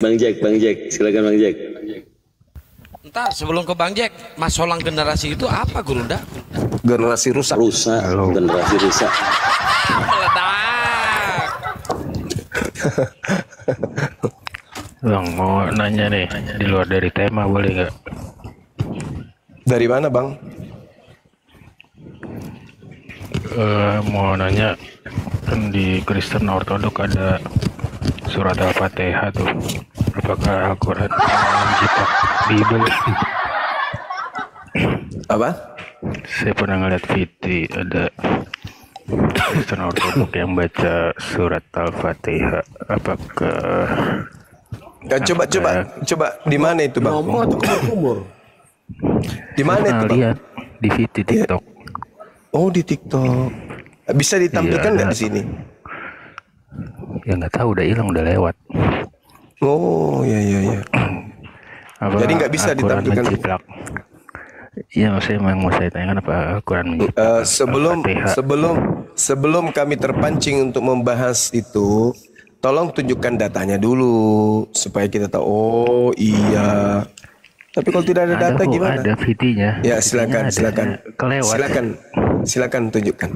Bang Jack, silakan Bang Jack. Ntar sebelum ke Bang Jack, masolang generasi itu apa Gurunda? Generasi rusak. Rusak, generasi rusak. Meledak. Bang, mau nanya nih, di luar dari tema boleh nggak? Dari mana Bang? Mau nanya, kan di Kristen Ortodok ada surat Al-Fatihah tuh. Apakah Al-Quran menciptakan Bible? Apa? Saya pernah ngeliat video ada Kristen Ortodok yang baca surat Al-Fatihah. Apakah Coba di mana itu Bang? Ngomong atau kumur-kumur? Di mana itu Bang? lihat di video TikTok? Oh, di TikTok. Bisa ditampilkan nggak di sini? Ya nggak tahu, udah hilang, udah lewat. Oh, ya. Jadi nggak bisa Al-Quran ditampilkan. menjiplak? Iya, maksudnya yang mau saya tanyakan apa Al-Quran menjiplak? Sebelum kami terpancing untuk membahas itu, tolong tunjukkan datanya dulu supaya kita tahu. Oh iya. Tapi kalau tidak ada data kok, gimana? ada videonya. Ya silakan. Kelewat. Silakan tunjukkan.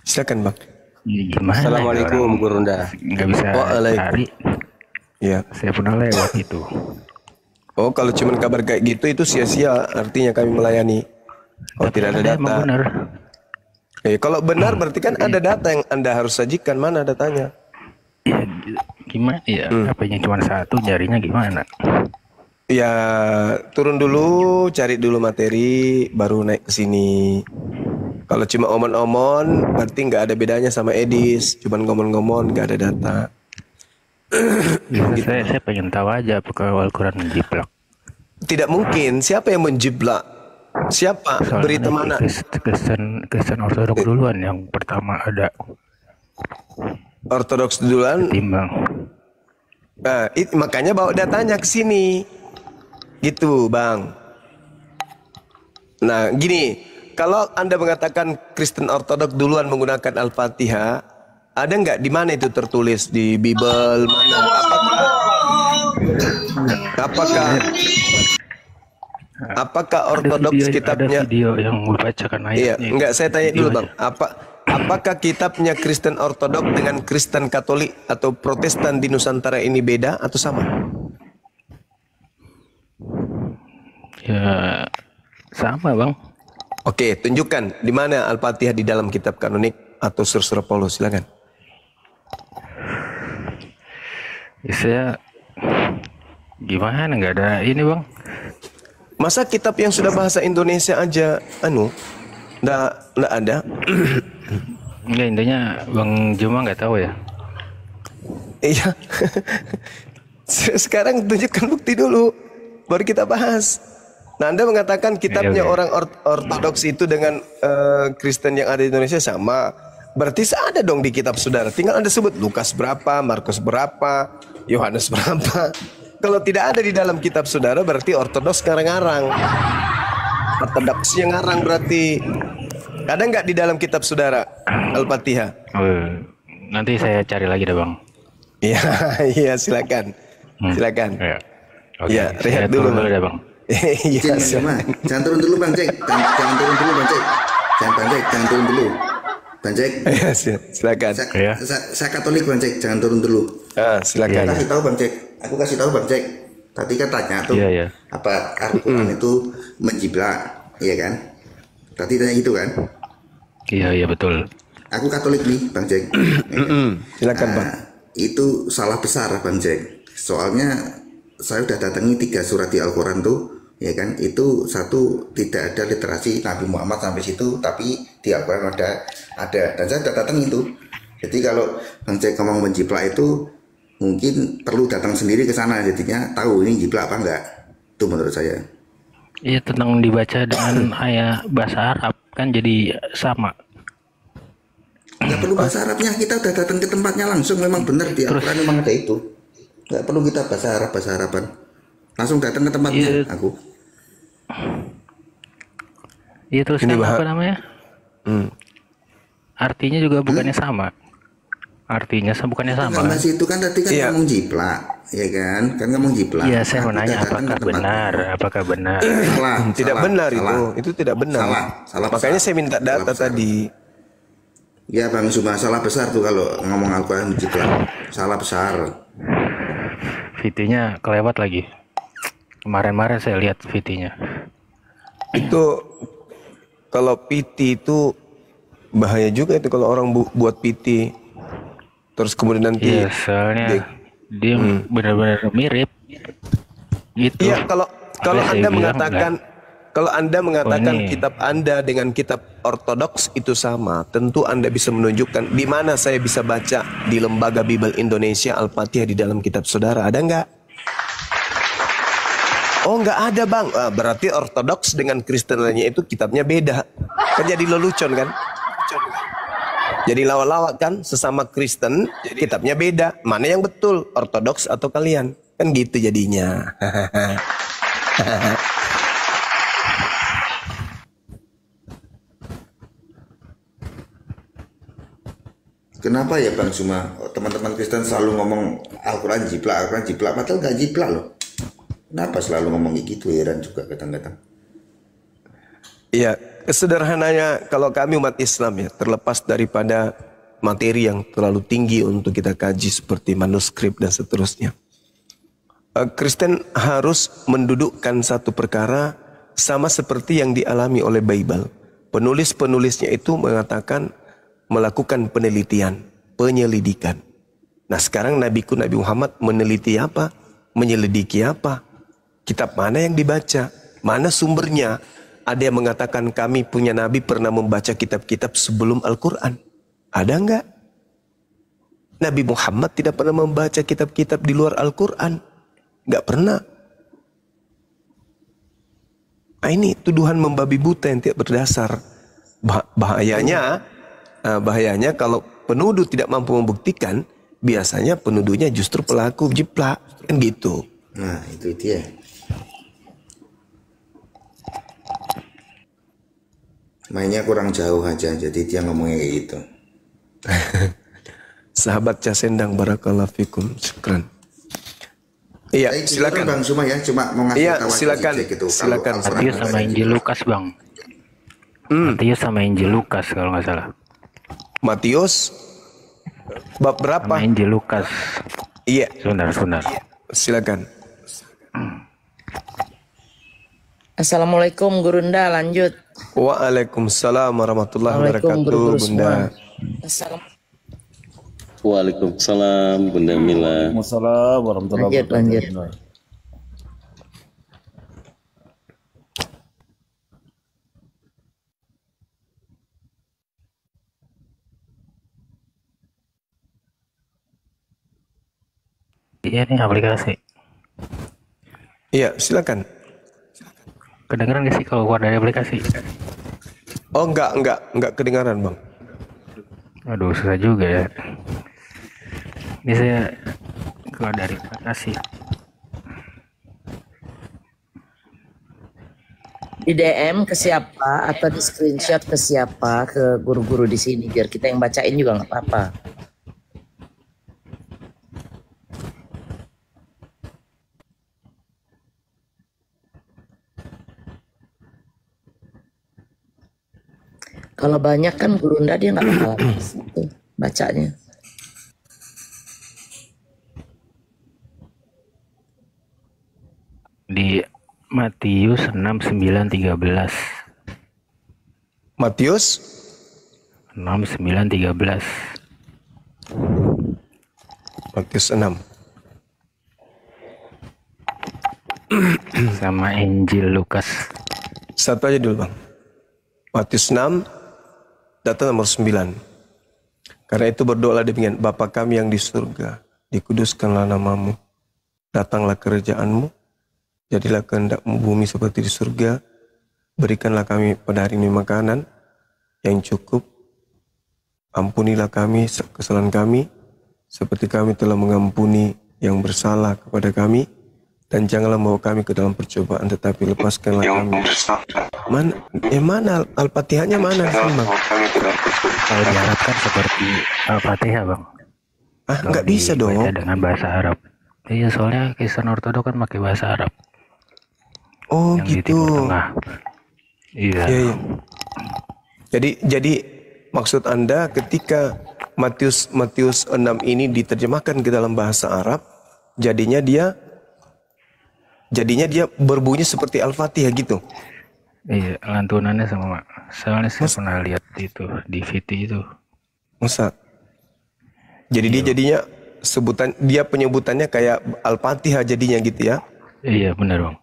Silakan Bang. Ya, gimana? Assalamualaikum Gurunda. Nggak bisa cari. Ya. Saya pernah lewat itu. Oh, kalau cuma kabar kayak gitu itu sia-sia, artinya kami melayani. Oh, tidak ada data. Emang benar. Kalau benar berarti kan ada data yang Anda harus sajikan. Mana datanya? Ya, gimana ya? HP-nya cuma satu, jarinya gimana? Ya, turun dulu, cari dulu materi, baru naik ke sini. Kalau cuma omon-omon, berarti nggak ada bedanya sama Edis. Cuman ngomong-ngomong, nggak ada data. Gitu. Saya pengen tahu aja apakah Al-Quran menjiplak. Tidak mungkin. Siapa yang menjiplak? Siapa? Soalnya Berita mana? Kristen Ortodok duluan yang pertama ada. Ortodoks duluan. Timbang. Nah, makanya bawa datanya ke sini. Gitu, Bang. Nah, gini. Kalau Anda mengatakan Kristen Ortodok duluan menggunakan Al-Fatihah, ada nggak di mana itu tertulis di Bible mana? Apakah Ortodoks kitabnya? Ada video yang membacakan Iya, ayatnya. enggak, saya tanya dulu Bang. Apakah kitabnya Kristen Ortodok dengan Kristen Katolik atau Protestan di Nusantara ini beda atau sama? Ya sama Bang. Oke, tunjukkan di mana Al-Fatihah di dalam kitab kanonik atau surat Paulus, silakan. Ya, saya gimana, nggak ada ini Bang. Masa kitab yang sudah bahasa Indonesia aja nggak ada? Enggak, intinya Bang Juma nggak tahu ya. Iya. Sekarang tunjukkan bukti dulu, baru kita bahas. Nah, Anda mengatakan kitabnya orang Ortodoks itu dengan Kristen yang ada di Indonesia sama. Berarti ada dong di kitab saudara. Tinggal Anda sebut Lukas berapa, Markus berapa, Yohanes berapa. Kalau tidak ada di dalam kitab saudara, berarti Ortodoks ngarang-ngarang. Ortodoks yang ngarang berarti. Ada nggak di dalam kitab saudara Al-Fatihah? Nanti saya cari lagi deh Bang. Iya, iya silakan. Silakan. Ya, ya rehat dulu deh Bang. Iya, jangan turun dulu Bang Jack. Jangan turun dulu Bang Jack. Jangan turun dulu. Bang Jack. Silakan. Saya Katolik Bang Jack, jangan turun dulu. Silakan. Aku kasih tahu Bang Jack. Tadi kan tanya tuh, apa Al-Quran itu menjiplak, iya kan? Tadi tanya gitu kan? Iya betul. Aku Katolik nih Bang Jack. Silakan Bang. Itu salah besar Bang Jack. Soalnya saya udah datangi 3 surat di Al-Quran tuh, ya kan? Itu satu tidak ada literasi Nabi Muhammad sampai situ, tapi di Al-Quran ada. Dan saya udah datang itu. Jadi kalau Bang Jack ngomong menjiplak itu mungkin perlu datang sendiri ke sana, jadinya tahu ini jiplak apa enggak. Itu menurut saya. Iya, tentang dibaca dengan ayat bahasa Arab kan jadi sama. Nggak perlu bahasa Arabnya, kita udah datang ke tempatnya langsung, memang benar di Al-Quran memang ada itu. Nggak perlu kita bahasa Araban. Langsung datang ke tempatnya aku. Iya, terus kan apa namanya? Artinya juga bukannya sama. Artinya bukannya sama. Kan itu kan tadi kan ngomong jiplak. ya kan? Kan ngomong jiplak. Iya, saya mau Aku nanya datang apakah ke tempat- benar? Apakah benar? Salah, Tidak salah, benar salah. itu tidak benar. Salah Makanya besar. saya minta Salah data besar. tadi. Ya Bang Suma, salah besar tuh kalau ngomong Al-Quran jiplak. Salah besar. VT-nya kelewat lagi. Kemarin-kemarin saya lihat VT-nya. Itu kalau PT itu bahaya juga itu kalau orang buat PT terus kemudian nanti Iya, soalnya dia benar-benar mirip. Gitu. Iya, kalau Makanya saya Anda bilang, mengatakan kalau Anda mengatakan ini- kitab Anda dengan kitab ortodoks itu sama, tentu Anda bisa menunjukkan di mana saya bisa baca di Lembaga Bible Indonesia Al-Fatihah di dalam kitab saudara. Ada nggak? Oh, nggak ada, Bang. Ah, berarti ortodoks dengan Kristen lainnya itu kitabnya beda. Kan jadi lelucon kan? Jadi lawak-lawak kan sesama Kristen, kitabnya beda. Mana yang betul, ortodoks atau kalian? Kan gitu jadinya. Kenapa ya Bang Suma? Teman-teman Kristen selalu ngomong Al-Quran jiplak, padahal nggak jiplak loh. Kenapa selalu ngomong kayak gitu, heran juga kadang-kadang. Iya, kesederhananya kalau kami umat Islam ya, terlepas daripada materi yang terlalu tinggi untuk kita kaji seperti manuskrip dan seterusnya. Kristen harus mendudukkan satu perkara sama seperti yang dialami oleh Bible. Penulis-penulisnya itu mengatakan melakukan penelitian, penyelidikan. Nah sekarang Nabi Muhammad meneliti apa? Menyelidiki apa? Kitab mana yang dibaca? Mana sumbernya? Ada yang mengatakan kami punya Nabi pernah membaca kitab-kitab sebelum Al-Quran. Ada enggak? Nabi Muhammad tidak pernah membaca kitab-kitab di luar Al-Quran. Enggak pernah. Nah, ini tuduhan membabi buta yang tidak berdasar. Bahayanya kalau penuduh tidak mampu membuktikan, biasanya penuduhnya justru pelaku jiplak. Kan gitu. Nah itu dia. Mainnya kurang jauh aja, jadi dia ngomongnya kayak gitu. Sahabat Casendang, barakallahu fikum. Syukran. Iya, silakan. Bang Suma ya, cuma mau ngasih Iya, tahu aja silakan. gitu. Silakan. Matius sama Injil Lukas, Bang. Matius sama Injil Lukas kalau nggak salah. Matius bab berapa? Sama Injil Lukas. Iya, Sebentar. silakan. Assalamualaikum Gurunda, lanjut. Waalaikumsalam warahmatullahi Waalaikumsalam, wabarakatuh, guru-guru Bunda. semua. Waalaikumsalam Bunda Mila. Waalaikumsalam warahmatullahi Lanjut. wabarakatuh. Iya nih aplikasi. Iya, silakan. Kedengeran nggak sih kalau keluar dari aplikasi? Oh, enggak kedengaran, Bang. Aduh, susah juga ya. Ini saya keluar dari aplikasi. Di DM ke siapa atau di screenshot ke siapa, ke guru-guru di sini biar kita yang bacain juga nggak apa-apa. Kalau banyak kan Gurunda dia nggak bakal tuh bacanya. Di Matius 6:9-13. Matius 6:9-13. Matius 6. Sama Injil Lukas. Satu aja dulu, Bang. Matius 6 data nomor 9. Karena itu berdoalah demikian, Bapa kami yang di surga, dikuduskanlah namamu, datanglah kerajaanmu, jadilah kehendakmu bumi seperti di surga, berikanlah kami pada hari ini makanan yang cukup, ampunilah kami kesalahan kami, seperti kami telah mengampuni yang bersalah kepada kami, dan janganlah membawa kami ke dalam percobaan, tetapi lepaskanlah kami. Mana Al-Fatihahnya mana sih, Bang? Kalau diharapkan seperti Al-Fatihah, Bang. Ah, nggak bisa Dibaca dong. dengan bahasa Arab. Iya, soalnya Kristen Ortodok kan pakai bahasa Arab Oh yang di gitu. Timur Tengah. Iya. Iya, iya. Jadi maksud Anda ketika Matius 6 ini diterjemahkan ke dalam bahasa Arab, jadinya dia berbunyi seperti Al-Fatihah gitu. Iya, lantunannya sama. Soalnya saya pernah lihat itu di VT itu. Masa? Jadi dia jadinya penyebutannya kayak Al-Fatihah jadinya gitu ya. Iya, benar Bang.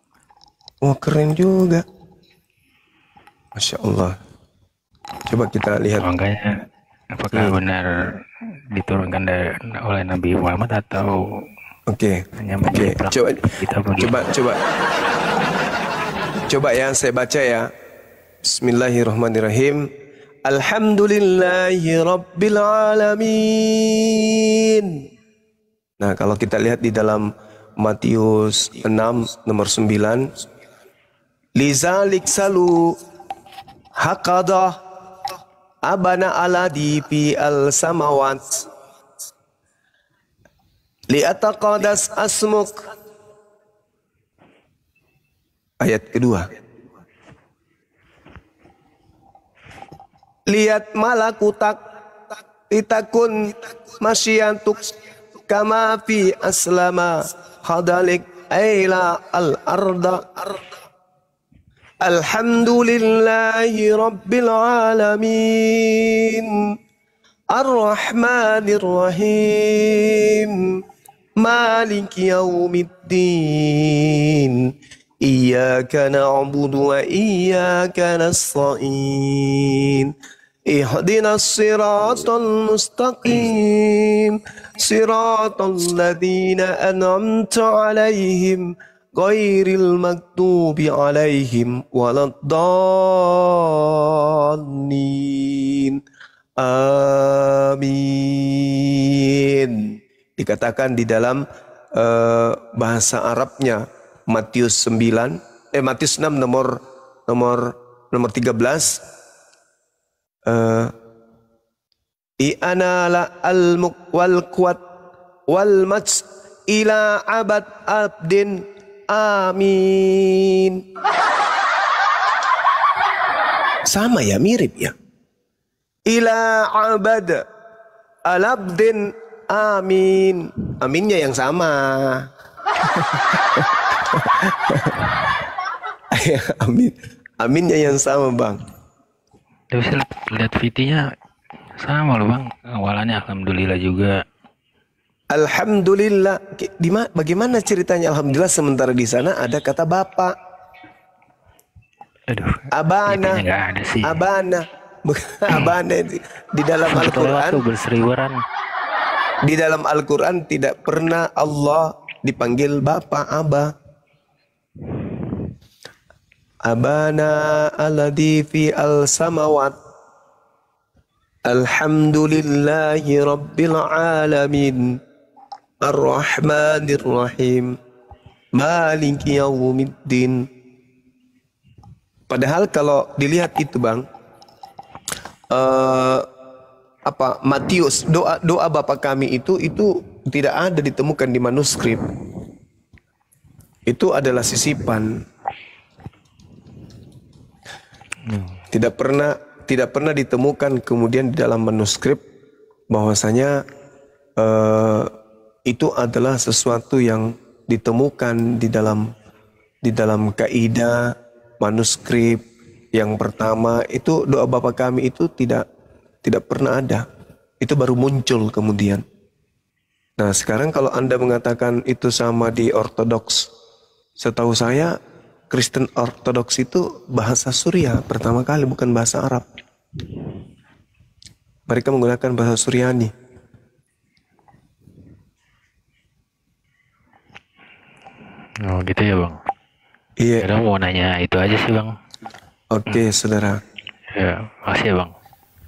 Wah, keren juga. Masya Allah. Coba kita lihat. Makanya apakah benar diturunkan oleh Nabi Muhammad atau Oke. hanya Oke. menjiplak kita begitu? Coba ya, saya baca ya. Bismillahirrahmanirrahim. Alhamdulillahi Rabbil Alamin. Nah, kalau kita lihat di dalam Matius 6 nomor 9, Lizalik salu haqadah abana aladi fi al-samawat li'ataqadas asmuk. Ayat kedua. Lihat malakutak itakun masyiantuk kama fi aslama hadalik aila al-arda. Alhamdulillahi Rabbil Alamin Ar-Rahmanir Rahim Maliki Yaumiddin Iyyaka na'budu wa iyyaka nasta'in Ihdinas siratal mustaqim Siratal ladzina an'amta 'alaihim ghairil maghdubi 'alaihim waladdallin. Amin. Dikatakan di dalam bahasa Arabnya Matius 6 nomor 13 i'ana la al-muk wal quwat wal mats ila abad abdin amin. Sama ya, mirip ya. Ila abad al-abdin amin. Aminnya yang sama. Amin. Aminnya yang sama, Bang. Tapi saya lihat VT-nya sama loh Bang. Awalannya Alhamdulillah juga. Alhamdulillah. Bagaimana ceritanya Alhamdulillah sementara di sana ada kata Bapak? Aduh. Abana. Nggak ada sih. Abana. Abana di dalam Al-Quran. Berseliweran. Di dalam Al-Quran tidak pernah Allah dipanggil Bapak, Aba. Abana alladhi fi al-samawat. Alhamdulillahi Rabbil Alamin. Ar-Rahmanir Rahim. Maliki Yaumiddin. Padahal kalau dilihat itu Bang, Matius, doa Bapa kami itu tidak ada ditemukan di manuskrip. Itu adalah sisipan. Tidak pernah ditemukan kemudian di dalam manuskrip bahwasanya itu adalah sesuatu yang ditemukan di dalam kaidah manuskrip yang pertama. Itu doa Bapa kami itu tidak pernah ada. Itu baru muncul kemudian. Nah, sekarang kalau Anda mengatakan itu sama di Ortodoks, setahu saya Kristen Ortodoks itu bahasa Suriah pertama kali, bukan bahasa Arab. Mereka menggunakan bahasa Suryani. Oh gitu ya Bang. Iya. Saya mau nanya itu aja sih Bang. Oke, saudara. Ya, makasih ya Bang.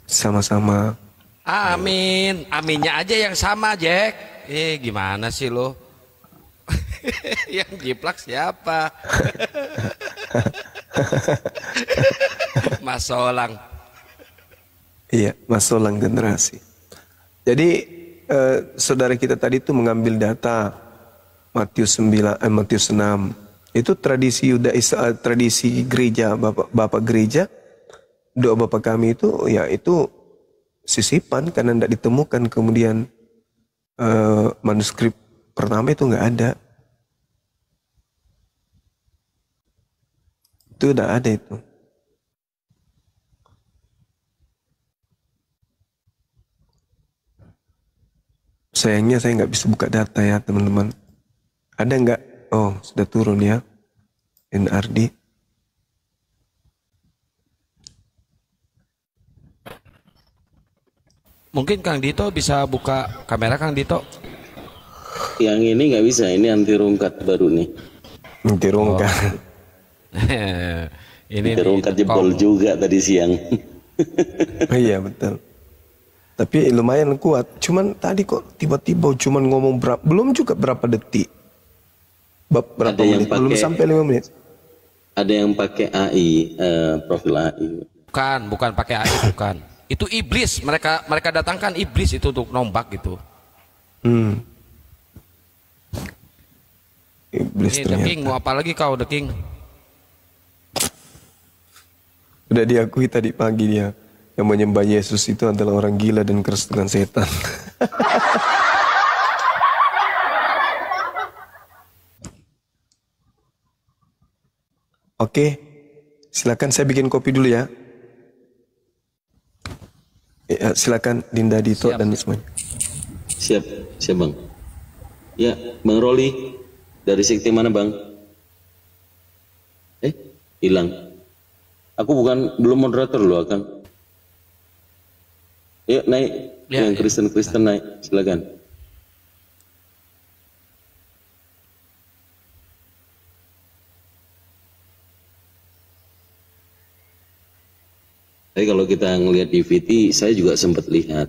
Sama-sama. Amin. Aminnya aja yang sama, Jack. Gimana sih lo? Yang jiplak siapa? Mas Solang. Iya, Mas Solang generasi. Jadi saudara kita tadi itu mengambil data Matius 9, Matius 6. Itu tradisi tradisi gereja, bapak gereja, doa Bapa Kami itu ya itu sisipan karena tidak ditemukan, kemudian manuskrip pertama itu nggak ada. Itu udah ada itu. Sayangnya saya nggak bisa buka data ya teman-teman. Ada nggak? Oh, sudah turun ya. NRD. Mungkin Kang Dito bisa buka kamera, Kang Dito. Yang ini nggak bisa, ini anti rungkat baru nih. Nanti rongga. Ini Anti rungkat jebol juga tadi siang. Oh, iya betul. Tapi lumayan kuat. Cuman tadi kok tiba-tiba cuman ngomong belum juga berapa detik. Berapa Ada yang menit? Belum pakai- sampai 5 menit. Ada yang pakai AI, profil AI. bukan pakai AI, bukan. Itu iblis, mereka datangkan iblis itu untuk nombak gitu. Iblis Ini The King, ternyata. mau apa lagi kau The King? Udah diakui tadi pagi dia. Yang menyembah Yesus itu adalah orang gila dan keras dengan setan. Oke, silakan saya bikin kopi dulu ya. Ya, silakan Dinda, Dito, Siap. dan semuanya. Siap, siap Bang. Ya, Bang Roli. Dari sekte mana Bang? Hilang. Aku belum moderator loh Akang. Yuk naik, Ya, yang ya. Kristen naik, silakan. Tapi kalau kita ngelihat di VT, saya juga sempat lihat,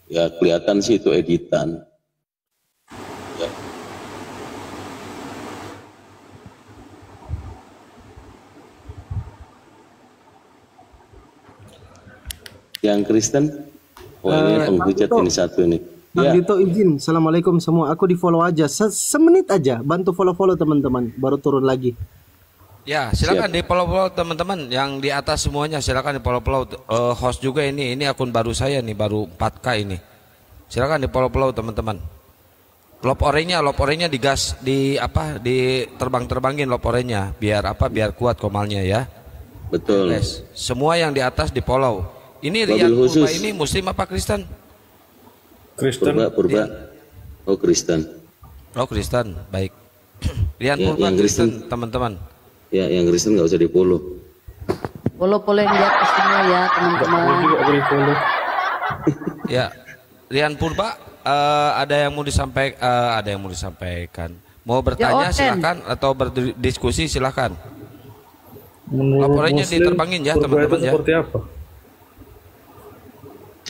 ya kelihatan sih itu editan. Ya. Yang Kristen, ini penghujat Dito. ini satu ini. Bang Ya, Dito izin, assalamualaikum semua. Aku di follow aja, semenit aja. Bantu follow teman-teman, baru turun lagi. Ya, silakan di follow teman-teman yang di atas semuanya, silakan di follow. Host juga ini akun baru saya nih, baru 4K ini. Silakan di follow teman-teman. Lop oranye digas di terbangin lop oranye biar kuat komalnya ya. betul. Guys, semua yang di atas di follow. Ini Wabil Rian khusus. Purba ini muslim apa Kristen? Purba. Oh Kristen. Oh Kristen, baik. Rian Ya, Purba yang Kristen, teman-teman. Ya, yang Kristen nggak usah di follow. Follow yang di atas semua ya teman-teman. Ya, Rian Purba ada yang mau disampaikan. Mau bertanya Oten. silakan atau berdiskusi silakan. Menurut Laporannya Muslim, diterbangin ya, surga teman-teman, itu ya. seperti apa?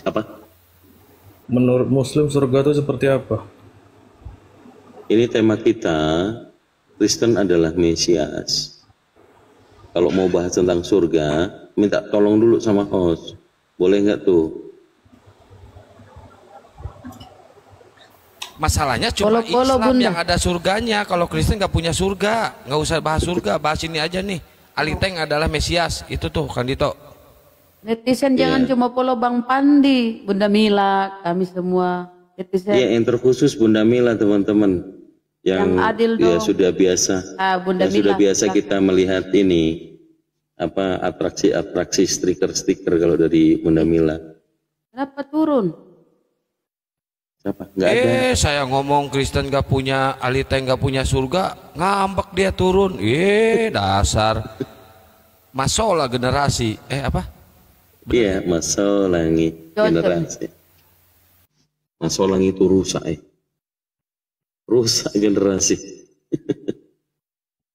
Apa? Menurut Muslim surga itu seperti apa? Ini tema kita, Kristen adalah Mesias. Kalau mau bahas tentang surga, minta tolong dulu sama host. Boleh nggak tuh? Masalahnya cuma Follow, Islam Bunda. yang ada surganya. Kalau Kristen nggak punya surga, nggak usah bahas surga, bahas ini aja nih. Aliteng adalah Mesias, itu tuh Kang Dito. Netizen jangan cuma follow Bang Pandi, Bunda Mila, kami semua. Netizen Iya, yang terkhusus Bunda Mila teman-teman. Yang adil ya dong. sudah biasa. Bunda Yang sudah Mila, biasa silakan. kita melihat ini atraksi stiker kalau dari Bunda Mila. Kenapa turun? Siapa? Nggak ada. Saya ngomong Kristen nggak punya, Aliteng nggak punya surga, ngambek dia turun. Dasar masalah generasi. Iya, Masolangi generasi. Masolangi itu rusak rusak generasi.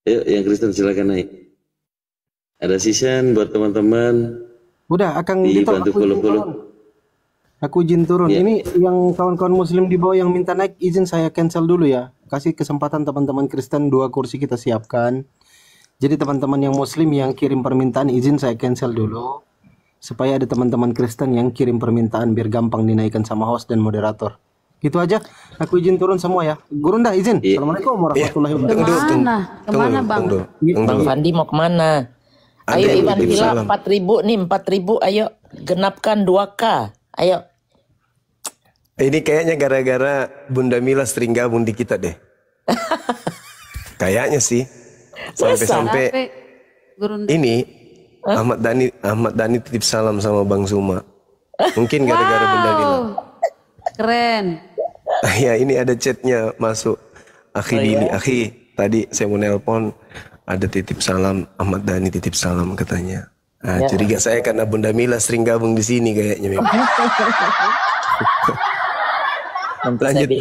Ayo, yang Kristen silakan naik. Ada season buat teman-teman. Udah, Akang Dito, Dibantu follow. Aku izin turun. Iya. Ini yang kawan-kawan Muslim di bawah yang minta naik, izin saya cancel dulu ya. Kasih kesempatan teman-teman Kristen, 2 kursi kita siapkan. Jadi teman-teman yang Muslim yang kirim permintaan, izin saya cancel dulu. Supaya ada teman-teman Kristen yang kirim permintaan biar gampang dinaikkan sama host dan moderator. Itu aja. Aku izin turun semua ya. Gurunda izin. Iya. Assalamualaikum warahmatullahi wabarakatuh. Kemana Bang? Bang Fandi mau kemana? Ayo Ada Iwan titip bilang salam. 4.000 nih, 4.000. Ayo genapkan 2K. Ayo. Ini kayaknya gara-gara Bunda Mila sering gabung di kita deh. Kayaknya sih. Sampai-sampai ini Ahmad Dhani titip salam sama Bang Zuma. Mungkin gara-gara Bunda Mila. Keren. Ya ini ada chatnya masuk. Akhi Billy, akhi tadi saya mau nelpon, ada titip salam, Ahmad Dhani titip salam katanya. Nah, curiga saya karena Bunda Mila sering gabung di sini kayaknya memang.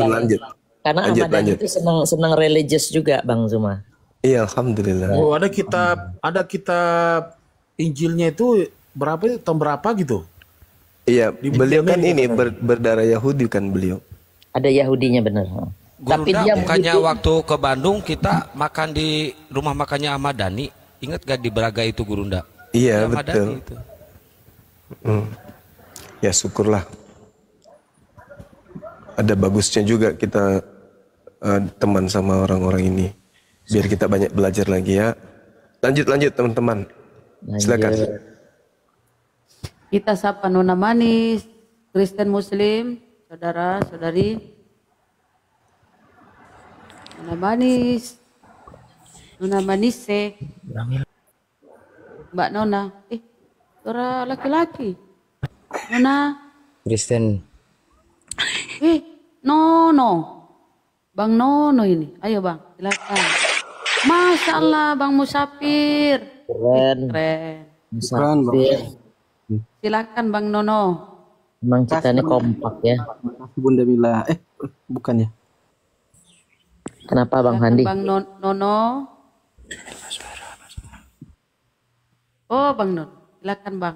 lanjut. Karena Ahmad Dhani itu senang religius juga Bang Zuma. Iya, alhamdulillah. Oh, ada kitab Injilnya itu berapa tahun berapa gitu? Iya, beliau kan ini berdarah Yahudi kan beliau. Ada Yahudinya bener. Tapi dia bukannya waktu ke Bandung kita makan di rumah makannya Ahmad Dhani. Ingat gak di Braga itu Gurunda? Iya, Ahmad betul. Dhani itu. Ya syukurlah. Ada bagusnya juga kita teman sama orang-orang ini. Biar kita banyak belajar lagi ya. Lanjut teman-teman. Silakan. Kita sapa Nona Manis, Kristen Muslim, saudara-saudari. Nona Manis, Nona Manise, Mbak Nona. Suara laki-laki. Nona. Kristen. Nono. Bang Nono ini. Ayo Bang, silakan. Masya Allah Bang Musafir. Keren. Keren Bang. Silakan Bang Nono. Emang kita ini kompak ya. Bunda Mila. Bukan ya. Kenapa Bang Silakan Fandi? Bang Nono. Oh Bang Nono, silakan Bang.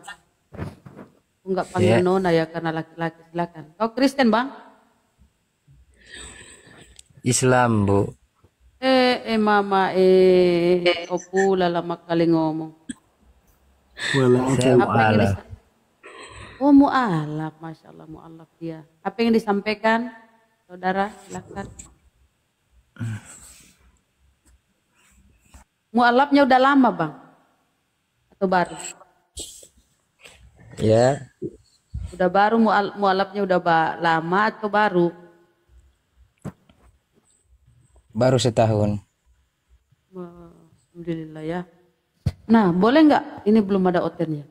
Enggak panggil Nona ya karena laki-laki, silakan. Kau Kristen Bang? Islam Bu. Mama kau pula lama kali ngomong. Oh mu'alaf, Masya Allah mu'alaf dia. Apa yang disampaikan saudara, silakan. Mu'alafnya udah lama Bang? Atau baru? Ya. Udah baru mu'alafnya udah lama atau baru? Baru setahun. Alhamdulillah ya. Nah boleh nggak? Ini belum ada otennya.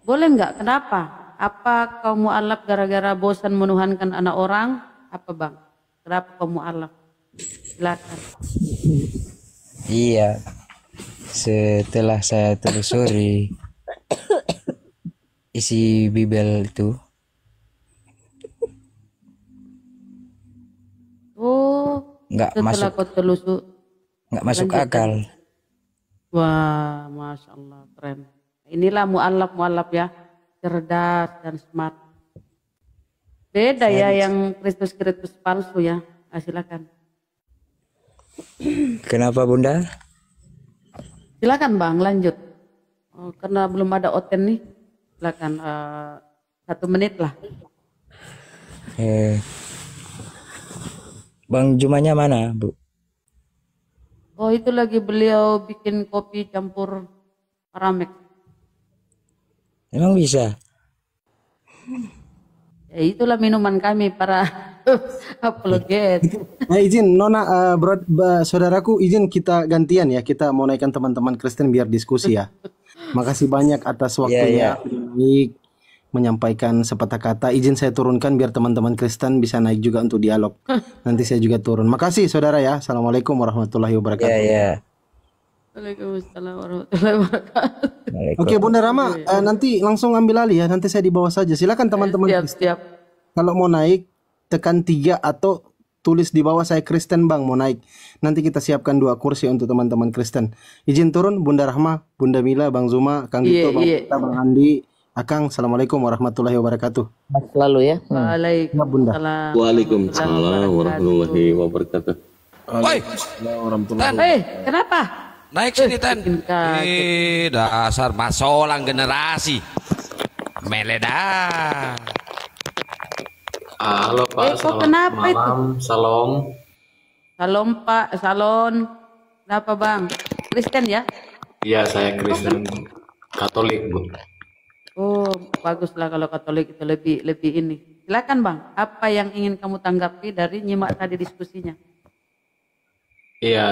Boleh nggak? Kenapa? Apa kau mu'alaf gara-gara bosan menuhankan anak orang? Apa Bang? Kenapa kau mu'alaf? Silakan. Iya. Setelah saya telusuri isi Bible itu. Oh. Nggak masuk akal. Wah, Masya Allah, keren. Inilah mu'alaf ya, cerdas dan smart. Beda ya yang Kristus palsu ya. Silakan. Kenapa Bunda? Silakan Bang, lanjut. Karena belum ada oten nih, silakan 1 menit lah. Bang Jumanya mana Bu? Oh itu lagi beliau bikin kopi campur Aramek. Emang bisa? Ya itulah minuman kami para apologet. Izin Nona, saudaraku izin kita gantian ya. Kita mau naikkan teman-teman Kristen biar diskusi ya. Makasih banyak atas waktunya. Baik, menyampaikan sepatah kata. Izin saya turunkan biar teman-teman Kristen bisa naik juga untuk dialog. Nanti saya juga turun. Makasih saudara ya. Assalamualaikum warahmatullahi wabarakatuh. Waalaikumsalam warahmatullahi wabarakatuh. Oke Bunda Rama, nanti langsung ambil alih ya. Nanti saya di bawah saja. Silakan teman-teman. Siap. Kalau mau naik tekan 3 atau tulis di bawah saya Kristen Bang mau naik. Nanti kita siapkan 2 kursi untuk teman-teman Kristen. Izin turun Bunda Rahma, Bunda Mila, Bang Zuma, Kang Dito, Bang Kita, Bang Andi, Akang. Assalamualaikum warahmatullahi wabarakatuh. Selalu ya. Waalaikumsalam. Waalaikumsalam warahmatullahi wabarakatuh. Woi, kenapa? Naik sini Ten. Dasar masolang generasi. Meledak. Halo Pak, kok selamat kenapa itu? malam, salam. Salam Pak, salon. Kenapa Bang? Kristen ya? Iya, saya Kristen Katolik, Bu. Oh, baguslah kalau Katolik itu lebih ini. Silakan Bang, apa yang ingin kamu tanggapi dari nyimak tadi diskusinya? Iya,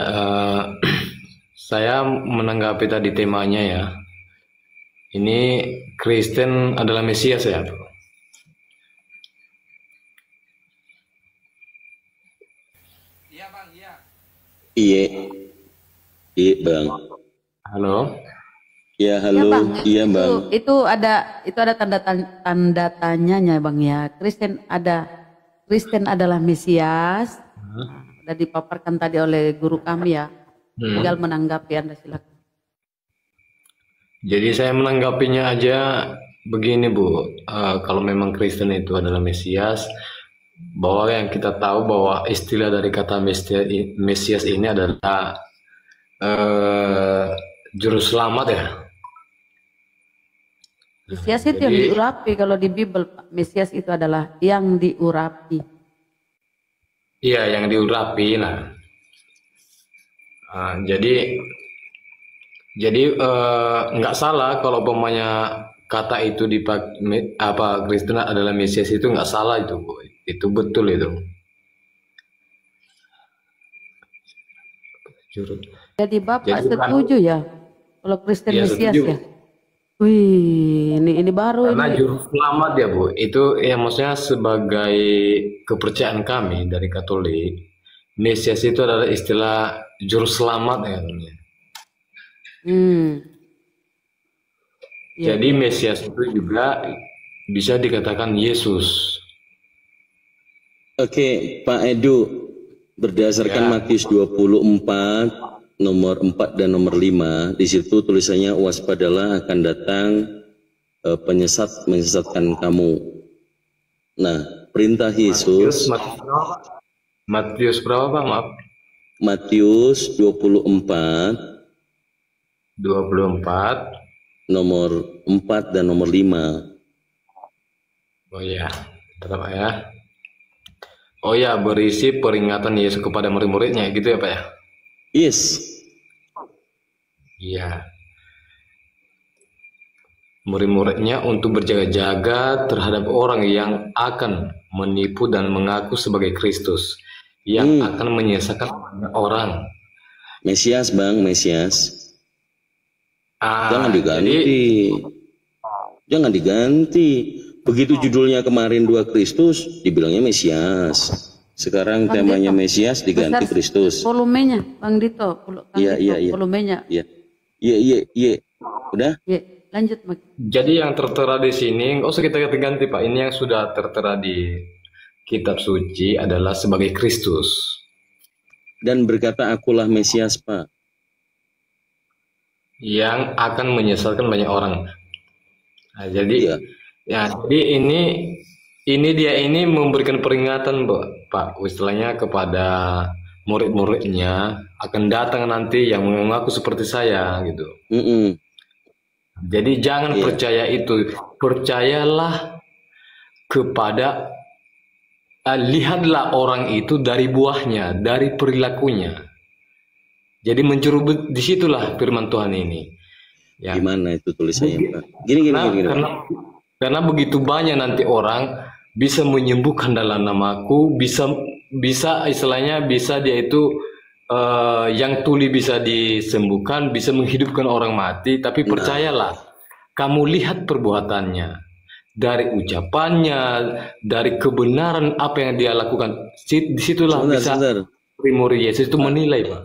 saya menanggapi tadi temanya ya. Ini Kristen adalah Mesias ya, Bu. Iya, iya Bang. Halo. Ya Ya halo, Bang, iya Bang. itu ada tanda tanyanya Bang ya. Kristen adalah Mesias. Sudah dipaparkan tadi oleh guru kami ya. Tinggal menanggapi, Anda silakan. Jadi saya menanggapinya aja begini Bu, kalau memang Kristen itu adalah Mesias, bahwa yang kita tahu bahwa istilah dari kata Mesias ini adalah juru selamat ya. Mesias itu yang diurapi kalau di Bible, Pak. Mesias itu adalah yang diurapi. Iya, yang diurapi. Nah, jadi nggak salah kalau umpamanya kata itu Kristen adalah Mesias, itu nggak salah itu, Bu. Itu betul itu. Jadi Bapak setuju ya kalau Kristen Iya, Mesias setuju. ya? Wih, ini baru Karena ini. juru selamat ya Bu, itu ya maksudnya sebagai kepercayaan kami dari Katolik, Mesias itu adalah istilah juru selamat ya namanya. Iya. Jadi Mesias itu juga bisa dikatakan Yesus. Oke, Pak Edu, berdasarkan Matius 24 nomor 4 dan nomor 5, di situ tulisannya waspadalah akan datang penyesat menyesatkan kamu. Nah, perintah Yesus Matius berapa Pak? Maaf. Matius 24 nomor 4 dan nomor 5. Oh ya, tetap ya. Oh ya, berisi peringatan Yesus kepada murid-muridnya gitu ya Pak ya? Yes. Iya. Murid-muridnya untuk berjaga-jaga terhadap orang yang akan menipu dan mengaku sebagai Kristus, yang akan menyesatkan banyak orang. Mesias Bang, Mesias. Jangan diganti. Jangan diganti. Begitu judulnya kemarin 2 Kristus, dibilangnya Mesias. Sekarang Bang temanya Dito, Mesias diganti besar Kristus. volumenya, Bang Dito. Iya. Volumenya. Iya. Udah? Ya, lanjut Mak. Jadi yang tertera di sini, nggak usah kita ganti Pak. Ini yang sudah tertera di kitab suci adalah sebagai Kristus. Dan berkata, akulah Mesias, Pak. Yang akan menyesatkan banyak orang. Nah, jadi jadi ini memberikan peringatan Pak, istilahnya kepada murid-muridnya akan datang nanti yang mengaku seperti saya gitu. Jadi jangan percaya itu, percayalah kepada lihatlah orang itu dari buahnya, dari perilakunya. Jadi mencuru disitulah firman Tuhan ini. Ya. Gimana itu tulisannya Pak? Gini. Karena begitu banyak nanti orang bisa menyembuhkan dalam namaku, bisa istilahnya bisa dia itu yang tuli bisa disembuhkan, bisa menghidupkan orang mati, tapi percayalah, kamu lihat perbuatannya, dari ucapannya, dari kebenaran apa yang dia lakukan, disitulah bisa primur Yesus itu menilai Pak.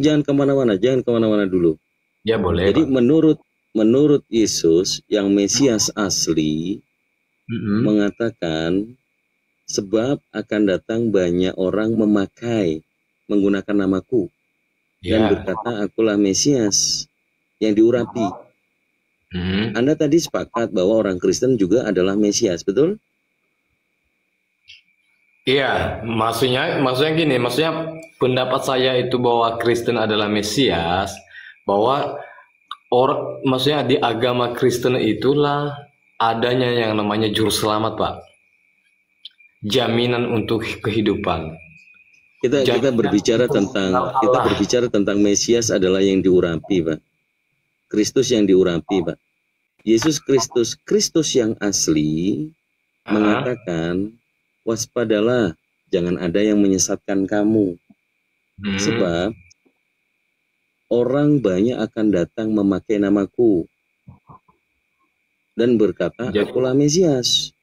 Jangan kemana-mana dulu. Ya boleh. Jadi Pak, menurut Yesus yang Mesias asli mengatakan sebab akan datang banyak orang menggunakan namaku dan berkata akulah Mesias yang diurapi. Anda tadi sepakat bahwa orang Kristen juga adalah Mesias, betul? Iya, maksudnya gini, maksudnya pendapat saya itu bahwa Kristen adalah Mesias, bahwa maksudnya di agama Kristen itulah adanya yang namanya juru selamat Pak. jaminan untuk kehidupan. Kita berbicara tentang Mesias adalah yang diurapi, Pak. Kristus yang diurapi, Pak. Yesus Kristus yang asli mengatakan, waspadalah, jangan ada yang menyesatkan kamu. Sebab orang banyak akan datang memakai namaku dan berkata, akulah Mesias.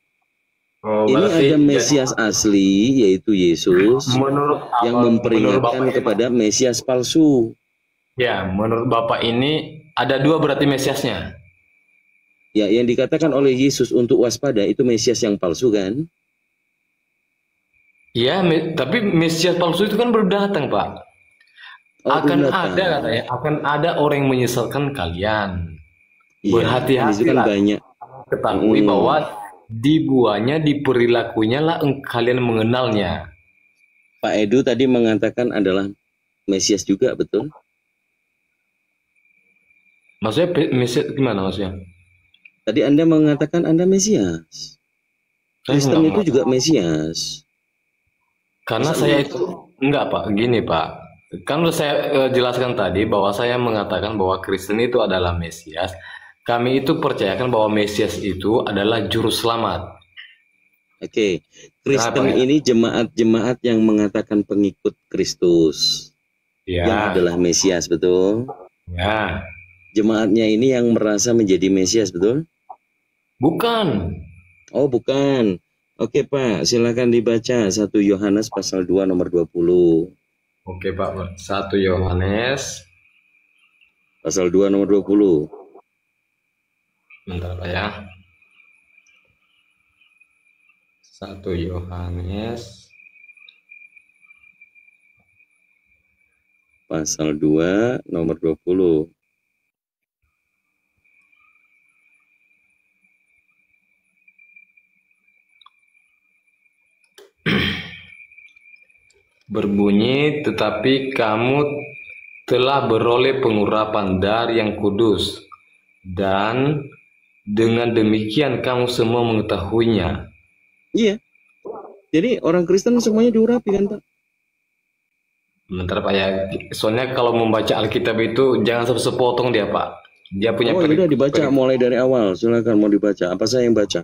Ini ada Mesias asli, yaitu Yesus, yang memperingatkan kepada Mesias palsu. Ya, menurut Bapak ini ada dua berarti Mesiasnya. Ya, yang dikatakan oleh Yesus untuk waspada itu Mesias yang palsu kan? Ya, tapi Mesias palsu itu kan baru datang, Pak. Akan ada orang yang menyesalkan kalian. Berhati-hati kan banyak. Ketahui bahwa di buahnya, di perilakunya lah kalian mengenalnya. Pak Edu tadi mengatakan adalah Mesias juga, betul? Maksudnya Mesias gimana maksudnya? Tadi Anda mengatakan Anda Mesias. Kristen itu juga Mesias. Karena saya itu enggak, Pak. Gini, Pak. Kan saya jelaskan tadi bahwa saya mengatakan bahwa Kristen itu adalah Mesias. Kami itu percayakan bahwa Mesias itu adalah juru selamat. Oke, Kristen ini jemaat-jemaat yang mengatakan pengikut Kristus, yang adalah Mesias, betul? Ya. Jemaatnya ini yang merasa menjadi Mesias, betul? Bukan. Oh, bukan. Oke, Pak, silakan dibaca 1 Yohanes pasal 2 nomor 20. Oke, Pak. 1 Yohanes pasal 2 nomor 20. Bentar, Pak ya. 1 Yohanes pasal 2 nomor 20. Berbunyi, tetapi kamu telah beroleh pengurapan dari yang kudus, dan dengan demikian kamu semua mengetahuinya. Iya. Jadi orang Kristen semuanya diurapi kan, Pak? Bentar, Pak ya. Soalnya kalau membaca Alkitab itu jangan sepotong dia, Pak. Dia punya udah dibaca mulai dari awal. Silakan mau dibaca. Apa saya yang baca?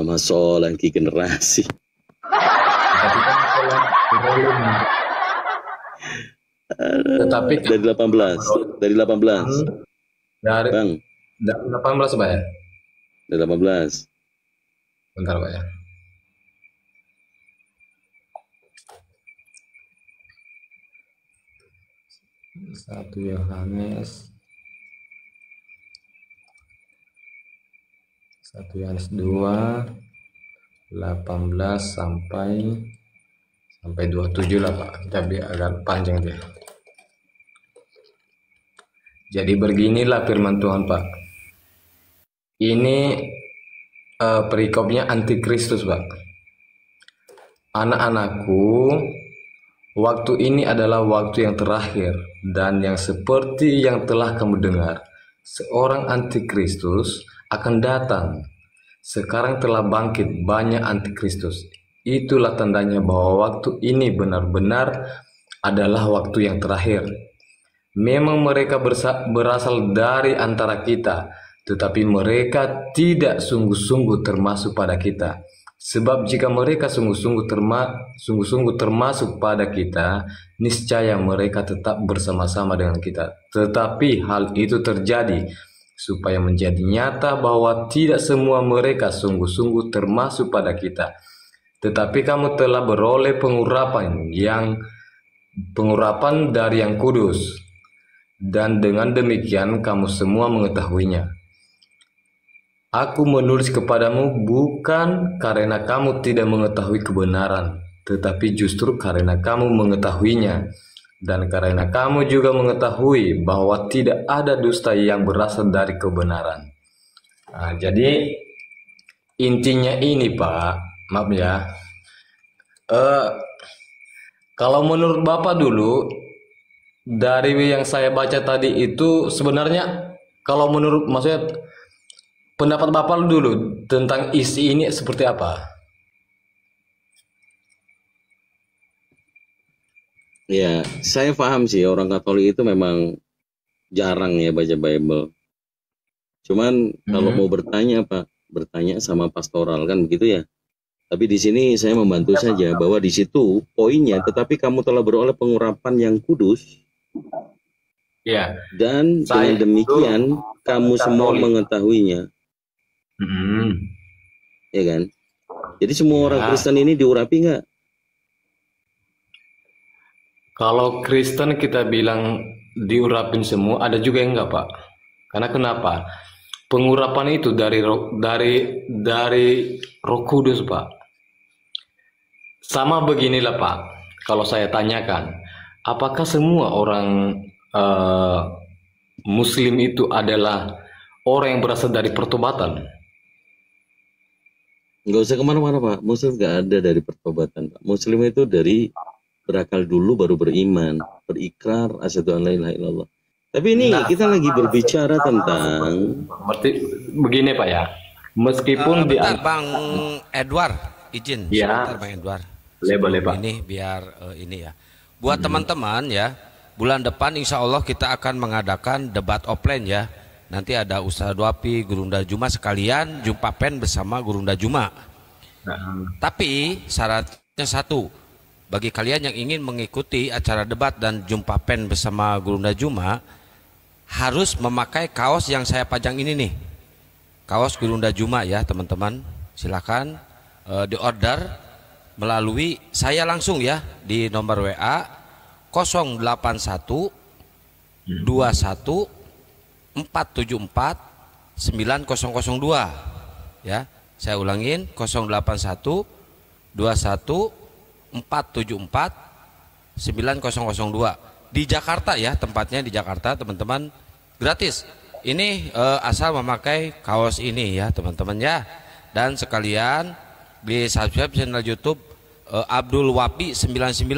Masalah ki generasi. Tetapi dari 18. Dari 18. Dari Bang. 18, Pak ya? Dari 18. Bentar, Pak ya. Satu Yohanes 2 18 sampai 27 lah, Pak. Kita biar agak panjang dia. Jadi beginilah firman Tuhan, Pak. Ini perikopnya antikristus, Pak. Anak-anakku, waktu ini adalah waktu yang terakhir, dan yang seperti yang telah kamu dengar, seorang antikristus akan datang. Sekarang telah bangkit banyak antikristus. Itulah tandanya bahwa waktu ini benar-benar adalah waktu yang terakhir. Memang mereka berasal dari antara kita, tetapi mereka tidak sungguh-sungguh termasuk pada kita. Sebab jika mereka sungguh-sungguh termasuk pada kita, niscaya mereka tetap bersama-sama dengan kita. Tetapi hal itu terjadi supaya menjadi nyata bahwa tidak semua mereka sungguh-sungguh termasuk pada kita. Tetapi kamu telah beroleh pengurapan dari yang kudus, dan dengan demikian kamu semua mengetahuinya. Aku menulis kepadamu bukan karena kamu tidak mengetahui kebenaran, tetapi justru karena kamu mengetahuinya, dan karena kamu juga mengetahui bahwa tidak ada dusta yang berasal dari kebenaran. Nah, jadi intinya ini, Pak, maaf ya. Kalau menurut Bapak dulu, dari yang saya baca tadi itu sebenarnya, kalau menurut maksudnya pendapat Bapak dulu tentang isi ini seperti apa? Ya, saya paham sih orang Katolik itu memang jarang ya baca Bible. Cuman kalau mau bertanya Pak, bertanya sama pastoral kan begitu ya. Tapi di sini saya membantu saja bahwa di situ poinnya, tetapi kamu telah beroleh pengurapan yang kudus. Ya. Dan Saya dengan demikian kamu semua Katolik. mengetahuinya, ya kan? Jadi semua orang Ya. Kristen ini diurapi nggak? Kalau Kristen kita bilang diurapin semua, ada juga yang enggak, Pak. Karena kenapa? Pengurapan itu dari Roh Kudus, Pak. Sama beginilah, Pak. Kalau saya tanyakan, apakah semua orang Muslim itu adalah orang yang berasal dari pertobatan? Nggak usah kemana-mana Pak. Muslim nggak ada dari pertobatan Pak. Muslim itu dari berakal dulu baru beriman, berikrar asyhadu an la ilaha illallah. Tapi ini kita lagi berbicara tentang Berarti begini Pak ya. Meskipun di Bentar Bang Edward, izin Ya. sebentar Bang Edward. Boleh, Pak. Ini biar ini ya. Buat teman-teman ya, bulan depan insya Allah kita akan mengadakan debat offline ya. Nanti ada Ustaz Dwapi, Gurunda Juma sekalian jumpa pen bersama Gurunda Juma. Tapi syaratnya satu, bagi kalian yang ingin mengikuti acara debat dan jumpa pen bersama Gurunda Juma, harus memakai kaos yang saya pajang ini nih. Kaos Gurunda Juma ya teman-teman. Silakan diorder melalui saya langsung ya di nomor WA 081 21 474 9002 ya. Saya ulangin 081 21 474 9002 di Jakarta ya, tempatnya di Jakarta teman-teman, gratis. Ini asal memakai kaos ini ya teman-teman ya. Dan sekalian di subscribe channel YouTube Abdul Wapi 99.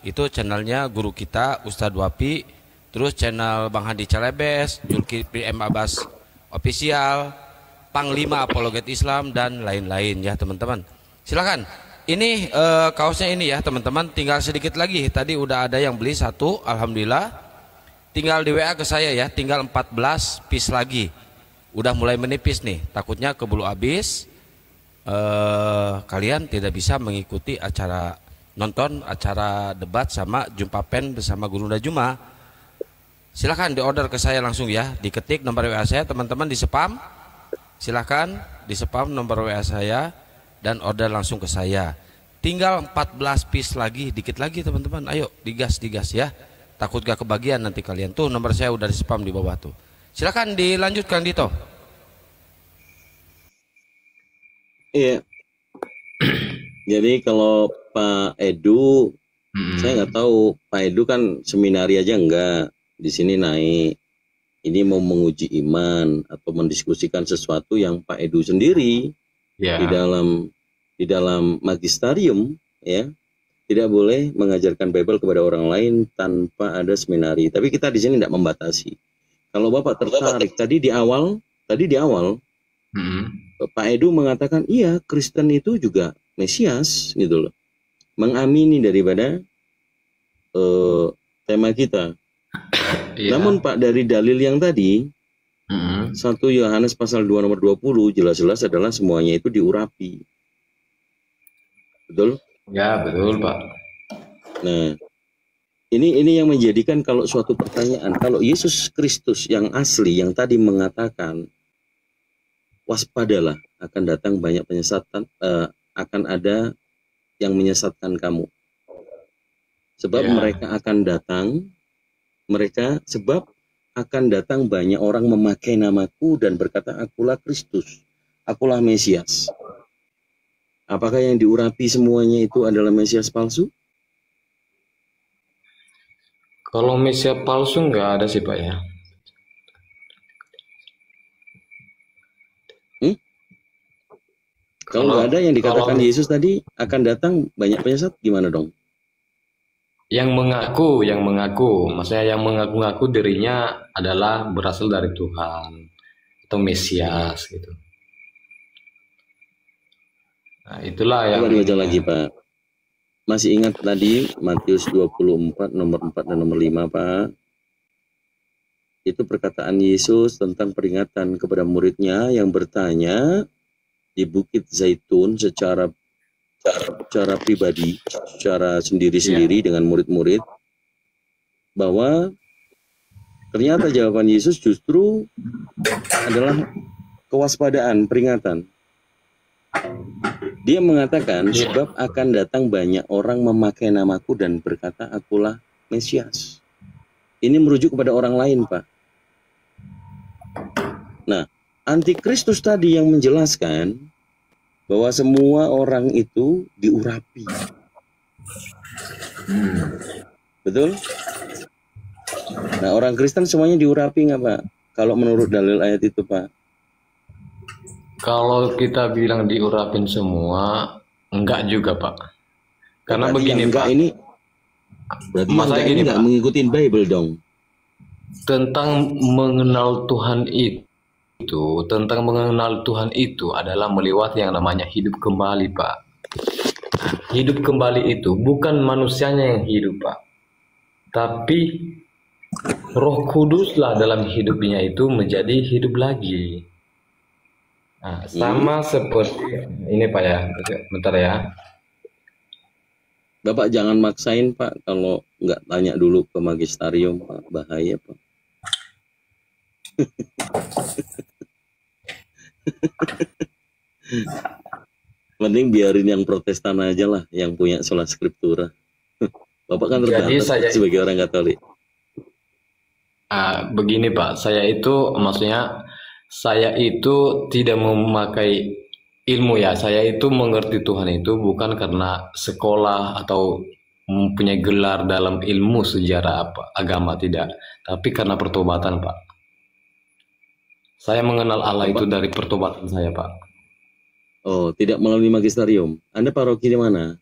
Itu channelnya guru kita Ustadz Wapi. Terus channel Bang Hadi Celebes, Julkipli M Abbas Official, Panglima Apologet Islam dan lain-lain ya teman-teman. Silakan. Ini kaosnya ini ya teman-teman, tinggal sedikit lagi. Tadi udah ada yang beli satu, alhamdulillah. Tinggal di WA ke saya ya, tinggal 14 piece lagi. Udah mulai menipis nih, takutnya keburu habis. Kalian tidak bisa mengikuti acara nonton acara debat sama jumpa pen bersama Gurunda Juma. Silahkan diorder ke saya langsung ya, diketik nomor WA saya teman-teman, di spam. Silahkan di spam nomor WA saya dan order langsung ke saya. Tinggal 14 piece lagi, dikit lagi teman-teman. Ayo digas ya. Takut gak kebagian nanti kalian. Tuh nomor saya udah di spam di bawah tuh. Silakan dilanjutkan Dito. Iya. Jadi kalau Pak Edu, saya nggak tahu. Pak Edu kan seminari aja enggak, di sini naik. Ini mau menguji iman atau mendiskusikan sesuatu yang Pak Edu sendiri Ya. di dalam magisterium ya, tidak boleh mengajarkan Bible kepada orang lain tanpa ada seminari. Tapi kita di sini tidak membatasi. Kalau Bapak tertarik, tadi di awal Pak Edu mengatakan iya, Kristen itu juga Mesias gitu loh, mengamini daripada tema kita. Namun Pak, dari dalil yang tadi 1 Yohanes pasal 2 nomor 20 jelas-jelas adalah semuanya itu diurapi. Betul? Ya, betul, Pak. Nah, ini yang menjadikan kalau suatu pertanyaan, kalau Yesus Kristus yang asli yang tadi mengatakan waspadalah, akan datang banyak penyesatan, akan ada yang menyesatkan kamu. Sebab mereka akan datang banyak orang memakai namaku dan berkata akulah Kristus, akulah Mesias. Apakah yang diurapi semuanya itu adalah Mesias palsu? Kalau Mesias palsu nggak ada sih Pak ya. Kalau nggak ada yang dikatakan Yesus tadi akan datang banyak penyesat, gimana dong? Yang mengaku, maksudnya yang mengaku-ngaku dirinya adalah berasal dari Tuhan atau Mesias gitu. Nah, itulah yang coba dibaca lagi Pak. masih ingat tadi Matius 24 nomor 4 dan nomor 5 Pak? Itu perkataan Yesus tentang peringatan kepada muridnya yang bertanya di Bukit Zaitun secara pribadi, secara sendiri-sendiri dengan murid-murid, bahwa ternyata jawaban Yesus justru adalah kewaspadaan, peringatan. Dia mengatakan, sebab akan datang banyak orang memakai namaku dan berkata, akulah Mesias. Ini merujuk kepada orang lain, Pak. Nah, antikristus tadi yang menjelaskan bahwa semua orang itu diurapi. Betul? Nah, orang Kristen semuanya diurapi nggak, Pak? Kalau menurut dalil ayat itu, Pak? Kalau kita bilang diurapin semua, enggak juga, Pak. Karena berarti begini, enggak Pak. Ini berarti Masalah ini gini, nggak Pak. mengikuti Bible dong. Tentang mengenal Tuhan itu adalah melewati yang namanya hidup kembali, Pak. Hidup kembali itu bukan manusianya yang hidup, Pak. Tapi Roh Kuduslah dalam hidupnya itu menjadi hidup lagi. Nah, sama seperti ini, Pak ya. Bentar ya. Bapak jangan maksain, Pak, kalau nggak tanya dulu ke magisterium, Pak. Bahaya, Pak. Mending biarin yang Protestan aja lah, yang punya sola scriptura. Bapak kan Jadi terbatas sebagai orang Katolik. Begini, Pak, saya itu tidak memakai ilmu ya. Saya itu mengerti Tuhan itu bukan karena sekolah atau mempunyai gelar dalam ilmu sejarah agama, tidak. Tapi karena pertobatan, Pak. Saya mengenal Allah itu dari pertobatan saya, Pak. Oh, tidak melalui magisterium. Anda paroki di mana?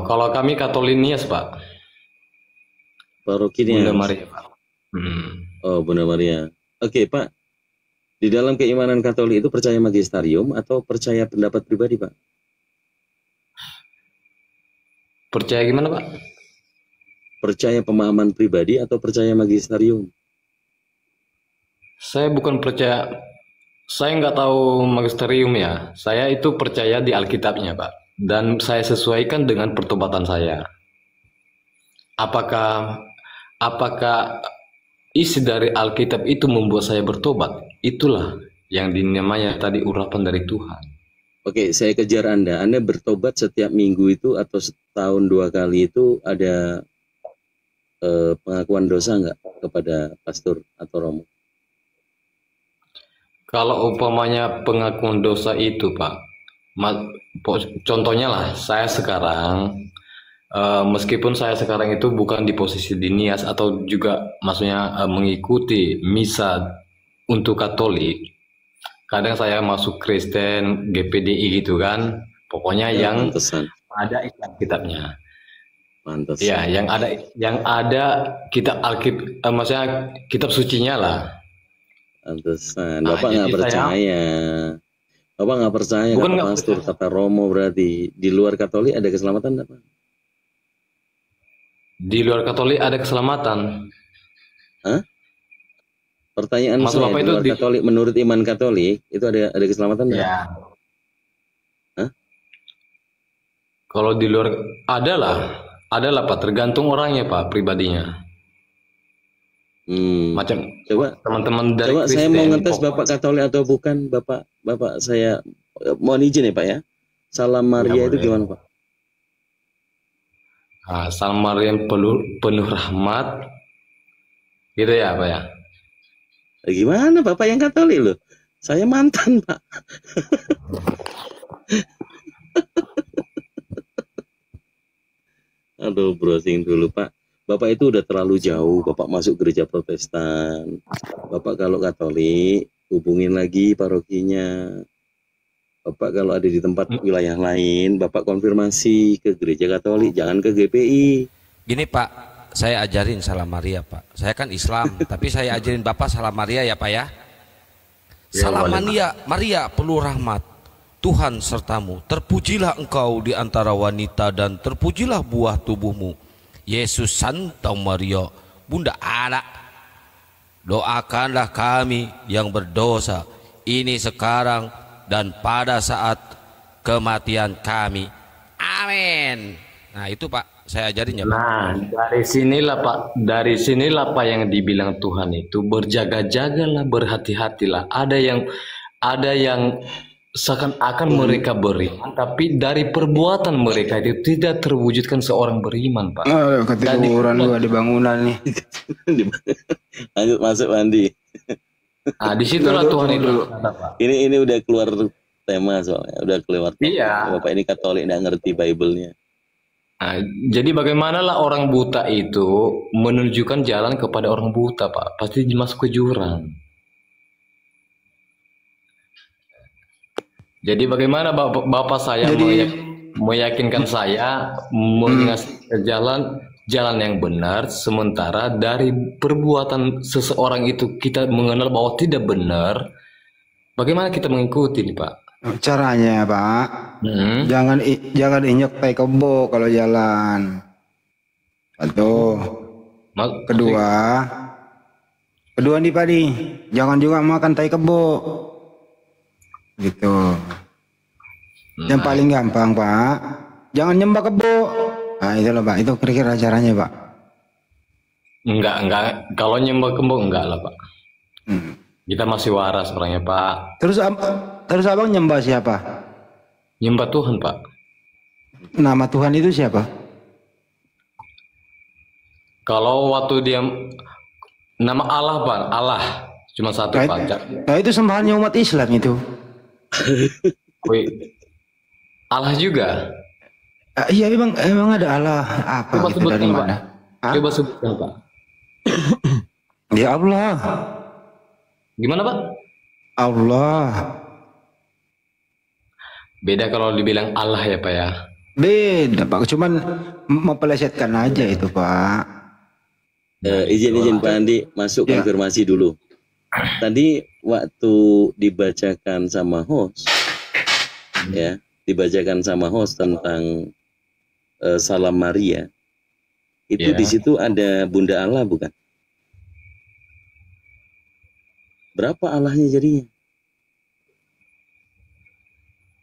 Kalau kami Katolinias, Pak. Paroki Bunda Maria, Pak. Oh, Bunda Maria. Oke, Pak. Di dalam keimanan Katolik itu percaya magisterium atau percaya pendapat pribadi, Pak? Percaya gimana, Pak? Percaya pemahaman pribadi atau percaya magisterium? Saya bukan percaya, saya nggak tahu magisterium ya. Saya itu percaya di Alkitabnya, Pak. Dan saya sesuaikan dengan pertobatan saya. Apakah isi dari Alkitab itu membuat saya bertobat? Itulah yang dinamanya tadi urapan dari Tuhan. Oke, saya kejar Anda. Anda bertobat setiap minggu itu atau setahun 2 kali itu ada pengakuan dosa nggak kepada pastor atau romo? Kalau umpamanya pengakuan dosa itu, Pak, contohnya lah, saya sekarang, meskipun saya sekarang itu bukan di posisi dinias atau juga maksudnya mengikuti misa untuk Katolik, kadang saya masuk Kristen, GPDI gitu kan, pokoknya Ya, yang pantesan. ada Islam kitabnya. Pantesan. Ya, yang ada kitab Alkitab, maksudnya kitab sucinya lah. Pantesan. Bapak nggak Jadi percaya. Bapak nggak percaya Bukan kata nggak pastor, kata romo berarti. Di luar Katolik ada keselamatan nggak, Pak? Di luar Katolik ada keselamatan. Hah? Pertanyaan Maksud saya, Bapak di itu luar Katolik, menurut iman Katolik, itu ada keselamatan nggak? Ya. Hah? Kalau di luar adalah Pak, tergantung orangnya, Pak, pribadinya. Macam Coba teman-teman dari Coba saya Kristen, mau ngetes Bapak Katolik atau bukan, Bapak saya mohon izin ya, Pak ya. Salam Maria itu boleh. gimana, Pak? Salam Maria yang penuh rahmat, gitu ya, Pak ya. Gimana Bapak yang Katolik loh? Saya mantan, Pak. Aduh, browsing dulu, Pak. Bapak itu udah terlalu jauh, Bapak masuk gereja Protestan. Bapak kalau Katolik, hubungin lagi parokinya. Bapak kalau ada di tempat wilayah lain, Bapak konfirmasi ke gereja Katolik, jangan ke GPI. Gini Pak, saya ajarin salam Maria, Pak. Saya kan Islam, tapi saya ajarin Bapak salam Maria ya, Pak ya. Ya, Salam boleh, Maria, Maria penuh rahmat. Tuhan sertamu. Terpujilah engkau di antara wanita dan terpujilah buah tubuhmu, Yesus Santa Maria, Bunda Allah. Doakanlah kami yang berdosa ini sekarang dan pada saat kematian kami. Amin. Nah itu Pak, saya ajarin ya Pak. Nah, dari sinilah Pak yang dibilang Tuhan itu berjaga-jagalah, berhati-hatilah. Ada yang seakan-akan mereka beriman, tapi dari perbuatan mereka itu tidak terwujudkan seorang beriman, Pak. Ketiduran gua di bangunan nih. Lanjut masuk Andi. Nah, disitulah Tuhan itu. Ini udah keluar tema soalnya, udah keluar. Iya. Bapak ini Katolik nggak ngerti Bible-nya. Nah, jadi bagaimanalah orang buta itu menunjukkan jalan kepada orang buta, Pak? Pasti masuk ke jurang. Jadi bagaimana Bapak saya meyakinkan saya mengasih jalan yang benar, sementara dari perbuatan seseorang itu kita mengenal bahwa tidak benar. Bagaimana kita mengikuti nih, Pak? Caranya Pak, jangan injek tai kebo kalau jalan. Satu. Kedua nih Pak nih, jangan juga makan tai kebo. Gitu. Yang paling gampang Pak, jangan nyembah kebo. Nah itu loh Pak, itu kira-kira caranya Pak. Enggak, kalau nyembah kebo enggak lah Pak. Kita masih waras orangnya Pak. Terus abang nyembah siapa? Nyembah Tuhan Pak. Nama Tuhan itu siapa? Kalau waktu dia nama Allah Pak, Allah cuma satu Pak. Nah itu sembahannya umat Islam itu. Wih, Allah juga. Iya emang ada Allah apa coba gitu dari mana? Coba sebutkan Pak. Ya Allah. Gimana Pak? Allah. Beda kalau dibilang Allah ya Pak ya. Beda Pak, cuman mempelesetkan aja itu Pak. Izin Pak Andi masuk konfirmasi dulu. Tadi waktu dibacakan sama host, ya, dibacakan sama host tentang Salam Maria, itu di situ ada Bunda Allah bukan? Berapa Allahnya jadinya?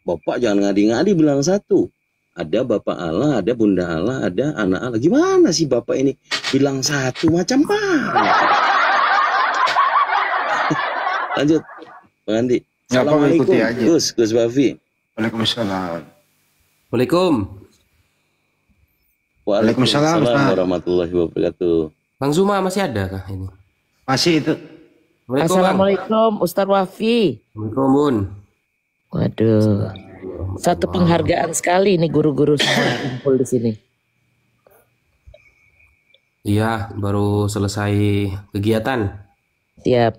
Bapak jangan ngadi-ngadi bilang satu. Ada Bapak Allah, ada Bunda Allah, ada anak Allah. Gimana sih Bapak ini bilang satu macam apa? Lanjut, Bang Andi. Assalamualaikum, Gus Bavi. Waalaikumsalam. Waalaikumsalam warahmatullahi wabarakatuh. Bang Zuma masih ada kah ini? Masih itu. Assalamualaikum Ustaz Wafi. Waalaikumsalam Bun. Waduh, satu penghargaan sekali ini guru-guru semua kumpul di sini. Iya, baru selesai kegiatan. Siap.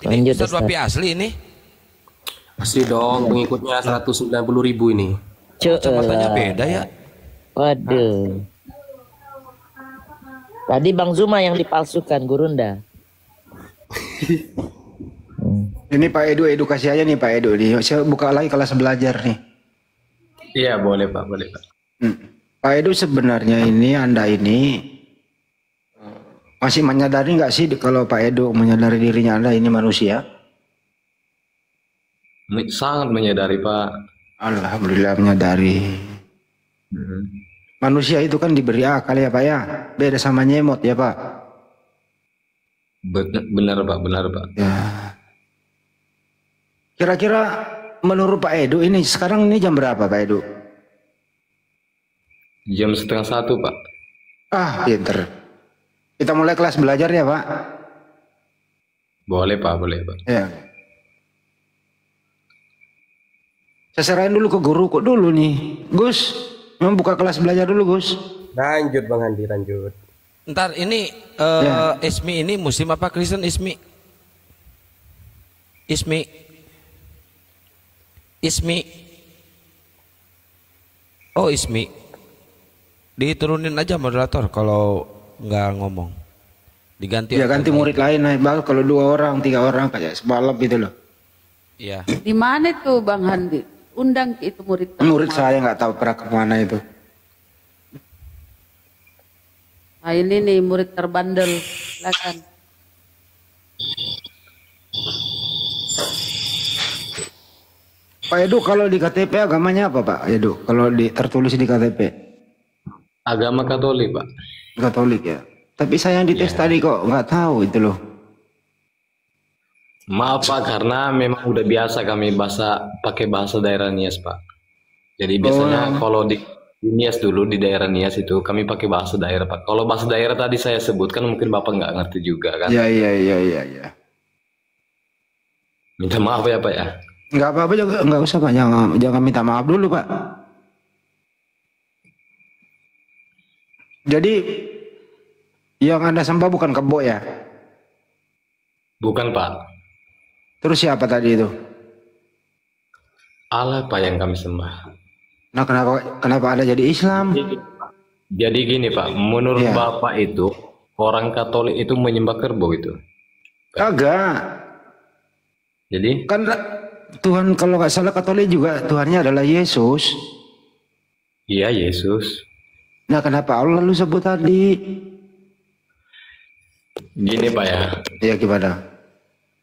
Lanjut Ustaz Wafi asli ini? Asli dong, pengikutnya 190.000 ini. Kecepatannya beda ya? Waduh. Tadi Bang Zuma yang dipalsukan, Gurunda. Ini Pak Edu edukasi aja nih Pak Edu nih. Saya buka lagi kelas belajar nih. Iya boleh Pak, boleh Pak. Pak Edu sebenarnya ini Anda ini masih menyadari nggak sih kalau Pak Edu menyadari dirinya Anda ini manusia? Sangat menyadari Pak. Alhamdulillah menyadari. Manusia itu kan diberi akal ya Pak ya. Beda sama nyemot ya Pak. Benar Pak, benar Pak. Ya. Kira-kira menurut Pak Edu ini sekarang ini jam berapa Pak Edu? Jam 12:30 Pak. Ah pinter. Kita mulai kelas belajar ya Pak? Boleh Pak, boleh Pak. Ya. Saya serahin dulu ke guru kok dulu nih. Gus, mau buka kelas belajar dulu Gus. Lanjut Bang Andi, lanjut. Ntar ini Ismi ini Muslim apa Kristen Ismi? Oh Ismi. Diturunin aja moderator kalau nggak ngomong. Diganti. Ya ganti murid lain Bang. Kalau 2 orang, 3 orang kayak semalam gitu loh. Iya. Di mana tuh Bang Handi? undang ke itu murid. Murid saya nggak tahu pernah kemana itu. Nah ini nih murid terbandel, silakan. Pak Edu, kalau di KTP agamanya apa Pak Edu? Kalau tertulis di KTP? Agama Katolik Pak. Katolik ya. Tapi saya yang dites tadi kok nggak tahu itu loh. Maaf Pak, karena memang udah biasa kami pakai bahasa daerah Nias Pak. Jadi biasanya kalau di Nias dulu, di daerah Nias itu kami pakai bahasa daerah Pak. Kalau bahasa daerah tadi saya sebutkan mungkin Bapak nggak ngerti juga kan? Iya. Minta maaf ya Pak ya. Nggak apa-apa juga, nggak usah Pak. Jangan minta maaf dulu Pak. Jadi yang Anda sembah bukan kebo ya? Bukan Pak. Terus siapa tadi itu? Allah Pak yang kami sembah. Nah kenapa Anda jadi Islam? Jadi gini Pak, menurut Bapak itu orang Katolik itu menyembah kerbau itu? Kagak. Jadi? Kan Tuhan kalau nggak salah Katolik juga Tuhannya adalah Yesus. Iya Yesus. Nah kenapa Allah lu sebut tadi? Gini Pak ya. Iya gimana?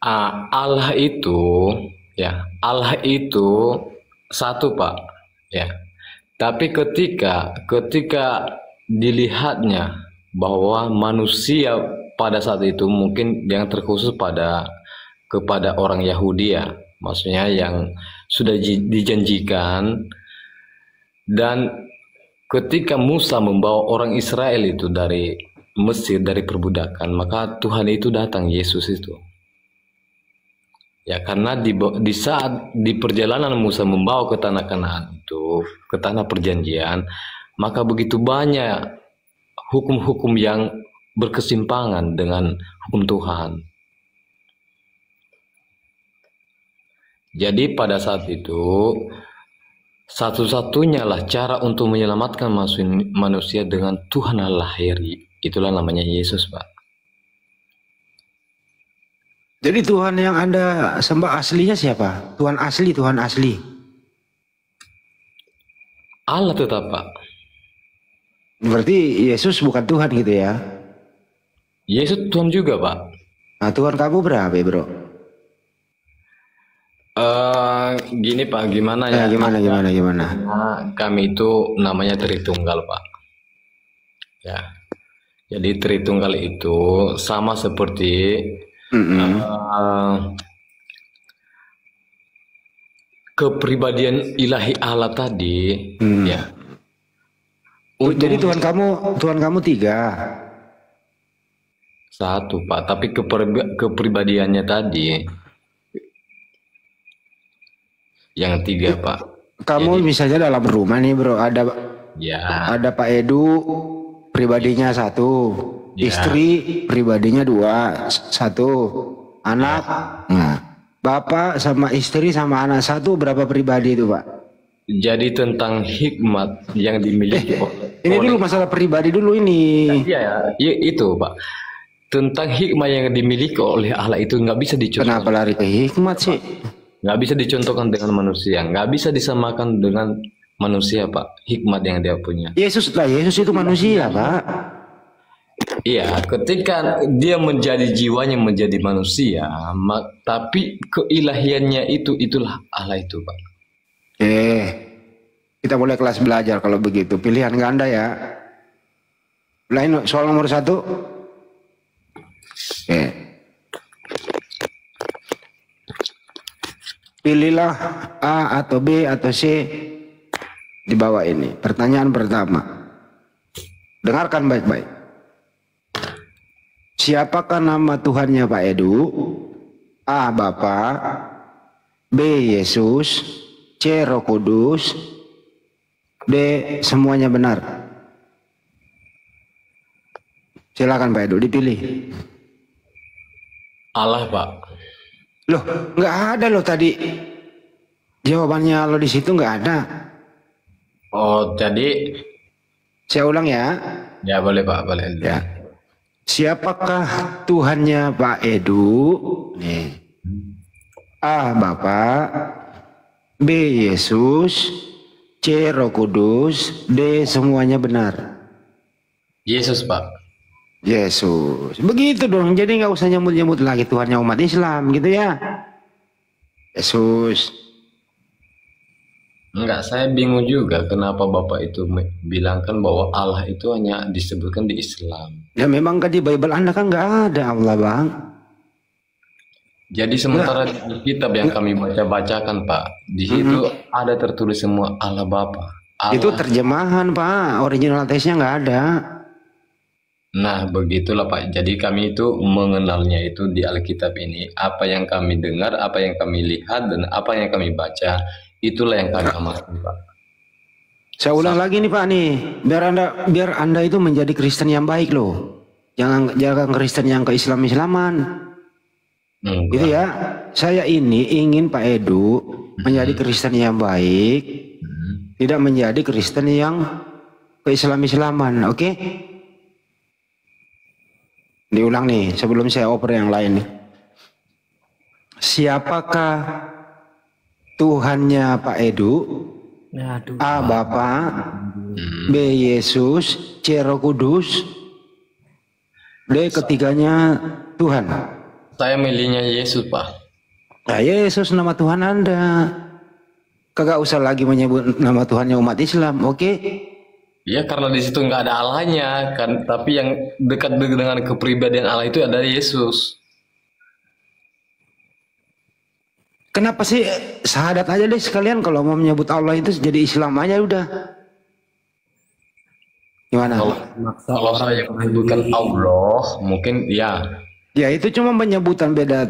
Allah itu satu Pak ya. Tapi ketika dilihatnya bahwa manusia pada saat itu mungkin yang terkhusus kepada orang Yahudi ya, maksudnya yang sudah dijanjikan, dan ketika Musa membawa orang Israel itu dari Mesir, dari perbudakan, maka Tuhan itu datang, Yesus itu. Ya karena di saat di perjalanan Musa membawa ke tanah Kanaan itu, ke tanah perjanjian, maka begitu banyak hukum-hukum yang berkesimpangan dengan hukum Tuhan. Jadi pada saat itu satu-satunya lah cara untuk menyelamatkan manusia dengan Tuhan lahiri, itulah namanya Yesus Pak. Jadi Tuhan yang Anda sembah aslinya siapa? Tuhan asli. Allah tetap Pak. Berarti Yesus bukan Tuhan gitu ya? Yesus Tuhan juga Pak. Nah Tuhan kamu berapa Bro? Gini Pak, gimana ya? Gimana? Nah, kami itu namanya Tritunggal Pak. Ya. Jadi Tritunggal itu sama seperti kepribadian ilahi Allah tadi, ya. Jadi Tuhan kamu 3. Satu Pak, tapi kepribadiannya tadi yang 3 Pak. Kamu misalnya dalam rumah nih Bro, ada Pak Edu pribadinya 1. Istri pribadinya 2, 1 anak. Nah, bapak sama istri sama anak 1 berapa pribadi itu Pak? Jadi tentang hikmat yang dimiliki ini dulu masalah pribadi dulu ini. Iya itu Pak. Tentang hikmat yang dimiliki oleh Allah itu nggak bisa dicontohkan. Kenapa lari ke hikmat sih? Nggak bisa dicontohkan dengan manusia, nggak bisa disamakan dengan manusia Pak. Hikmat yang dia punya. Yesus itu manusia Pak. Iya, ketika dia menjadi jiwanya menjadi manusia, tapi keilahiannya itulah Allah itu Pak. Kita mulai kelas belajar kalau begitu. Pilihan ganda ya. Lain soal nomor 1. Pilihlah A atau B atau C di bawah ini. Pertanyaan pertama. Dengarkan baik-baik. Siapakah nama Tuhannya Pak Edu? A. Bapa, B. Yesus, C. Roh Kudus, D. Semuanya benar. Silakan Pak Edu dipilih. Allah Pak. Loh, nggak ada loh tadi. Jawabannya lo di situ nggak ada. Oh, jadi saya ulang ya. Ya boleh Pak, boleh. Ya. Siapakah Tuhannya Pak Edu? Nih. A. Bapa, B. Yesus, C. Roh Kudus, D. semuanya benar. Yesus, Pak. Yesus. Begitu dong. Jadi nggak usah nyebut-nyebut lagi Tuhannya umat Islam gitu ya. Yesus. Enggak, saya bingung juga kenapa Bapak itu bilangkan bahwa Allah itu hanya disebutkan di Islam. Ya memang kan di Bible Anda kan nggak ada Allah, Bang. Jadi sementara di kitab yang kami baca-bacakan, Pak, di situ ada tertulis semua Allah Bapa. Itu terjemahan, Pak. Original teksnya nggak ada. Nah, begitulah Pak. Jadi kami itu mengenalnya itu di Alkitab ini. Apa yang kami dengar, apa yang kami lihat, dan apa yang kami baca, itulah yang kami amalkan, Pak. Saya ulang lagi nih, Pak nih. Biar Anda itu menjadi Kristen yang baik loh. Jangan Kristen yang ke-Islam-Islaman. Gitu ya. Saya ini ingin Pak Edu menjadi Kristen yang baik, tidak menjadi Kristen yang ke-Islam-Islaman, oke? Diulang nih sebelum saya oper yang lain nih. Siapakah Tuhannya Pak Edu? A. Bapa, B. Yesus, C. Roh Kudus, D. ketiganya Tuhan. Saya milihnya Yesus, Pak. Nah, Yesus nama Tuhan Anda. Kagak usah lagi menyebut nama Tuhannya umat Islam, oke? Ya, karena di situ nggak ada Allahnya kan, tapi yang dekat dengan kepribadian Allah itu adalah Yesus. Kenapa sih syahadat aja deh sekalian, kalau mau menyebut Allah itu jadi Islam aja udah. Gimana? Kalau saya menyebutkan Allah, mungkin ya. Ya itu cuma penyebutan beda,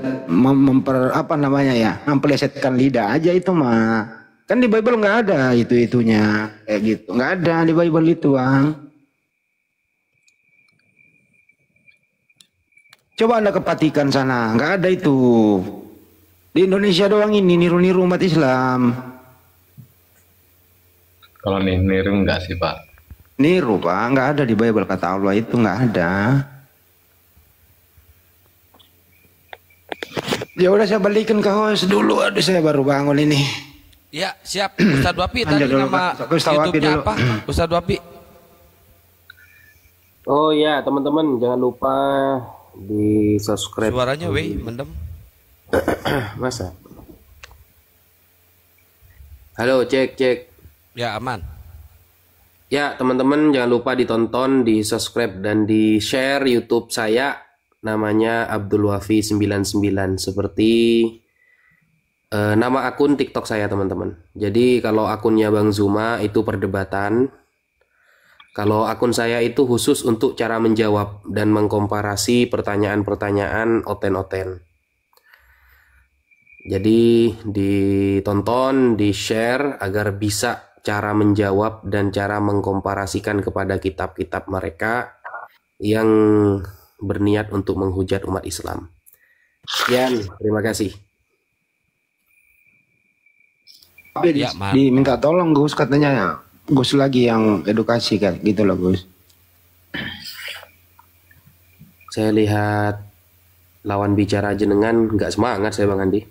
mempelesetkan lidah aja itu mah. Kan di Bible nggak ada itunya kayak gitu, nggak ada di Bible itu, Bang. Coba Anda kepatikan sana, nggak ada itu. Di Indonesia doang ini niru-niru umat Islam. Kalau niru nggak sih, Pak? Niru, Pak, nggak ada di Bible kata Allah itu, nggak ada. Ya udah saya balikin ke host dulu, aduh saya baru bangun ini. Ya, siap. Ustadz Wapi tadi nama YouTube-nya apa? Ustadz Wapi. Oh ya, teman-teman jangan lupa di subscribe. Suaranya mendem. Masa? Halo, cek. Ya, aman. Ya, teman-teman jangan lupa ditonton, di subscribe dan di share YouTube saya. Namanya Abdul Wafi 99 seperti nama akun TikTok saya, teman-teman. Jadi kalau akunnya Bang Zuma itu perdebatan. Kalau akun saya itu khusus untuk cara menjawab dan mengkomparasi pertanyaan-pertanyaan oten-oten. Jadi ditonton, di-share agar bisa cara menjawab dan cara mengkomparasikan kepada kitab-kitab mereka yang berniat untuk menghujat umat Islam. Sekian, terima kasih. Diminta tolong Gus katanya, Gus lagi yang edukasi kan, gitu loh Gus. Saya lihat lawan bicara jenengan nggak semangat saya Bang Andi.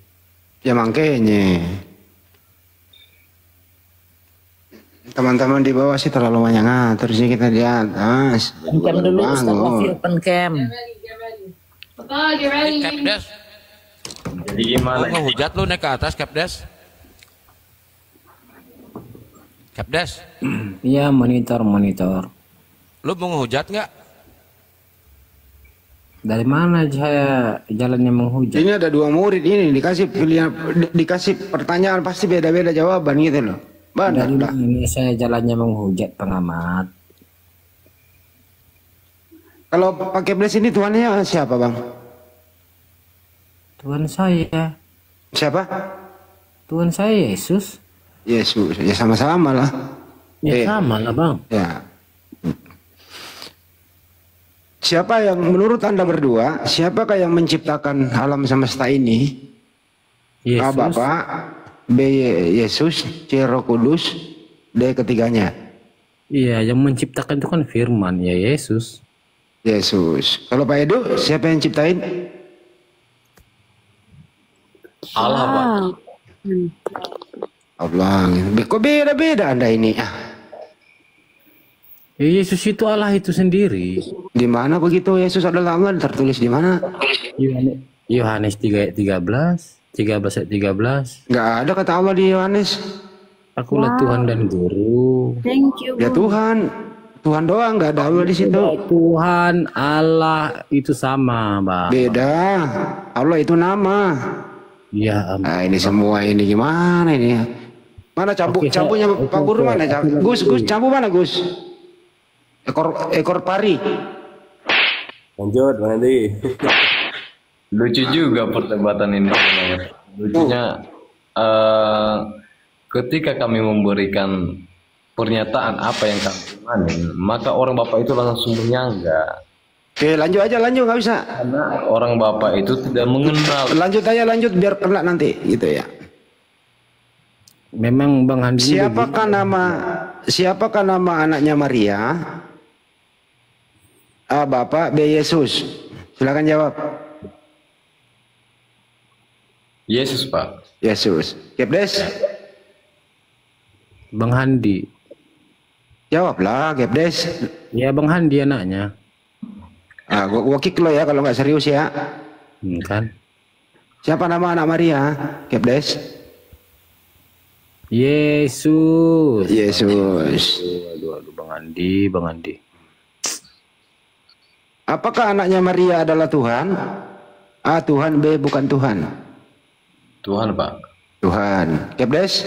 Ya makanya. Teman-teman di bawah sih terlalu banyak ngatur sih, kita di atas. Cam dulu Ustaz Wafi, open cam. Capdes. Jadi gimana? Mau hujat lu naik ke atas, Capdes. Capdes. Iya, monitor. Lu mau ngehujat nggak? Dari mana saya jalannya menghujat? Ini ada dua murid ini dikasih pilihan, dikasih pertanyaan pasti beda-beda jawaban gitu loh. Dari ini saya jalannya menghujat pengamat. Kalau pakai bless ini tuannya siapa Bang? Tuhan saya. Siapa? Tuhan saya Yesus. Yesus, ya sama-sama lah. Ya sama lah Bang. Ya. Siapa yang menurut Anda berdua, siapakah yang menciptakan alam semesta ini? Yesus. A. Bapak, B. Yesus, C. Roh Kudus, D. ketiganya. Iya, yang menciptakan itu kan firman, ya Yesus. Yesus. Kalau Pak Edu, siapa yang ciptain? Allah, Pak. Allah, kok beda-beda Anda ini? Yesus itu Allah itu sendiri. Di mana begitu Yesus adalah Allah? Tertulis di mana? Yohanes 3 ayat 13, 13 ayat 13. Nggak ada kata Allah di Yohanes. Akulah Tuhan dan Guru. Thank you. Ya Tuhan, Tuhan doang, nggak ada Allah di situ. Tuhan, Allah itu sama, Bang. Beda. Allah itu nama. Ya, nah ini semua ini gimana ini? Mana campunya Pak Guru mana? Gus, campu mana Gus? Ekor pari. Lanjut, Bang Andi. Lucu juga perdebatan ini. Lucunya ketika kami memberikan pernyataan apa yang kami imani, maka orang bapak itu langsung menyangga. Oke, lanjut aja, nggak bisa. Karena orang bapak itu tidak mengenal. Lanjut biar kena nanti, gitu ya. Memang Bang Handi. Siapakah nama anaknya Maria? A. Bapak, B. Yesus. Silakan jawab. Yesus, Pak. Yesus. Kepdes. Bang Handi. Jawablah, Kepdes. Ya Bang Handi anaknya. Gua kick lo ya kalau nggak serius ya. Kan. Siapa nama anak Maria? Kepdes. Yesus. Aduh, Bang Andi. Apakah anaknya Maria adalah Tuhan? A. Tuhan, B. Bukan Tuhan. Tuhan, Pak. Tuhan. Kepdes.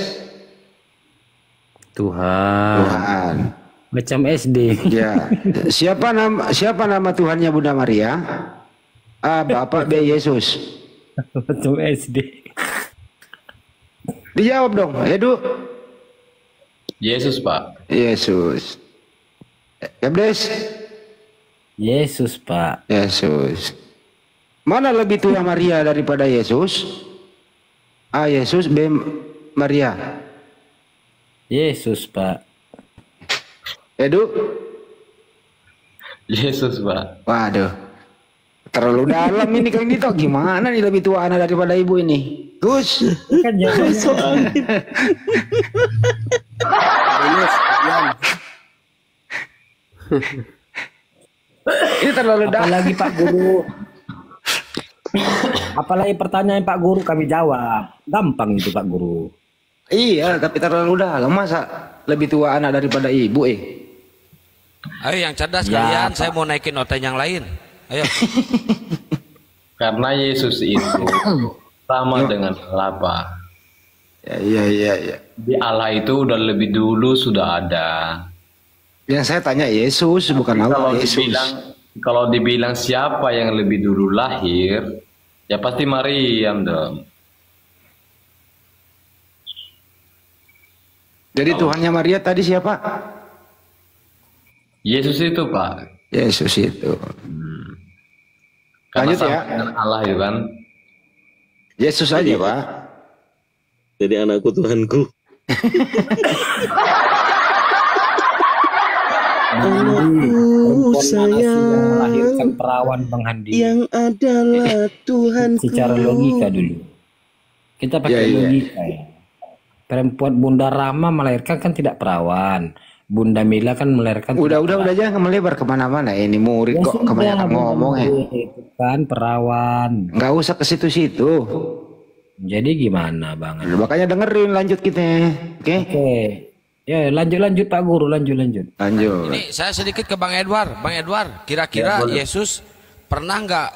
Tuhan. Macam SD. Ya. Siapa nama Tuhannya Bunda Maria? A. Bapak, B. Yesus. Macam SD. Dijawab dong, Edu. Yesus, Pak. Yesus. Kepdes. Yesus, Pak. Yesus. Mana lebih tua Maria daripada Yesus? A. Yesus, B. Maria. Yesus, Pak. Edu. Yesus, Pak. Waduh, terlalu dalam ini Kang Dito. Gimana nih lebih tua anak daripada ibu ini? Gus. Kan jangan soal. Ini terlalu dalam. Apalagi Pak Guru. Apalagi pertanyaan Pak Guru kami jawab. Gampang itu Pak Guru. Iya, tapi terlalu dalam. Masa lebih tua anak daripada ibu Ayo yang cerdas kalian, saya mau naikin noten yang lain. Ayo. Karena Yesus itu sama dengan Allah, Pak. Iya. Di Allah itu udah lebih dulu sudah ada. Yang saya tanya Yesus, bukan Allah. Yesus. Kalau dibilang siapa yang lebih dulu lahir, ya pasti Maryam dong. Jadi Tuhannya Maria tadi siapa? Yesus itu, Pak. Yesus itu. Karena lanjut ya. Dengan Allah itu kan. Yesus aja, Pak. Jadi anakku Tuhanku. Anakku sayang melahirkan perawan Bang Handi yang adalah Tuhan. Secara logika dulu. Kita pakai logika ya. Perempuan Bunda Rama melahirkan kan tidak perawan. Bunda Mila kan melahirkan. Udah jangan melebar kemana-mana. Ini murid ya, kok kebanyakan ngomong ya. Itu kan perawan. Nggak usah ke situ-situ. Jadi gimana Bang? Makanya dengerin, lanjut kita. Oke. Ya lanjut Pak Guru, lanjut. Ini saya sedikit ke Bang Edward. Bang Edward, kira-kira Yesus pernah nggak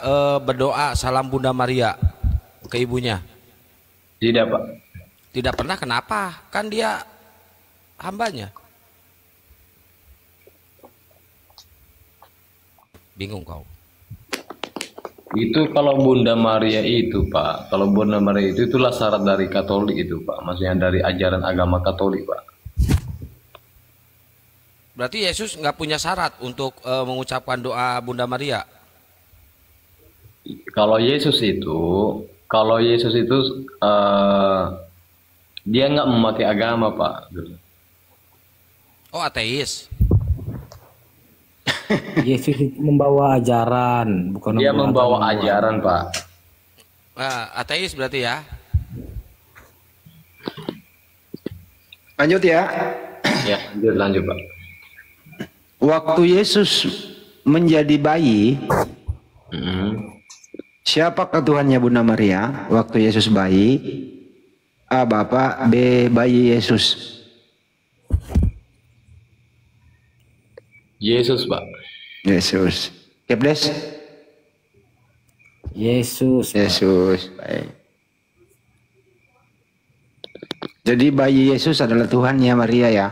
berdoa salam Bunda Maria ke ibunya? Tidak, Pak. Tidak pernah, kenapa? Kan dia hambanya. Bingung kau. Itu kalau Bunda Maria itu, Pak. Kalau Bunda Maria itu itulah syarat dari Katolik itu, Pak. Maksudnya dari ajaran agama Katolik, Pak. Berarti Yesus nggak punya syarat untuk mengucapkan doa Bunda Maria? Kalau Yesus itu dia nggak memakai agama, Pak. Oh, ateis. Yesus membawa ajaran, bukan dia membawa ajaran, Pak. Ateis berarti ya? Lanjut ya. Ya, lanjut Pak. Waktu Yesus menjadi bayi, siapakah Tuhannya Bunda Maria? Waktu Yesus bayi, A. Bapak, B. Bayi Yesus. Yesus Pak. Yesus. Kepdes? Yesus. Yesus. Baik. Jadi bayi Yesus adalah Tuhannya Maria ya.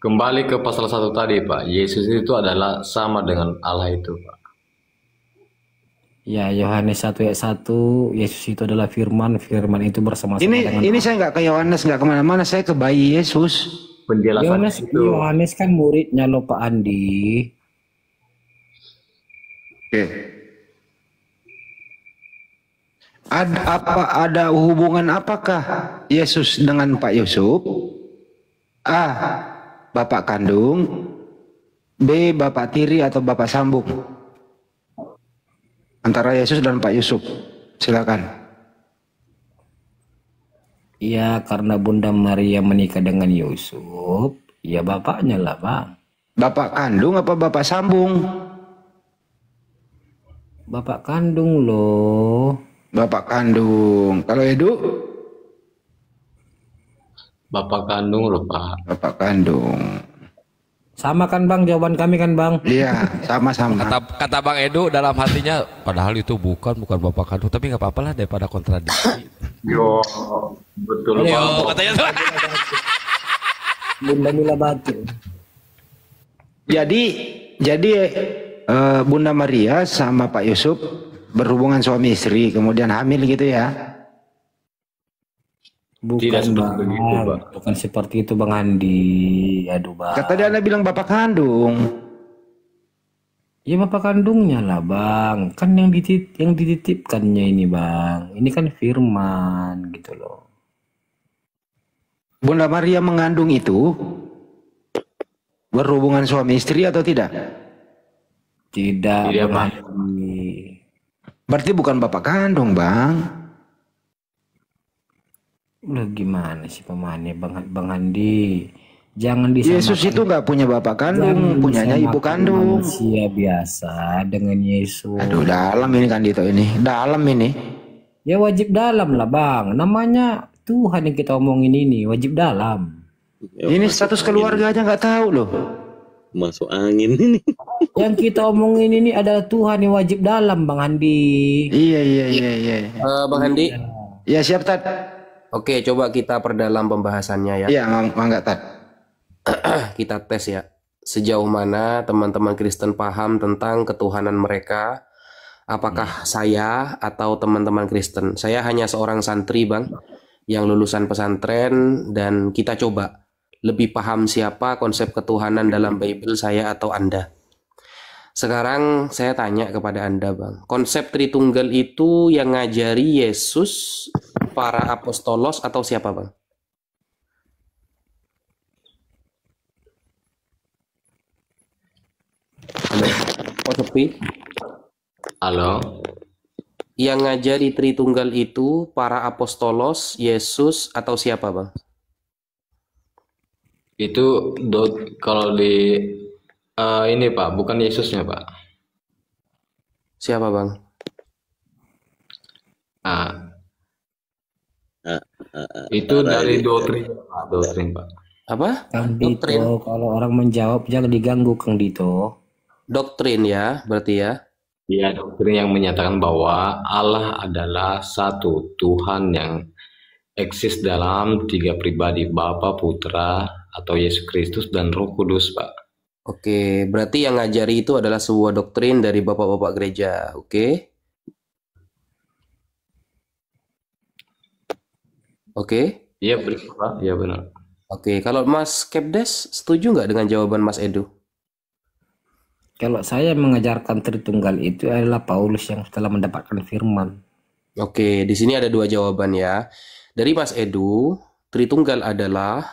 Kembali ke pasal 1 tadi Pak. Yesus itu adalah sama dengan Allah itu Pak. Ya, Yohanes 1 ayat 1, Yesus itu adalah firman, firman itu bersama-sama dengan Ini saya nggak ke Yohanes, nggak kemana-mana, saya ke bayi Yesus. Penjelasan Yohanes kan muridnya loh Pak Andi. Oke. Ada hubungan apakah Yesus dengan Pak Yusuf? A. Bapak kandung, B. Bapak tiri atau Bapak sambung? Antara Yesus dan Pak Yusuf. Silakan. Ya, karena Bunda Maria menikah dengan Yusuf, ya bapaknya lah Bang. Bapak kandung apa Bapak sambung? Bapak kandung loh. Bapak kandung. Kalau Edu? Bapak kandung loh Pak. Bapak kandung. Sama kan Bang, jawaban kami kan Bang? Iya, sama-sama. Kata Bang Edu dalam hatinya, padahal itu bukan bapak kandung, tapi nggak apa-apa lah daripada kontradiksi. Yo, betul Pak. Katanya Bunda Mila Batu. Jadi Bunda Maria sama Pak Yusuf berhubungan suami istri, kemudian hamil gitu ya? Bukan Bang, begitu, Bang. Bukan seperti itu Bang Andi. Aduh Bang. Kata dia Anda bilang bapak kandung. Ya bapak kandungnya lah Bang. Kan yang dititipkannya ini Bang. Ini kan firman gitu loh. Bunda Maria mengandung itu berhubungan suami istri atau tidak? Tidak Bang. Berarti bukan bapak kandung Bang. Udah gimana sih pamannya Bang Andi? Jangan disamakan. Yesus itu nggak punya bapak kandung, punyanya ibu kandung. Manusia biasa dengan Yesus. Aduh, dalam ini kan Dito ini, dalam ini. Ya wajib dalam lah Bang. Namanya Tuhan yang kita omongin ini wajib dalam. Ya, ini status keluarga aja nggak tahu loh. Masuk angin ini. Yang kita omongin ini adalah Tuhan yang wajib dalam Bang Andi. Iya. Bang Andi. Ya siap Tad. Oke, coba kita perdalam pembahasannya ya. Iya, mangga Tad. Kita tes ya. Sejauh mana teman-teman Kristen paham tentang ketuhanan mereka? Apakah saya atau teman-teman Kristen? Saya hanya seorang santri Bang, yang lulusan pesantren, dan kita coba lebih paham siapa konsep ketuhanan dalam Bible, saya atau Anda. Sekarang saya tanya kepada Anda Bang, konsep Tritunggal itu yang ngajari Yesus, para apostolos, atau siapa Bang? Halo, kok sepi? Halo. Yang ngajari Tritunggal itu para apostolos, Yesus, atau siapa Bang? Itu kalau di ini Pak, bukan Yesusnya Pak. Siapa Bang? Itu dari doktrin Pak. Doktrin Pak. Apa? Kang Dito, kalau orang menjawab jangan diganggu Kang Dito. Doktrin ya, berarti ya? Iya, doktrin yang menyatakan bahwa Allah adalah satu Tuhan yang eksis dalam tiga pribadi, Bapa, Putra, atau Yesus Kristus dan Roh Kudus, Pak. Oke, berarti yang ngajari itu adalah sebuah doktrin dari bapak-bapak gereja, oke? Oke? Iya, Pak. Iya, benar. Oke, kalau Mas Kepdes setuju nggak dengan jawaban Mas Edu? Kalau saya mengajarkan Tritunggal itu adalah Paulus yang setelah mendapatkan firman. Oke, di sini ada dua jawaban ya. Dari Mas Edu, Tritunggal adalah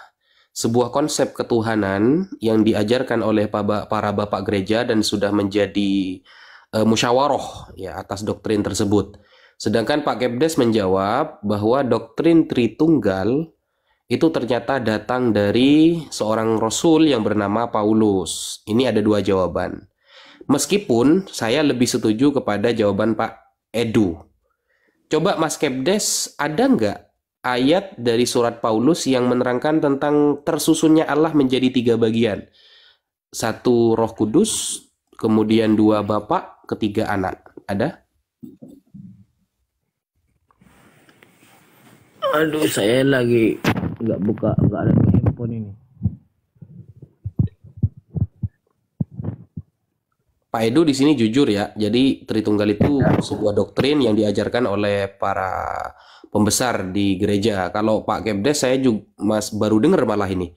sebuah konsep ketuhanan yang diajarkan oleh para bapak gereja dan sudah menjadi musyawarah ya atas doktrin tersebut. Sedangkan Pak Kepdes menjawab bahwa doktrin Tritunggal itu ternyata datang dari seorang rasul yang bernama Paulus. Ini ada dua jawaban. Meskipun saya lebih setuju kepada jawaban Pak Edu. Coba Mas Kepdes, ada nggak ayat dari surat Paulus yang menerangkan tentang tersusunnya Allah menjadi 3 bagian? 1 Roh Kudus, kemudian 2 Bapa, ketiga Anak. Ada? Aduh, saya lagi nggak ada di handphone ini. Pak Edu di sini jujur ya. Jadi Tritunggal itu sebuah doktrin yang diajarkan oleh para pembesar di gereja. Kalau Pak Kepdes saya juga baru dengar malah ini.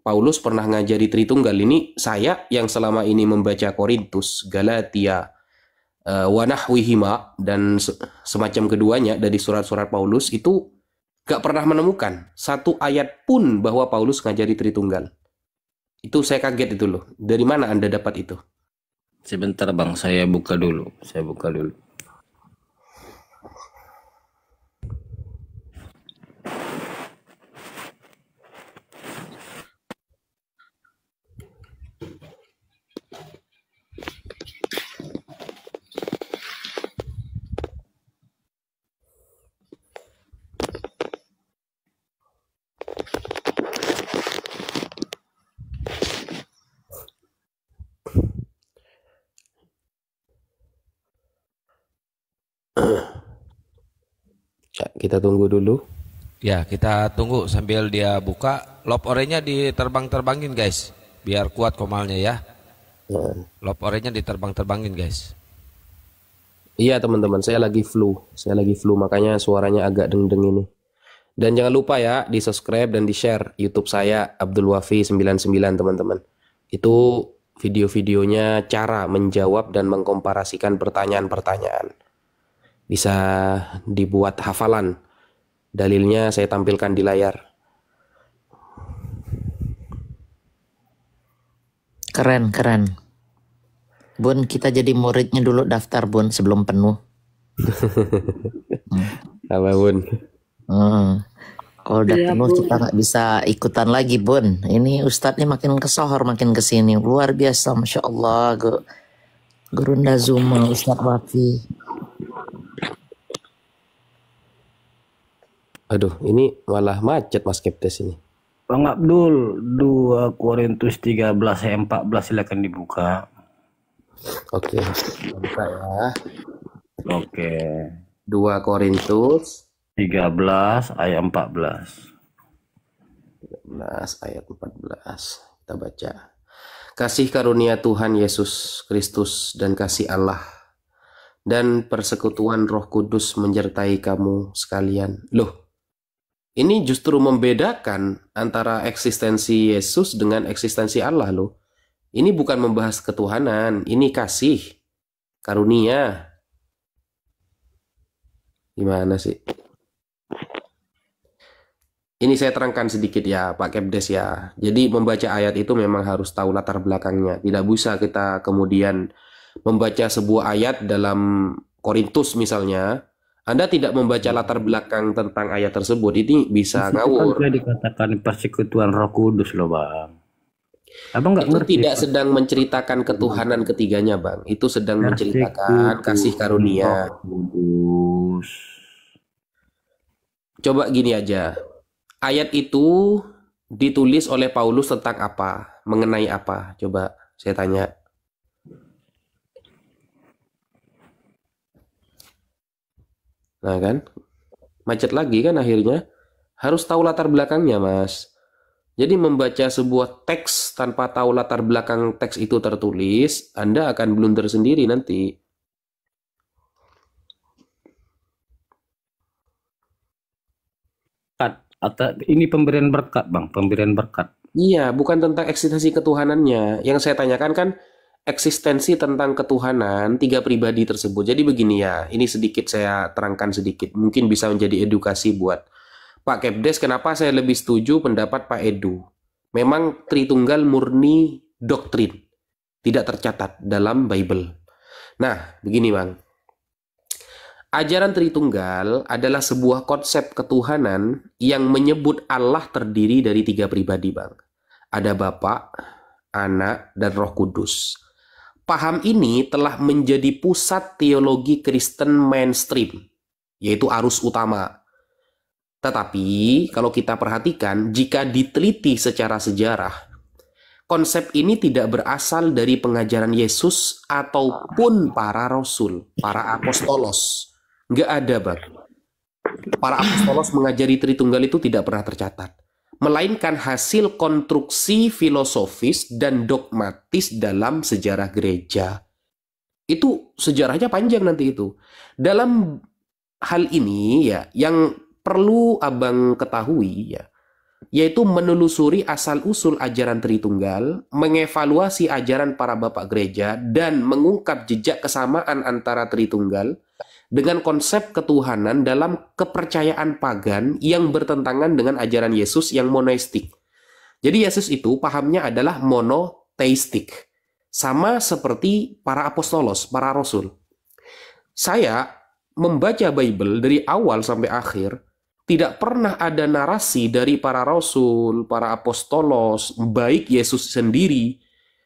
Paulus pernah ngajari Tritunggal. Ini saya yang selama ini membaca Korintus, Galatia, Wanahwihima dan semacam keduanya dari surat-surat Paulus itu gak pernah menemukan satu ayat pun bahwa Paulus ngajari Tritunggal. Itu saya kaget itu loh. Dari mana Anda dapat itu? Sebentar Bang, saya buka dulu. Kita tunggu dulu. Ya, kita tunggu sambil dia buka. Lop oranye diterbang-terbangin guys, biar kuat komalnya ya. Lop oranye diterbang-terbangin guys. Iya teman-teman, saya lagi flu makanya suaranya agak deng-deng ini. Dan jangan lupa ya di subscribe dan di share YouTube saya Abdul Wafi 99 teman-teman. Itu video-videonya cara menjawab dan mengkomparasikan pertanyaan-pertanyaan. Bisa dibuat hafalan. Dalilnya saya tampilkan di layar. Keren. Bun, kita jadi muridnya dulu daftar Bun sebelum penuh. Apa Bun? Kalau udah penuh kita nggak bisa ikutan lagi Bun. Ini Ustadznya makin kesohor makin kesini. Luar biasa, Masya Allah. Gurunda Zuma, Ustadz Wafi. Aduh, ini malah macet Mas Kepdes ini. Bang Abdul, 2 Korintus 13 ayat 14 silakan dibuka. Oke, buka ya. Oke. 2 Korintus 13 ayat 14. 13 ayat 14. Kita baca. Kasih karunia Tuhan Yesus Kristus dan kasih Allah dan persekutuan Roh Kudus menyertai kamu sekalian. Loh, ini justru membedakan antara eksistensi Yesus dengan eksistensi Allah loh. Ini bukan membahas ketuhanan, ini kasih karunia. Gimana sih? Ini saya terangkan sedikit ya Pak Kepdes ya. Jadi membaca ayat itu memang harus tahu latar belakangnya. Tidak bisa kita kemudian membaca sebuah ayat dalam Korintus misalnya, Anda tidak membaca latar belakang tentang ayat tersebut, ini bisa ngawur. Kan dikatakan persekutuan Roh Kudus loh Bang. Abang nggak ngerti? Tidak sedang menceritakan ketuhanan ketiganya Bang. Itu sedang menceritakan kasih karunia. Coba gini aja. Ayat itu ditulis oleh Paulus tentang apa? Mengenai apa? Coba saya tanya. Nah kan, macet lagi kan akhirnya. Harus tahu latar belakangnya Mas. Jadi membaca sebuah teks tanpa tahu latar belakang teks itu tertulis, Anda akan blunder sendiri nanti. Atau ini pemberian berkat Bang, pemberian berkat. Iya, bukan tentang eksistensi ketuhanannya. Yang saya tanyakan kan eksistensi tentang ketuhanan 3 pribadi tersebut. Jadi begini ya, ini sedikit saya terangkan sedikit. Mungkin bisa menjadi edukasi buat Pak Kepdes. Kenapa saya lebih setuju pendapat Pak Edu? Memang Tritunggal murni doktrin, tidak tercatat dalam Bible. Nah, begini Bang. Ajaran Tritunggal adalah sebuah konsep ketuhanan yang menyebut Allah terdiri dari 3 pribadi, Bang. Ada Bapa, Anak, dan Roh Kudus. Paham ini telah menjadi pusat teologi Kristen mainstream, yaitu arus utama. Tetapi kalau kita perhatikan, jika diteliti secara sejarah, konsep ini tidak berasal dari pengajaran Yesus ataupun para rasul, para apostolos. Nggak ada, Bang. Para apostolos mengajari Tritunggal itu tidak pernah tercatat, melainkan hasil konstruksi filosofis dan dogmatis dalam sejarah gereja. Itu sejarahnya panjang nanti itu. Dalam hal ini ya, yang perlu Abang ketahui ya, yaitu menelusuri asal-usul ajaran Tritunggal, mengevaluasi ajaran para bapak gereja, dan mengungkap jejak kesamaan antara Tritunggal dengan konsep ketuhanan dalam kepercayaan pagan yang bertentangan dengan ajaran Yesus yang monoistik. Jadi Yesus itu pahamnya adalah monoteistik, sama seperti para apostolos, para rasul. Saya membaca Bible dari awal sampai akhir, tidak pernah ada narasi dari para rasul, para apostolos, baik Yesus sendiri,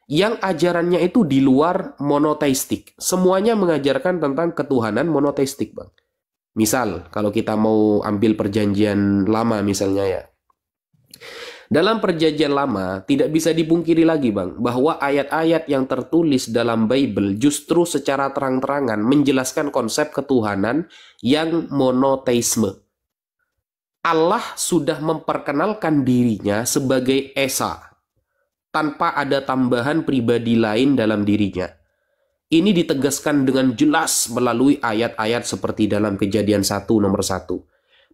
yang ajarannya itu di luar monoteistik. Semuanya mengajarkan tentang ketuhanan monoteistik, Bang. Misal, kalau kita mau ambil perjanjian lama misalnya ya. Dalam perjanjian lama, tidak bisa dipungkiri lagi, Bang, bahwa ayat-ayat yang tertulis dalam Bible justru secara terang-terangan menjelaskan konsep ketuhanan yang monoteisme. Allah sudah memperkenalkan dirinya sebagai Esa, tanpa ada tambahan pribadi lain dalam dirinya. Ini ditegaskan dengan jelas melalui ayat-ayat seperti dalam Kejadian 1 nomor 1.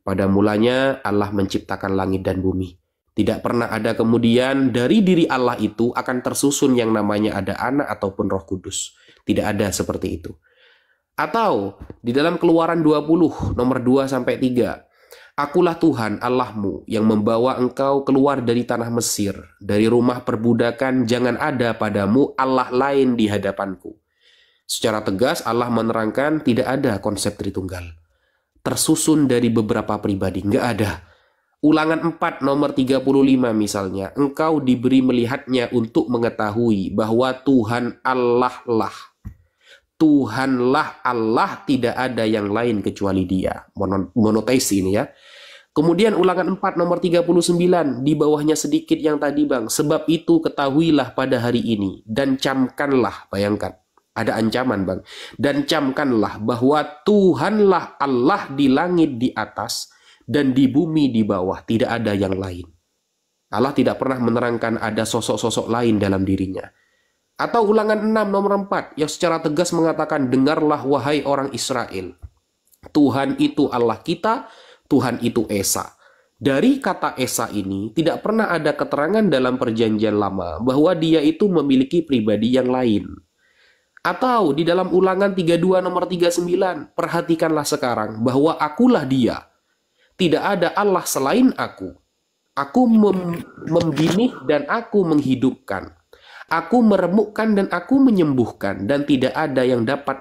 Pada mulanya Allah menciptakan langit dan bumi. Tidak pernah ada kemudian dari diri Allah itu akan tersusun yang namanya ada anak ataupun Roh Kudus. Tidak ada seperti itu. Atau di dalam Keluaran 20 nomor 2 sampai 3. Akulah Tuhan Allahmu yang membawa engkau keluar dari tanah Mesir, dari rumah perbudakan. Jangan ada padamu Allah lain di hadapanku. Secara tegas Allah menerangkan tidak ada konsep Tritunggal, tersusun dari beberapa pribadi, nggak ada. Ulangan 4 nomor 35 misalnya, engkau diberi melihatnya untuk mengetahui bahwa Tuhan Allah lah. Tuhanlah Allah, tidak ada yang lain kecuali Dia. Monoteis ini ya. Kemudian ulangan 4 nomor 39, di bawahnya sedikit yang tadi, Bang. Sebab itu ketahuilah pada hari ini dan camkanlah, bayangkan. Ada ancaman, Bang. Dan camkanlah bahwa Tuhanlah Allah di langit di atas dan di bumi di bawah, tidak ada yang lain. Allah tidak pernah menerangkan ada sosok-sosok lain dalam dirinya. Atau ulangan 6 nomor 4 yang secara tegas mengatakan, dengarlah wahai orang Israel, Tuhan itu Allah kita, Tuhan itu Esa. Dari kata Esa ini tidak pernah ada keterangan dalam perjanjian lama bahwa dia itu memiliki pribadi yang lain. Atau di dalam ulangan 32 nomor 39, perhatikanlah sekarang bahwa akulah dia. Tidak ada Allah selain aku. Aku membinih dan aku menghidupkan. Aku meremukkan dan aku menyembuhkan, dan tidak ada yang dapat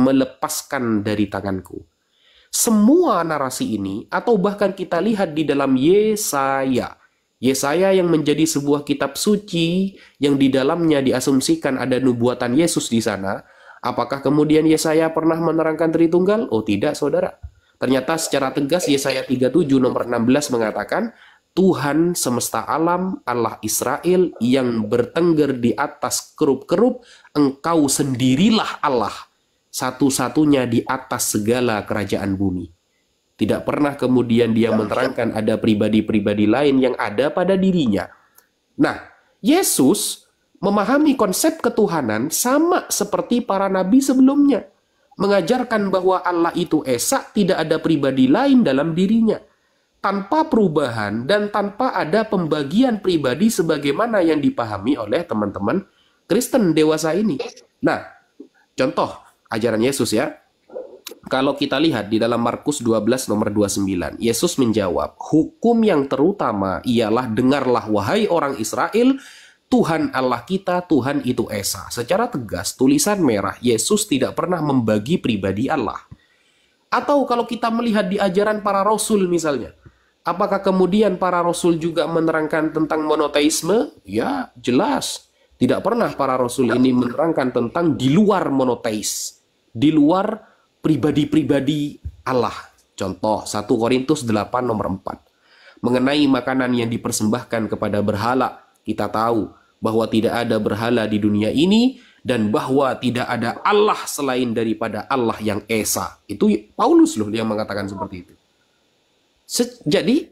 melepaskan dari tanganku. Semua narasi ini, atau bahkan kita lihat di dalam Yesaya. Yesaya yang menjadi sebuah kitab suci, yang di dalamnya diasumsikan ada nubuatan Yesus di sana. Apakah kemudian Yesaya pernah menerangkan Tritunggal? Oh tidak, saudara. Ternyata secara tegas Yesaya 37 nomor 16 mengatakan, Tuhan semesta alam, Allah Israel yang bertengger di atas kerup-kerup, engkau sendirilah Allah, satu-satunya di atas segala kerajaan bumi. Tidak pernah kemudian dia menerangkan ada pribadi-pribadi lain yang ada pada dirinya. Nah, Yesus memahami konsep ketuhanan sama seperti para nabi sebelumnya. Mengajarkan bahwa Allah itu Esa, tidak ada pribadi lain dalam dirinya. Tanpa perubahan dan tanpa ada pembagian pribadi sebagaimana yang dipahami oleh teman-teman Kristen dewasa ini. Nah, contoh ajaran Yesus ya. Kalau kita lihat di dalam Markus 12 nomor 29, Yesus menjawab, hukum yang terutama ialah dengarlah wahai orang Israel, Tuhan Allah kita, Tuhan itu Esa. Secara tegas, tulisan merah, Yesus tidak pernah membagi pribadi Allah. Atau kalau kita melihat di ajaran para rasul misalnya, apakah kemudian para rasul juga menerangkan tentang monoteisme? Ya, jelas. Tidak pernah para rasul ini menerangkan tentang di luar monoteis, di luar pribadi-pribadi Allah. Contoh 1 Korintus 8 nomor 4. Mengenai makanan yang dipersembahkan kepada berhala, kita tahu bahwa tidak ada berhala di dunia ini dan bahwa tidak ada Allah selain daripada Allah yang Esa. Itu Paulus loh yang mengatakan seperti itu. Jadi,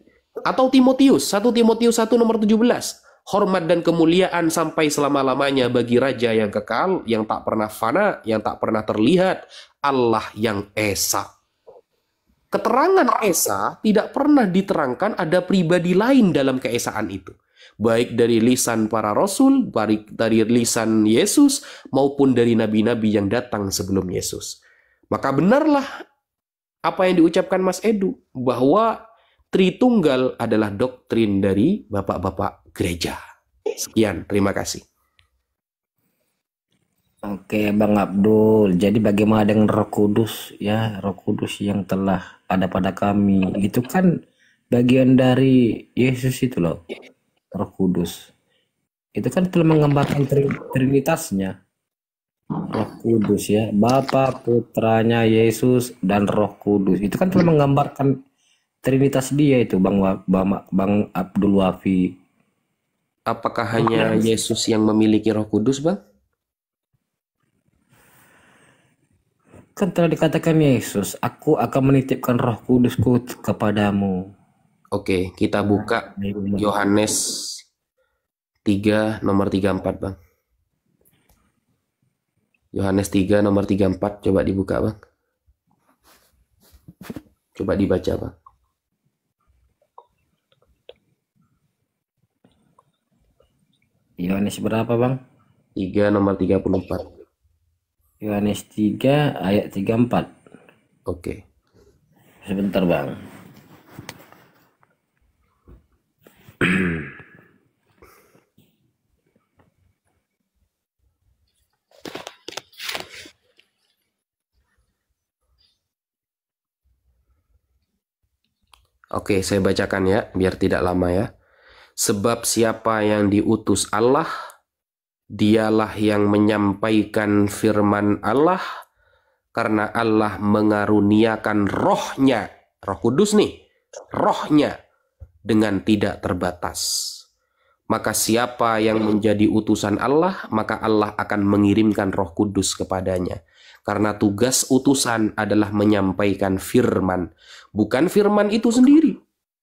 atau Timotius, 1 Timotius 1 nomor 17. Hormat dan kemuliaan sampai selama-lamanya bagi Raja yang kekal, yang tak pernah fana, yang tak pernah terlihat, Allah yang Esa. Keterangan Esa tidak pernah diterangkan ada pribadi lain dalam keesaan itu. Baik dari lisan para rasul, baik dari lisan Yesus, maupun dari nabi-nabi yang datang sebelum Yesus. Maka benarlah apa yang diucapkan Mas Edu, bahwa Tritunggal adalah doktrin dari bapak-bapak gereja. Sekian, terima kasih. Oke, Bang Abdul. Jadi bagaimana dengan Roh Kudus ya? Roh Kudus yang telah ada pada kami. Itu kan bagian dari Yesus itu loh. Roh Kudus. Itu kan telah menggambarkan trinitasnya. Roh Kudus ya. Bapa, putranya Yesus dan Roh Kudus. Itu kan telah menggambarkan trinitas dia itu Bang Abdul Wafi. Apakah hanya Yesus yang memiliki Roh Kudus, Bang? Kan telah dikatakan Yesus, aku akan menitipkan Roh Kudusku kepadamu. Oke, kita buka Yohanes 3 nomor 34, Bang. Yohanes 3 nomor 34, coba dibuka, Bang. Coba dibaca, Bang. Yohanes berapa, Bang? 3 nomor 34. Yohanes 3 ayat 34. Oke. Sebentar, Bang. Oke, saya bacakan ya, biar tidak lama ya. Sebab siapa yang diutus Allah, dialah yang menyampaikan firman Allah, karena Allah mengaruniakan rohnya, Roh Kudus nih, rohnya dengan tidak terbatas. Maka siapa yang menjadi utusan Allah, maka Allah akan mengirimkan Roh Kudus kepadanya. Karena tugas utusan adalah menyampaikan firman. Bukan firman itu sendiri.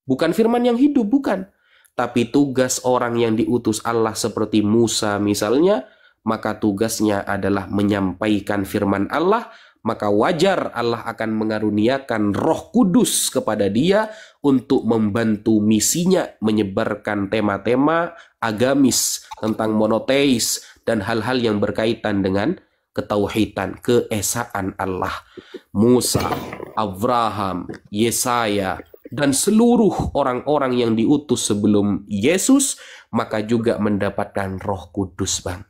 Bukan firman yang hidup, bukan. Tapi tugas orang yang diutus Allah seperti Musa misalnya, maka tugasnya adalah menyampaikan firman Allah, maka wajar Allah akan mengaruniakan Roh Kudus kepada dia untuk membantu misinya menyebarkan tema-tema agamis tentang monoteis dan hal-hal yang berkaitan dengan ketauhidan, keesaan Allah. Musa, Abraham, Yesaya, dan seluruh orang-orang yang diutus sebelum Yesus, maka juga mendapatkan Roh Kudus, Bang.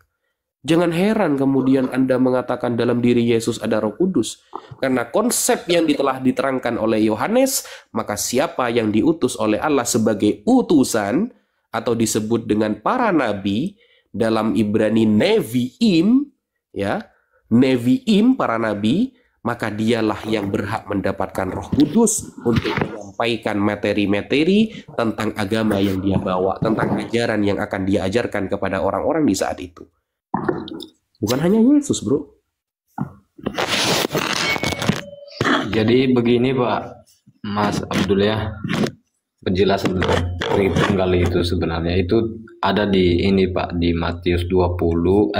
Jangan heran kemudian Anda mengatakan dalam diri Yesus ada Roh Kudus. Karena konsep yang telah diterangkan oleh Yohanes, maka siapa yang diutus oleh Allah sebagai utusan, atau disebut dengan para nabi, dalam Ibrani Nevi'im, ya, Nevi'im, para nabi, maka dialah yang berhak mendapatkan Roh Kudus untuk menyampaikan materi-materi tentang agama yang dia bawa, tentang ajaran yang akan dia ajarkan kepada orang-orang di saat itu. Bukan hanya Yesus, bro. Jadi begini Pak Mas Abdul ya, penjelasan Tritunggal itu sebenarnya itu ada di ini Pak, di Matius 28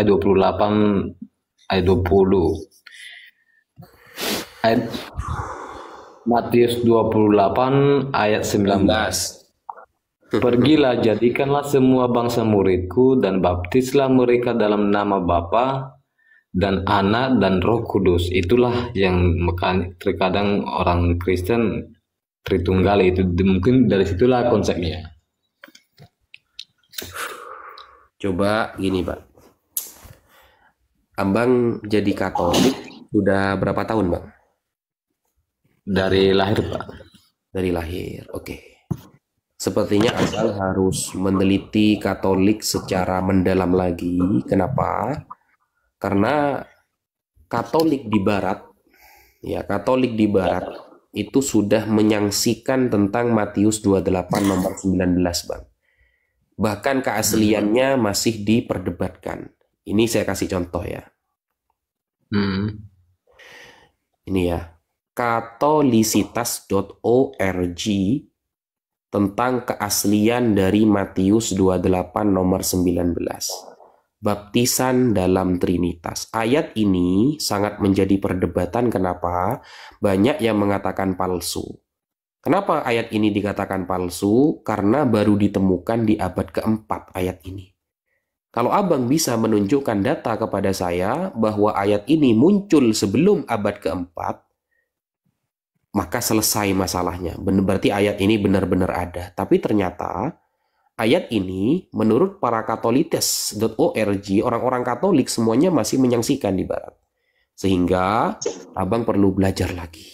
ayat 20. Matius 28 ayat 19. Pergilah, jadikanlah semua bangsa muridku dan baptislah mereka dalam nama Bapa dan Anak dan Roh Kudus. Itulah yang terkadang orang Kristen Tritunggal itu, mungkin dari situlah konsepnya. Coba gini Pak, Abang jadi Katolik sudah berapa tahun Bang? Dari lahir, Pak. Dari lahir, oke. Sepertinya Abang harus meneliti Katolik secara mendalam lagi. Kenapa? Karena Katolik di Barat, ya Katolik di Barat itu sudah menyaksikan tentang Matius 28 nomor 19, Bang. Bahkan keasliannya masih diperdebatkan. Ini saya kasih contoh ya. Ini ya. Katolisitas.org tentang keaslian dari Matius 28 nomor 19. Baptisan dalam Trinitas. Ayat ini sangat menjadi perdebatan. Kenapa? Banyak yang mengatakan palsu. Kenapa ayat ini dikatakan palsu? Karena baru ditemukan di abad keempat ayat ini. Kalau Abang bisa menunjukkan data kepada saya bahwa ayat ini muncul sebelum abad keempat, maka selesai masalahnya. Berarti ayat ini benar-benar ada. Tapi ternyata ayat ini menurut para katolites.org, orang-orang Katolik semuanya masih menyaksikan di Barat. Sehingga Abang perlu belajar lagi.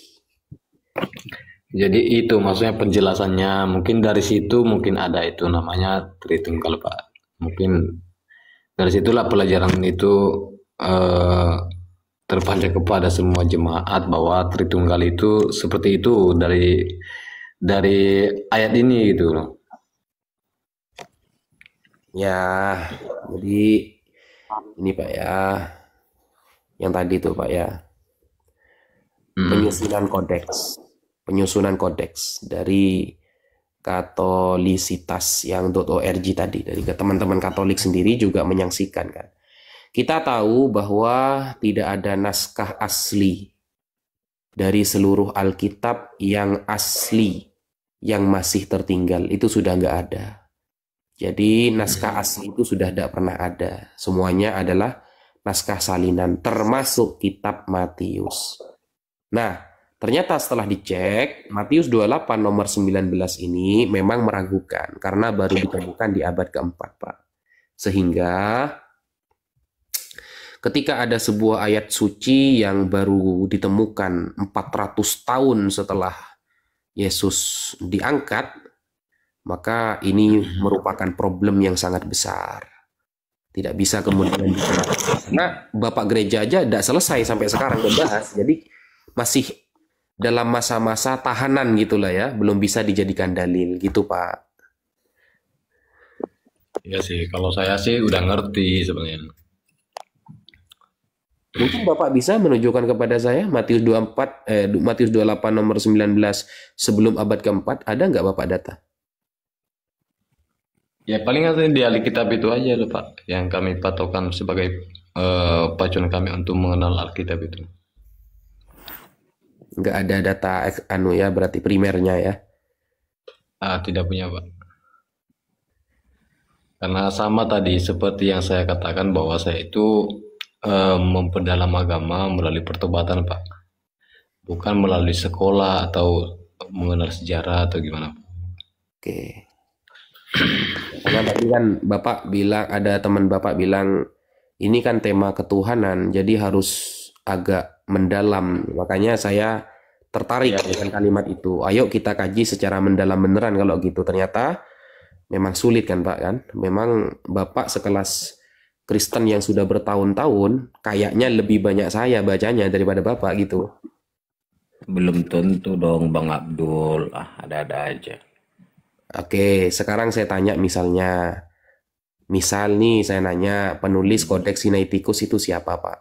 Jadi itu maksudnya penjelasannya. Mungkin dari situ mungkin ada itu namanya Tritunggal, Pak. Mungkin dari situlah pelajaran itu terpanjang kepada semua jemaat bahwa Tritunggal itu seperti itu dari ayat ini gitu loh. Ya, jadi ini Pak ya, yang tadi tuh Pak ya, penyusunan kodeks dari Katolisitas yang .org tadi, dari teman-teman Katolik sendiri juga menyaksikan kan. Kita tahu bahwa tidak ada naskah asli dari seluruh Alkitab yang asli yang masih tertinggal, itu sudah nggak ada. Jadi naskah asli itu sudah tidak pernah ada. Semuanya adalah naskah salinan, termasuk kitab Matius. Nah, ternyata setelah dicek, Matius 28 nomor 19 ini memang meragukan karena baru ditemukan di abad keempat, Pak. Sehingga ketika ada sebuah ayat suci yang baru ditemukan 400 tahun setelah Yesus diangkat, maka ini merupakan problem yang sangat besar. Tidak bisa kemudian diterapkan. Karena Bapak Gereja aja tidak selesai sampai sekarang membahas. Jadi masih dalam masa-masa tahanan gitulah ya, belum bisa dijadikan dalil gitu, Pak. Iya sih, kalau saya sih udah ngerti sebenarnya. Mungkin Bapak bisa menunjukkan kepada saya Matius 28 nomor 19 sebelum abad keempat, ada nggak Bapak data? Ya paling ada di Alkitab itu aja loh Pak, yang kami patokan sebagai pacuan kami untuk mengenal Alkitab itu. Nggak ada data ya, berarti primernya ya? Tidak punya Pak. Karena sama tadi seperti yang saya katakan bahwa saya itu memperdalam agama melalui pertobatan Pak, bukan melalui sekolah atau mengenal sejarah atau gimana. Oke. Karena tadi kan Bapak bilang, ada teman Bapak bilang ini kan tema ketuhanan, jadi harus agak mendalam. Makanya saya tertarik dengan kalimat itu. Ayo kita kaji secara mendalam beneran kalau gitu. Ternyata memang sulit kan Pak kan. Memang Bapak sekelas Kristen yang sudah bertahun-tahun, kayaknya lebih banyak saya bacanya daripada Bapak gitu. Belum tentu dong Bang Abdul, ada-ada aja. Oke, sekarang saya tanya misal nih saya nanya penulis Kodeks Sinaiticus itu siapa Pak?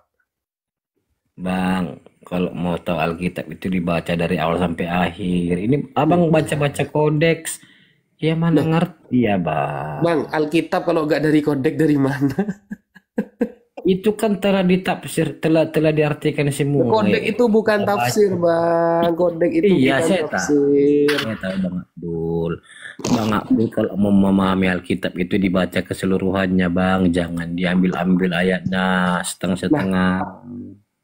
Bang, kalau mau tahu Alkitab itu dibaca dari awal sampai akhir. Ini Abang baca-baca kodeks, ya mana ngerti ya Bang. Bang, Alkitab kalau nggak dari kodeks dari mana? Itu kan telah ditafsir, telah diartikan semua. Kodeks itu bukan tafsir Bang, kodeks itu bukan tafsir. Saya tahu Bang Abdul. Bang Abdul kalau mau memahami Alkitab itu dibaca keseluruhannya Bang, jangan diambil-ambil ayatnya setengah-setengah.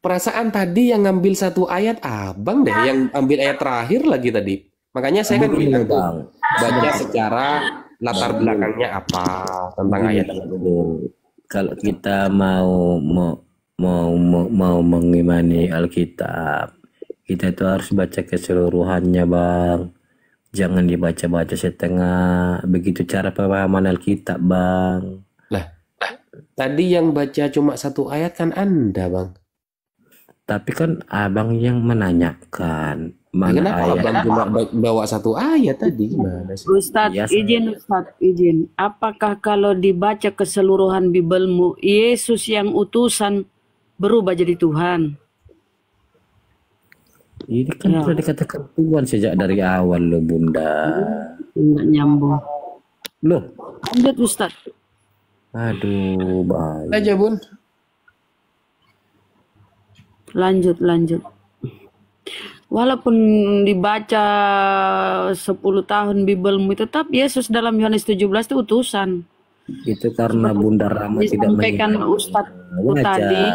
Perasaan tadi yang ngambil satu ayat Abang deh, yang ambil ayat terakhir lagi tadi. Makanya saya kan bilang Bang, baca secara latar belakangnya apa tentang ayat itu. Kalau kita mau mengimani Alkitab, Kita itu harus baca keseluruhannya, Bang. Jangan dibaca-baca setengah. Begitu cara pemahaman Alkitab, Bang. Lah, tadi yang baca cuma 1 ayat kan Anda, Bang. Tapi kan abang yang menanyakan mana Kenapa ayat. abang cuma bawa 1 ayat tadi? Gimana sih? Ustadz, Ya, izin. Apakah kalau dibaca keseluruhan Bibelmu, Yesus yang utusan berubah jadi Tuhan? Ini kan sudah dikatakan Tuhan sejak dari awal loh, Bunda. Nggak nyambung. Loh, Lanjut Ustadz. aduh, baik. Aja, Bun. Lanjut. Walaupun dibaca 10 tahun Bibelmu, tetap Yesus dalam Yohanes 17 itu utusan. Itu karena Bunda Rama tidak Disampaikan Ustadz tadi,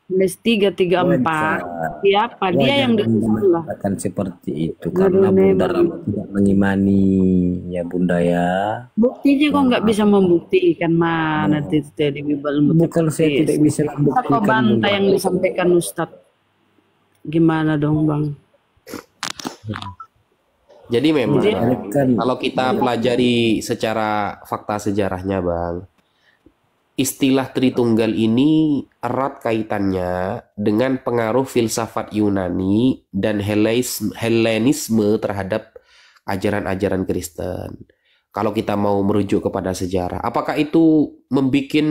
Yohanes 3:34. Siapa? Dia yang ditulah. Akan seperti itu karena Bunda Rama tidak mengimani ya Bunda ya. Buktinya kok nggak bisa membuktikan mana titik di Bibelmu? Bukan saya tidak bisa membuktikan. Apa bantah yang disampaikan Ustadz? Gimana dong, Bang? Jadi memang kalau kita pelajari secara fakta sejarahnya, Bang, istilah Tritunggal ini erat kaitannya dengan pengaruh filsafat Yunani dan Helenisme terhadap ajaran-ajaran Kristen. Kalau kita mau merujuk kepada sejarah, apakah itu membuat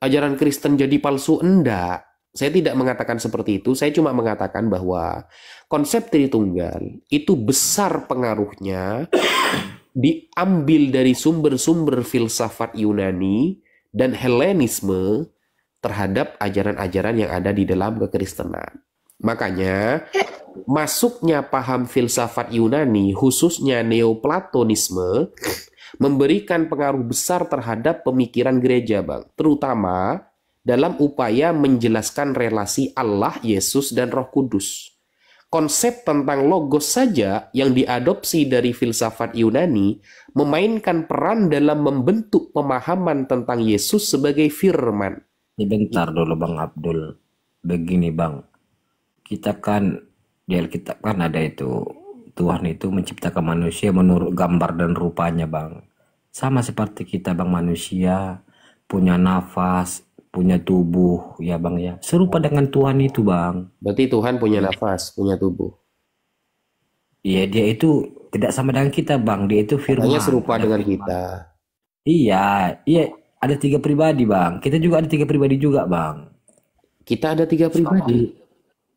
ajaran Kristen jadi palsu? Enggak. Saya tidak mengatakan seperti itu. Saya cuma mengatakan bahwa konsep Tritunggal itu besar pengaruhnya diambil dari sumber-sumber filsafat Yunani dan Helenisme terhadap ajaran-ajaran yang ada di dalam kekristenan. Makanya masuknya paham filsafat Yunani, khususnya Neoplatonisme, memberikan pengaruh besar terhadap pemikiran gereja, Bang. Terutama dalam upaya menjelaskan relasi Allah, Yesus, dan Roh Kudus. Konsep tentang logos saja yang diadopsi dari filsafat Yunani memainkan peran dalam membentuk pemahaman tentang Yesus sebagai firman. Bentar dulu Bang Abdul. Begini Bang, kita kan di Alkitab kan ada itu Tuhan itu menciptakan manusia menurut gambar dan rupanya Bang. Sama seperti kita Bang, manusia punya nafas, punya tubuh ya Bang ya. Serupa dengan Tuhan itu Bang. Berarti Tuhan punya nafas, punya tubuh. Iya, dia itu tidak sama dengan kita Bang. Dia itu firman. Hanya serupa dengan kita. Iya, ada 3 pribadi Bang. Kita juga ada 3 pribadi juga Bang. Kita ada 3 pribadi.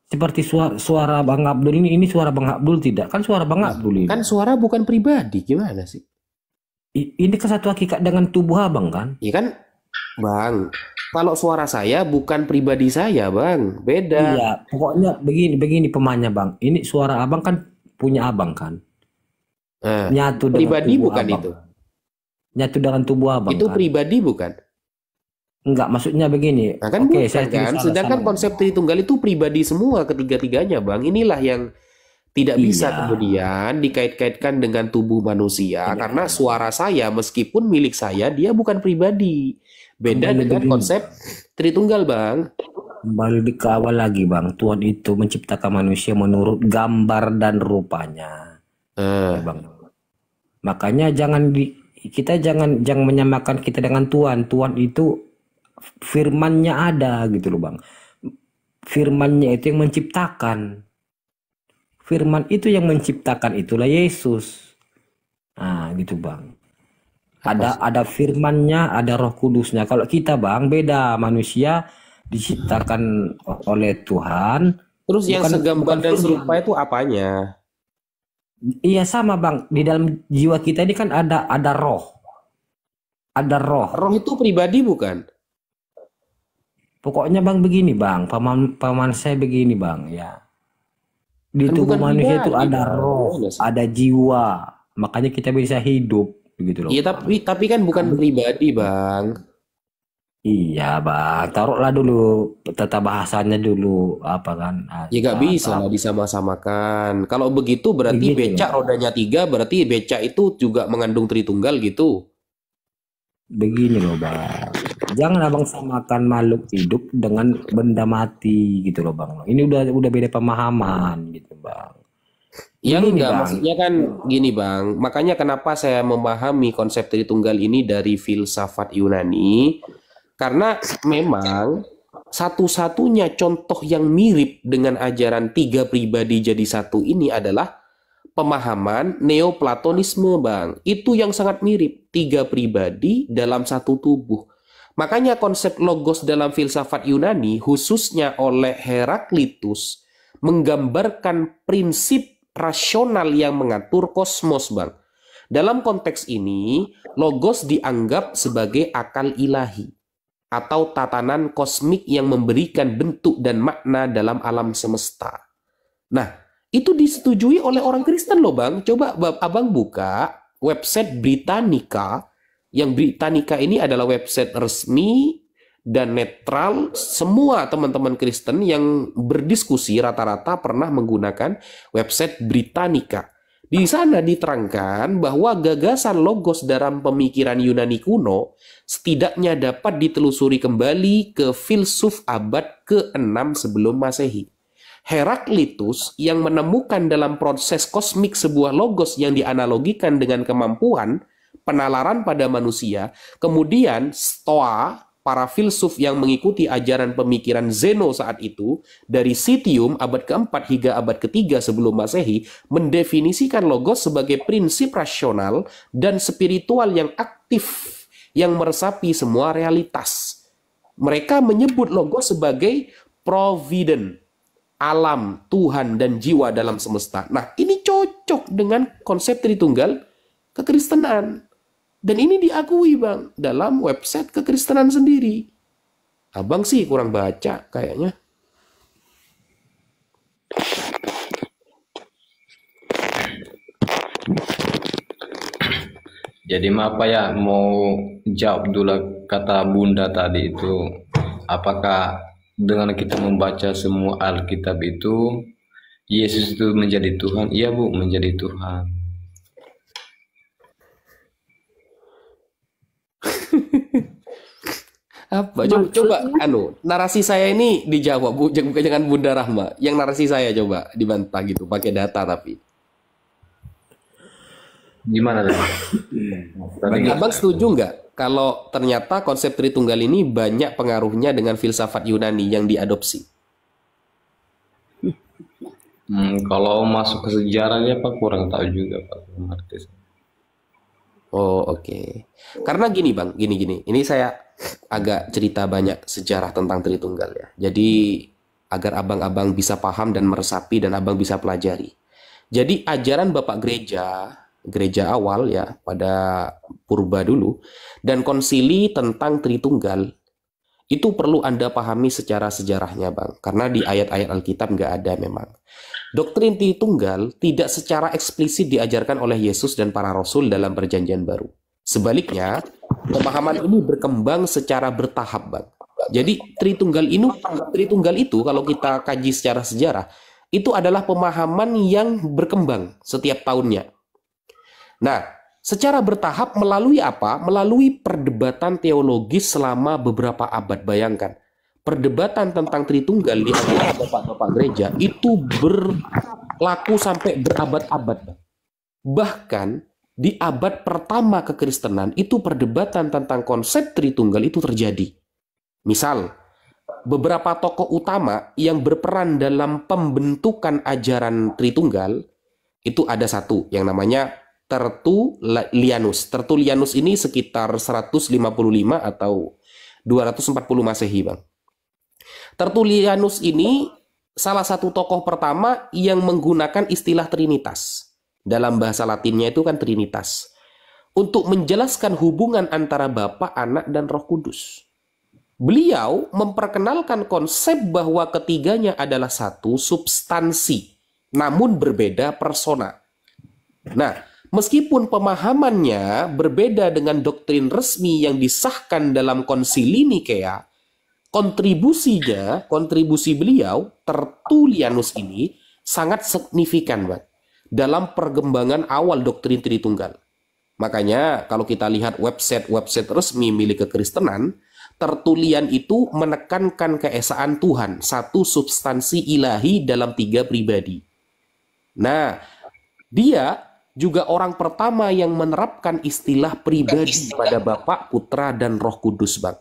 Seperti suara Bang Abdul ini suara Bang Abdul tidak? Kan suara Bang Abdul ini. Kan suara bukan pribadi, gimana sih? Ini kan satu hakikat dengan tubuh Abang kan? Iya kan Bang, kalau suara saya bukan pribadi saya Bang, beda. Iya, pokoknya begini pemainnya Bang. Ini suara Abang kan punya Abang kan? Nyatu pribadi dengan bukan Abang. itu. Nyatu dengan tubuh Abang Itu kan? pribadi bukan? Enggak, maksudnya begini. Nah, kan Oke, bukan, saya kan? Sedangkan konsep Tritunggal itu pribadi semua ketiga-tiganya Bang. Inilah yang tidak bisa kemudian dikait-kaitkan dengan tubuh manusia karena suara saya meskipun milik saya dia bukan pribadi. Beda dengan konsep Tritunggal Bang. Kembali di awal lagi Bang, Tuhan itu menciptakan manusia menurut gambar dan rupanya. Bang. Makanya kita jangan menyamakan kita dengan Tuhan. Tuhan itu firman-Nya ada gitu loh Bang. Firman-Nya itu yang menciptakan. Firman itu yang menciptakan, itulah Yesus. Nah, gitu Bang. Ada firman-Nya, ada Roh Kudusnya. Kalau kita Bang beda, manusia diciptakan oleh Tuhan. Terus yang segambar dan serupa itu apanya? Iya sama Bang. Di dalam jiwa kita ini kan ada roh. Ada roh. Roh itu pribadi bukan? Pokoknya Bang begini Bang, paman saya begini Bang ya. Di Kan tubuh bukan manusia itu pribadi, ada Bang. roh, ada jiwa. Makanya kita bisa hidup begitu loh. Iya tapi kan bukan pribadi Bang. Iya Bang, taruhlah dulu tata bahasanya dulu apa kan. Ya gak bisa lah disama-samakan. Kalau begitu berarti Begitu, becak rodanya 3, berarti becak itu juga mengandung Tritunggal gitu. Begini loh Bang. Jangan abang samakan makhluk hidup dengan benda mati gitu loh bang. Ini udah beda pemahaman gitu bang. Yang Ini enggak, bang. maksudnya kan gini bang, makanya kenapa saya memahami konsep Tritunggal ini dari filsafat Yunani, karena memang satu-satunya contoh yang mirip dengan ajaran tiga pribadi jadi satu ini adalah pemahaman Neoplatonisme bang. Itu yang sangat mirip, tiga pribadi dalam satu tubuh. Makanya konsep logos dalam filsafat Yunani, khususnya oleh Heraklitus, menggambarkan prinsip rasional yang mengatur kosmos bang. Dalam konteks ini, logos dianggap sebagai akal ilahi atau tatanan kosmik yang memberikan bentuk dan makna dalam alam semesta. Nah, itu disetujui oleh orang Kristen loh bang. Coba abang buka website Britannica. Yang Britannica ini adalah website resmi dan netral. Semua teman-teman Kristen yang berdiskusi rata-rata pernah menggunakan website Britannica. Di sana diterangkan bahwa gagasan logos dalam pemikiran Yunani kuno setidaknya dapat ditelusuri kembali ke filsuf abad ke-6 sebelum Masehi. Heraklitus yang menemukan dalam proses kosmik sebuah logos yang dianalogikan dengan kemampuan penalaran pada manusia, kemudian Stoa, para filsuf yang mengikuti ajaran pemikiran Zeno saat itu, dari Citium abad ke-4 hingga abad ke-3 sebelum Masehi, mendefinisikan logos sebagai prinsip rasional dan spiritual yang aktif, yang meresapi semua realitas. Mereka menyebut logos sebagai provident, alam, Tuhan, dan jiwa dalam semesta. Nah, ini cocok dengan konsep Tritunggal kekristenan. Dan ini diakui, Bang, dalam website kekristenan sendiri. Abang sih kurang baca kayaknya. Jadi apa ya, mau jawab dulu kata Bunda tadi itu, apakah dengan kita membaca semua Alkitab itu Yesus itu menjadi Tuhan? Iya Bu, menjadi Tuhan. Apa? Coba narasi saya ini dijawab Bu, jangan Bunda Rahma. Yang narasi saya coba dibantah gitu, pakai data tapi. Gimana tadi? Abang setuju nggak kalau ternyata konsep Tritunggal ini banyak pengaruhnya dengan filsafat Yunani yang diadopsi? Kalau masuk ke sejarahnya Pak kurang tahu juga Pak. Oh oke. Karena gini Bang, gini. Ini saya agak cerita banyak sejarah tentang Tritunggal ya. Jadi agar abang-abang bisa paham dan meresapi dan abang bisa pelajari. Jadi ajaran Bapak gereja awal ya pada purba dulu dan konsili tentang Tritunggal itu perlu Anda pahami secara sejarahnya Bang, karena di ayat-ayat Alkitab nggak ada memang. Doktrin Tritunggal tidak secara eksplisit diajarkan oleh Yesus dan para Rasul dalam Perjanjian Baru. Sebaliknya, pemahaman ini berkembang secara bertahap Bang. Jadi Tritunggal itu kalau kita kaji secara sejarah itu adalah pemahaman yang berkembang setiap tahunnya. Nah, secara bertahap melalui apa? Melalui perdebatan teologis selama beberapa abad. Bayangkan, perdebatan tentang Tritunggal di antara bapak-bapak gereja itu berlaku sampai berabad-abad. Bahkan di abad pertama kekristenan itu perdebatan tentang konsep Tritunggal itu terjadi. Misal, beberapa tokoh utama yang berperan dalam pembentukan ajaran Tritunggal itu ada satu yang namanya Tertullianus. Tertullianus ini sekitar 155 atau 240 Masehi, Bang. Tertullianus ini salah satu tokoh pertama yang menggunakan istilah Trinitas. Dalam bahasa Latinnya itu kan Trinitas. Untuk menjelaskan hubungan antara Bapa, Anak, dan Roh Kudus. Beliau memperkenalkan konsep bahwa ketiganya adalah satu substansi, namun berbeda persona. Nah, meskipun pemahamannya berbeda dengan doktrin resmi yang disahkan dalam Konsili Nikea, kontribusi beliau, Tertullianus ini, sangat signifikan Bang, dalam perkembangan awal doktrin Tritunggal. Makanya kalau kita lihat website resmi milik kekristenan, Tertulian itu menekankan keesaan Tuhan, satu substansi ilahi dalam 3 pribadi. Nah, dia juga orang pertama yang menerapkan istilah pribadi pada Bapa, Putra, dan Roh Kudus, Bang.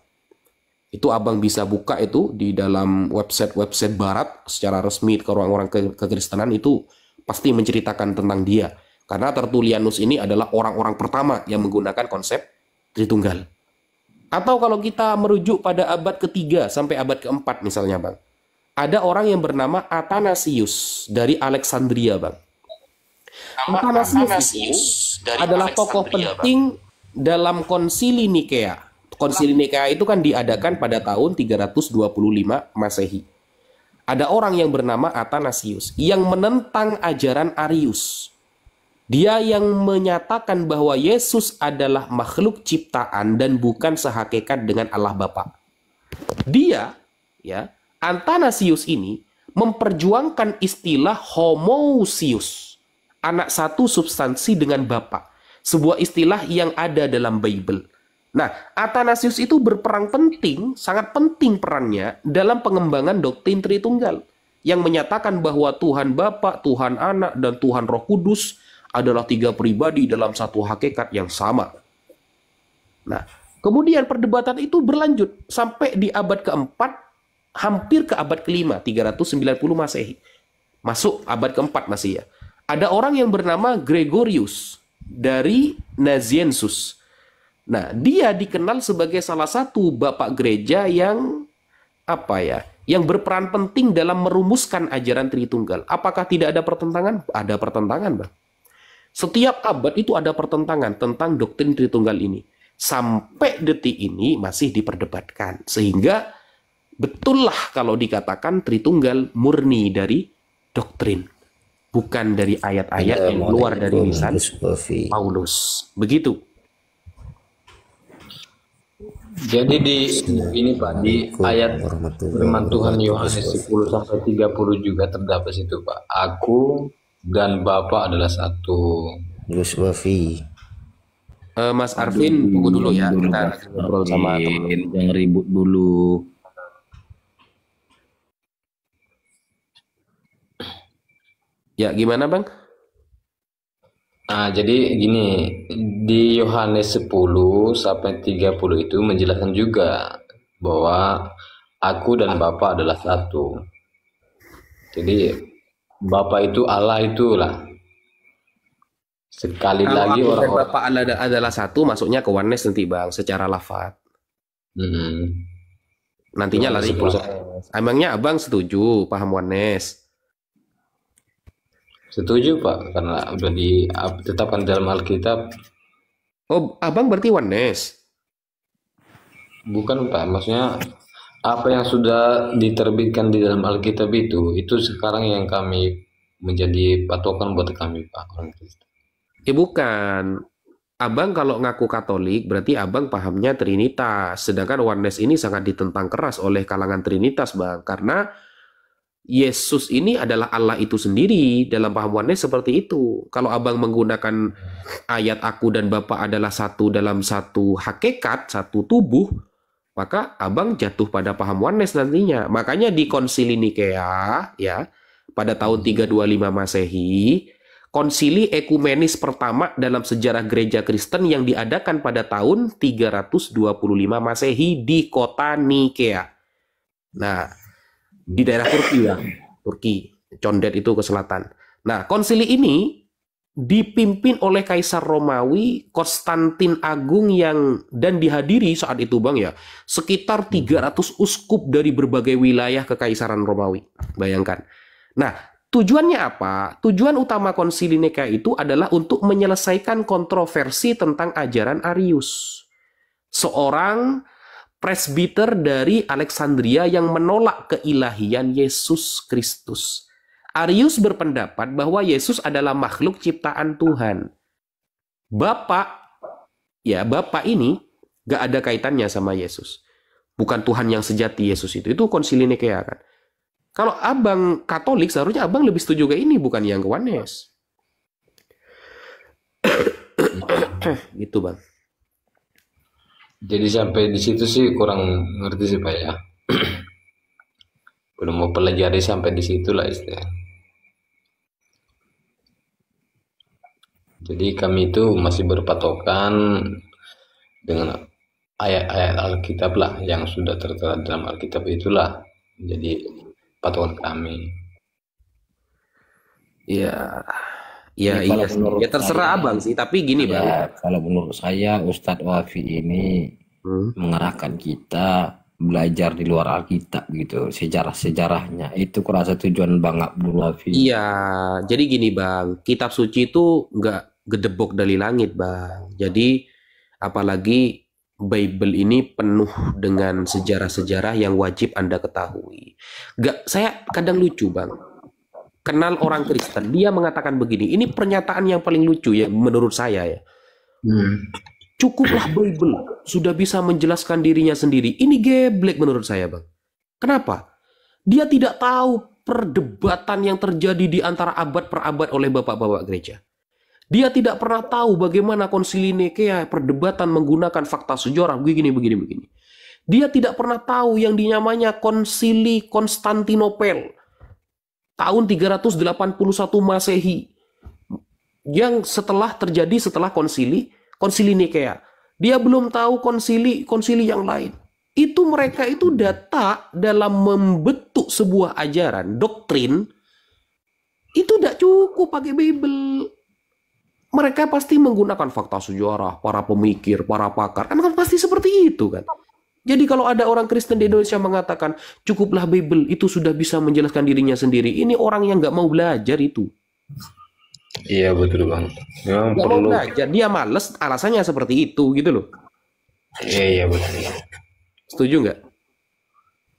Itu abang bisa buka itu di dalam website barat secara resmi ke orang-orang kekristenan itu pasti menceritakan tentang dia. Karena Tertullianus ini adalah orang-orang pertama yang menggunakan konsep Tritunggal. Atau kalau kita merujuk pada abad ke-3 sampai abad ke-4 misalnya, Bang. Ada orang yang bernama Athanasius dari Alexandria, Bang. Athanasius adalah tokoh penting dalam Konsili Nikea. Konsili Nikea itu kan diadakan pada tahun 325 Masehi. Ada orang yang bernama Athanasius yang menentang ajaran Arius. Dia yang menyatakan bahwa Yesus adalah makhluk ciptaan dan bukan sehakikat dengan Allah Bapa. Dia, ya, Athanasius ini memperjuangkan istilah homoousios, anak satu substansi dengan Bapa, sebuah istilah yang ada dalam Bible. Nah, Athanasius itu berperan penting, sangat penting perannya dalam pengembangan doktrin Tritunggal yang menyatakan bahwa Tuhan Bapa, Tuhan Anak, dan Tuhan Roh Kudus adalah 3 pribadi dalam satu hakikat yang sama. Nah, kemudian perdebatan itu berlanjut sampai di abad ke-4, hampir ke abad ke-5, 390 Masehi. Masuk abad ke-4 masih ya. Ada orang yang bernama Gregorius dari Nazianzus. Nah, dia dikenal sebagai salah satu bapak gereja yang yang berperan penting dalam merumuskan ajaran Tritunggal. Apakah tidak ada pertentangan? Ada pertentangan, Bang. Setiap abad itu ada pertentangan tentang doktrin Tritunggal ini. Sampai detik ini masih diperdebatkan. Sehingga betullah kalau dikatakan Tritunggal murni dari doktrin. Bukan dari ayat-ayat yang keluar dari lisan Paulus. Begitu. Jadi di ini Pak, di ayat firman Tuhan Yohanes 10 sampai 30 juga terdapat situ Pak. Aku dan Bapa adalah satu. Gus Wafi. Mas Arvin, tunggu dulu ya. Kita ngobrol sama teman. Jangan ribut dulu. Ya, gimana Bang? Nah, jadi gini, di Yohanes 10 sampai 30 itu menjelaskan juga bahwa aku dan Bapa adalah satu. Jadi Bapa itu Allah itulah. Sekali kalau lagi aku dan orang-orang Bapak adalah satu, masuknya ke oneness nanti Bang, secara lafaz. Nantinya lari ke oneness. Emangnya Abang setuju paham oneness? Setuju Pak, karena udah ditetapkan dalam Alkitab. Oh, Abang berarti oneness? Bukan Pak, maksudnya apa yang sudah diterbitkan di dalam Alkitab itu sekarang yang kami menjadi patokan buat kami Pak, orang Kristen. Bukan. Abang kalau ngaku Katolik berarti Abang pahamnya Trinitas. Sedangkan oneness ini sangat ditentang keras oleh kalangan Trinitas Bang. Karena Yesus ini adalah Allah itu sendiri. Dalam paham oneness seperti itu. Kalau Abang menggunakan ayat aku dan Bapa adalah satu dalam satu hakikat, satu tubuh, maka Abang jatuh pada paham oneness nantinya. Makanya di Konsili Nikea ya, pada tahun 325 Masehi, konsili ekumenis pertama dalam sejarah gereja Kristen yang diadakan pada tahun 325 Masehi di kota Nikea. Nah, di daerah Turki ya, Turki, condet itu ke selatan. Nah, konsili ini dipimpin oleh Kaisar Romawi Konstantin Agung dan dihadiri saat itu Bang ya, sekitar 300 uskup dari berbagai wilayah Kekaisaran Romawi. Bayangkan. Nah, tujuannya apa? Tujuan utama Konsili Nikea itu adalah untuk menyelesaikan kontroversi tentang ajaran Arius. Seorang presbiter dari Alexandria yang menolak keilahian Yesus Kristus. Arius berpendapat bahwa Yesus adalah makhluk ciptaan Tuhan. Bapa ini gak ada kaitannya sama Yesus. Bukan Tuhan yang sejati Yesus itu. Itu Konsili Nikea kan. Kalau Abang Katolik, seharusnya Abang lebih setuju ke ini, bukan yang ke oneness. Gitu Bang. Jadi sampai di situ sih kurang ngerti sih Pak ya. Belum mau pelajari sampai di situ lah istilahnya. Jadi kami itu masih berpatokan dengan ayat-ayat Alkitab lah yang sudah tertera dalam Alkitab, itulah jadi patokan kami. Ya, Ya, kalau menurut ya terserah saya, abang sih. Tapi gini bang, ya kalau menurut saya Ustadz Wafi ini mengarahkan kita belajar di luar Alkitab gitu, sejarah-sejarahnya. Itu kurasa tujuan Bang Abdul Wafi. iya. Jadi gini bang, kitab suci itu nggak gedebok dari langit bang. Jadi apalagi Bible ini penuh dengan sejarah-sejarah yang wajib Anda ketahui. Saya kadang lucu bang. Kenal orang Kristen, dia mengatakan begini. Ini pernyataan yang paling lucu ya menurut saya ya. Cukuplah Bible sudah bisa menjelaskan dirinya sendiri. Ini geblek menurut saya bang. Kenapa? Dia tidak tahu perdebatan yang terjadi di antara abad per abad oleh bapak-bapak gereja. Dia tidak pernah tahu bagaimana konsili Nikea perdebatan menggunakan fakta sejarah begini. Dia tidak pernah tahu yang dinamanya konsili Konstantinopel tahun 381 Masehi yang terjadi setelah konsili Nikea. Dia belum tahu konsili yang lain. Itu mereka itu data dalam membentuk sebuah ajaran, doktrin, itu tidak cukup pakai Bible. Mereka pasti menggunakan fakta sejarah, para pemikir, para pakar. Kan pasti seperti itu kan. Jadi kalau ada orang Kristen di Indonesia mengatakan, cukuplah Bible, itu sudah bisa menjelaskan dirinya sendiri. Ini orang yang nggak mau belajar itu. Iya betul bang. Memang Nggak perlu. mau belajar, dia males, alasannya seperti itu gitu loh. Iya betul. Setuju nggak?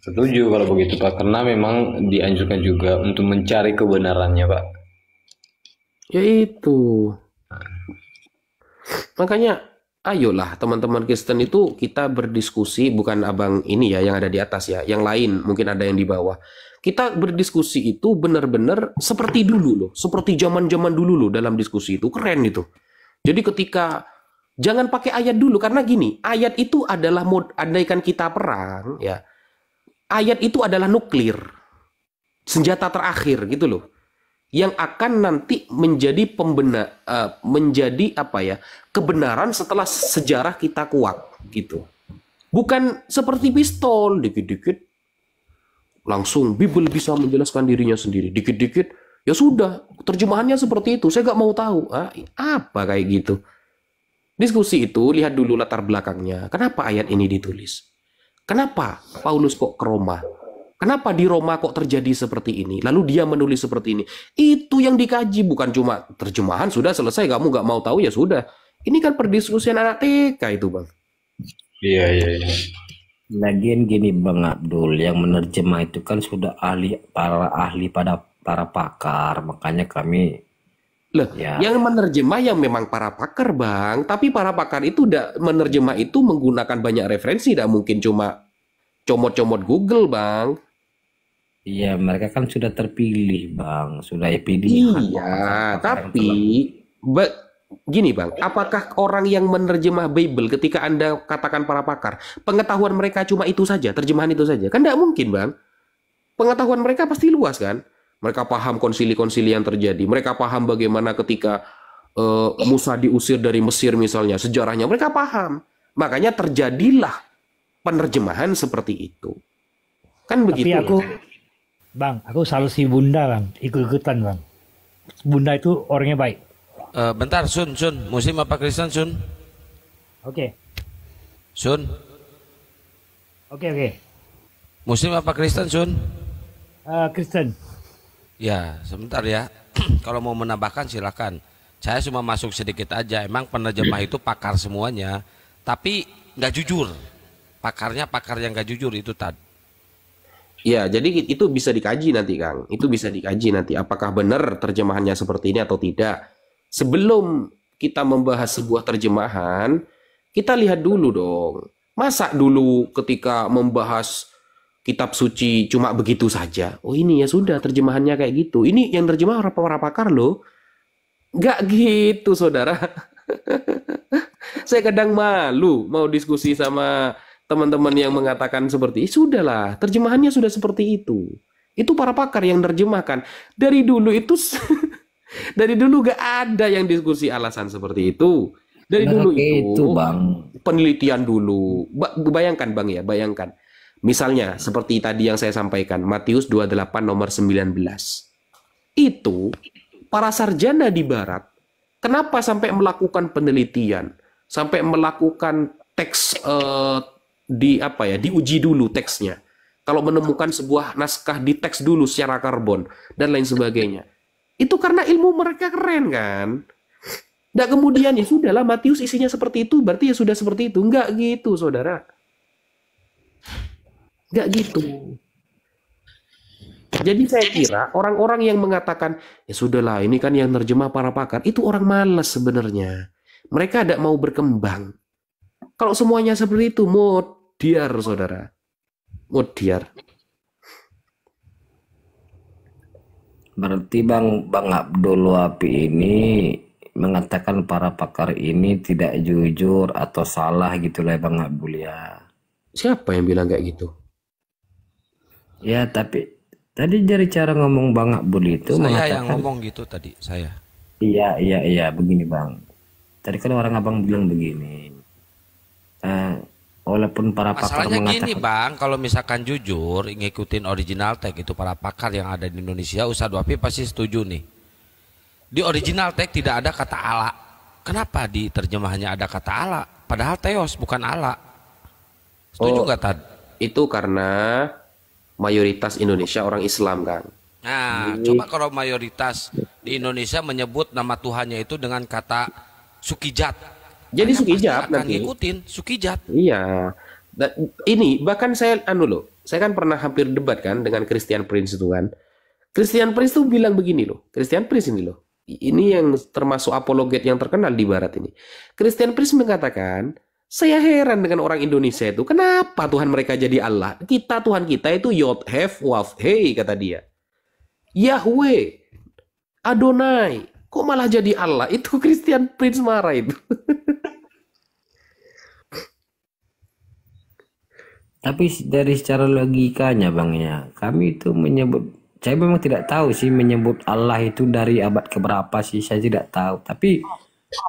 Setuju kalau begitu Pak, karena memang dianjurkan juga untuk mencari kebenarannya Pak. Ya itu. Makanya ayolah teman-teman Kristen itu kita berdiskusi, bukan abang ini ya yang ada di atas ya, yang lain mungkin ada yang di bawah. Kita berdiskusi itu benar-benar seperti dulu loh, seperti zaman-zaman dulu loh dalam diskusi itu, keren itu. Jadi ketika jangan pakai ayat dulu karena gini, ayat itu adalah andaikan kita perang ya. Ayat itu adalah nuklir. Senjata terakhir gitu loh. Yang akan nanti menjadi kebenaran setelah sejarah kita kuat gitu. Bukan seperti pistol, dikit-dikit langsung Bible bisa menjelaskan dirinya sendiri, dikit-dikit ya sudah terjemahannya seperti itu, saya nggak mau tahu apa kayak gitu. Diskusi itu lihat dulu latar belakangnya, kenapa ayat ini ditulis, kenapa Paulus kok ke Roma, kenapa di Roma kok terjadi seperti ini, lalu dia menulis seperti ini. Itu yang dikaji, bukan cuma terjemahan sudah selesai kamu nggak mau tahu ya sudah. Ini kan perdiskusian anak TK itu bang. Iya. Lagian gini Bang Abdul, yang menerjemah itu kan sudah para pakar, makanya kami yang menerjemah yang memang para pakar bang, tapi para pakar itu menerjemah itu menggunakan banyak referensi, tidak mungkin cuma comot-comot Google bang. Iya, mereka kan sudah terpilih bang, sudah pilihan. Iya, tapi gini bang, apakah orang yang menerjemah Bible ketika Anda katakan para pakar, pengetahuan mereka cuma itu saja, terjemahan itu saja? Kan tidak mungkin bang. Pengetahuan mereka pasti luas kan. Mereka paham konsili-konsili yang terjadi. Mereka paham bagaimana ketika Musa diusir dari Mesir misalnya, sejarahnya mereka paham. Makanya terjadilah penerjemahan seperti itu. Kan begitu. Tapi aku selalu si Bunda bang, ikut-ikutan bang. Bunda itu orangnya baik. Bentar Sun, Muslim apa Kristen Sun? Oke. Sun. Oke. Muslim apa Kristen Sun? Kristen. Ya, sebentar ya. Kalau mau menambahkan silakan. Saya cuma masuk sedikit aja. Emang penerjemah itu pakar semuanya, tapi nggak jujur. Pakarnya pakar yang nggak jujur itu tadi. Ya, jadi itu bisa dikaji nanti Kang. Itu bisa dikaji nanti apakah benar terjemahannya seperti ini atau tidak. Sebelum kita membahas sebuah terjemahan, kita lihat dulu dong. Masa dulu ketika membahas kitab suci cuma begitu saja? Oh ini ya sudah terjemahannya kayak gitu. Ini yang terjemah para pakar loh. Nggak gitu saudara. Saya kadang malu mau diskusi sama teman-teman yang mengatakan seperti itu. Sudahlah, terjemahannya sudah seperti itu. Itu para pakar yang nerjemahkan. Dari dulu itu dari dulu gak ada yang diskusi alasan seperti itu. Dari dulu itu Bang. Penelitian dulu. Bayangkan Bang ya, bayangkan. Misalnya seperti tadi yang saya sampaikan, Matius 28 nomor 19. Itu para sarjana di barat, kenapa sampai melakukan penelitian, sampai melakukan teks diuji dulu teksnya. Kalau menemukan sebuah naskah di teks dulu secara karbon dan lain sebagainya. Itu karena ilmu mereka keren kan. Dan kemudian ya sudahlah, Matius isinya seperti itu, berarti ya sudah seperti itu. Enggak gitu, saudara. Enggak gitu. Jadi saya kira orang-orang yang mengatakan, ya sudahlah ini kan yang terjemah para pakar, itu orang malas sebenarnya. Mereka tidak mau berkembang. Kalau semuanya seperti itu, modiar saudara. Modiar. Berarti Bang Abdul Wapi ini mengatakan para pakar ini tidak jujur atau salah gitu lah Bang Abdul ya. Siapa yang bilang kayak gitu? Ya tapi tadi dari cara ngomong Bang Abdul itu Saya yang ngomong gitu tadi, saya. Iya, begini Bang. Tadi kan orang abang bilang begini. Walaupun para pakar Masalahnya mengatakan gini Bang, kalau misalkan jujur ngikutin original tag itu para pakar yang ada di Indonesia, Ustadz Wapi pasti setuju nih. Di original tag tidak ada kata Allah. Kenapa di terjemahannya ada kata Allah? Padahal Theos bukan Allah. Setuju nggak Tad? Itu karena mayoritas Indonesia orang Islam kan. Nah, coba kalau mayoritas di Indonesia menyebut nama Tuhannya itu dengan kata Sukijat. Jadi Sukijat akan nanti. ngikutin Sukijat. Iya. Ini bahkan saya saya kan pernah hampir debat kan dengan Christian Prince itu kan. Christian Prince tuh bilang begini loh. Christian Prince ini loh. Ini yang termasuk apologet yang terkenal di barat ini. Christian Prince mengatakan, saya heran dengan orang Indonesia itu. Kenapa Tuhan mereka jadi Allah? Tuhan kita itu Yod, Hef, Waf, Hei kata dia. Yahweh, Adonai, kok malah jadi Allah? Itu Christian Prince marah itu. tapi dari secara logikanya Bang ya, kami itu menyebut, saya memang tidak tahu sih menyebut Allah itu dari abad keberapa sih, saya tidak tahu. Tapi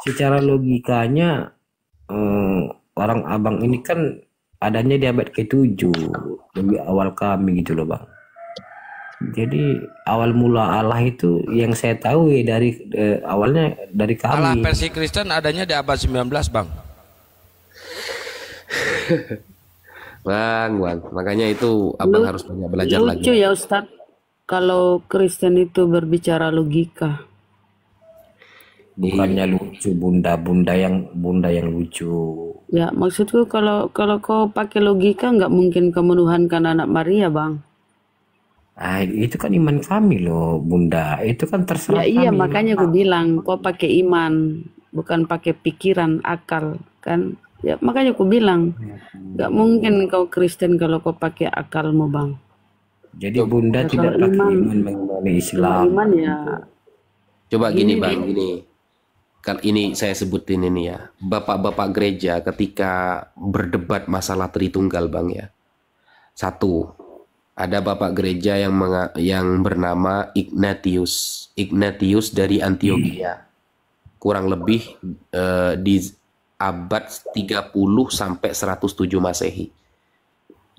secara logikanya orang abang ini kan adanya di abad ke-7, lebih awal kami gitu loh Bang. Jadi awal mula Allah itu yang saya tahu ya dari awalnya dari kami. Allah versi Kristen adanya di abad 19 Bang. Bang, makanya itu abang harus banyak belajar lagi. Lucu ya Ustadz, kalau Kristen itu berbicara logika. Bukannya lucu, bunda yang lucu. Ya maksudku kalau kau pakai logika nggak mungkin kau menuhankan anak Maria Bang. Itu kan iman kami loh Bunda, itu kan terserah Ya iya kami. makanya aku bilang kau pakai iman, bukan pakai pikiran, akal kan. Ya makanya aku bilang nggak mungkin kau Kristen kalau kau pakai akalmu Bang. Jadi Bunda tidak pakai iman mengenai Islam. Iman ya. Coba gini Bang, gini. Kan ini saya sebutin ini ya. Bapak-bapak gereja ketika berdebat masalah Tritunggal Bang ya. Satu, ada bapak gereja yang bernama Ignatius. Ignatius dari Antioquia. Kurang lebih di abad 30 sampai 107 Masehi.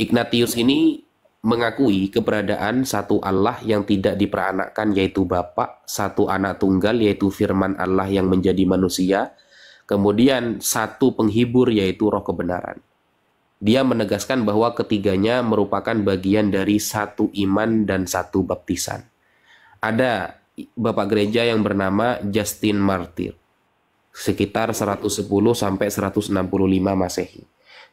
Ignatius ini mengakui keberadaan satu Allah yang tidak diperanakkan yaitu Bapa, satu anak tunggal yaitu firman Allah yang menjadi manusia, kemudian satu penghibur yaitu Roh kebenaran. Dia menegaskan bahwa ketiganya merupakan bagian dari satu iman dan satu baptisan. Ada bapak gereja yang bernama Justin Martyr, sekitar 110 sampai 165 Masehi.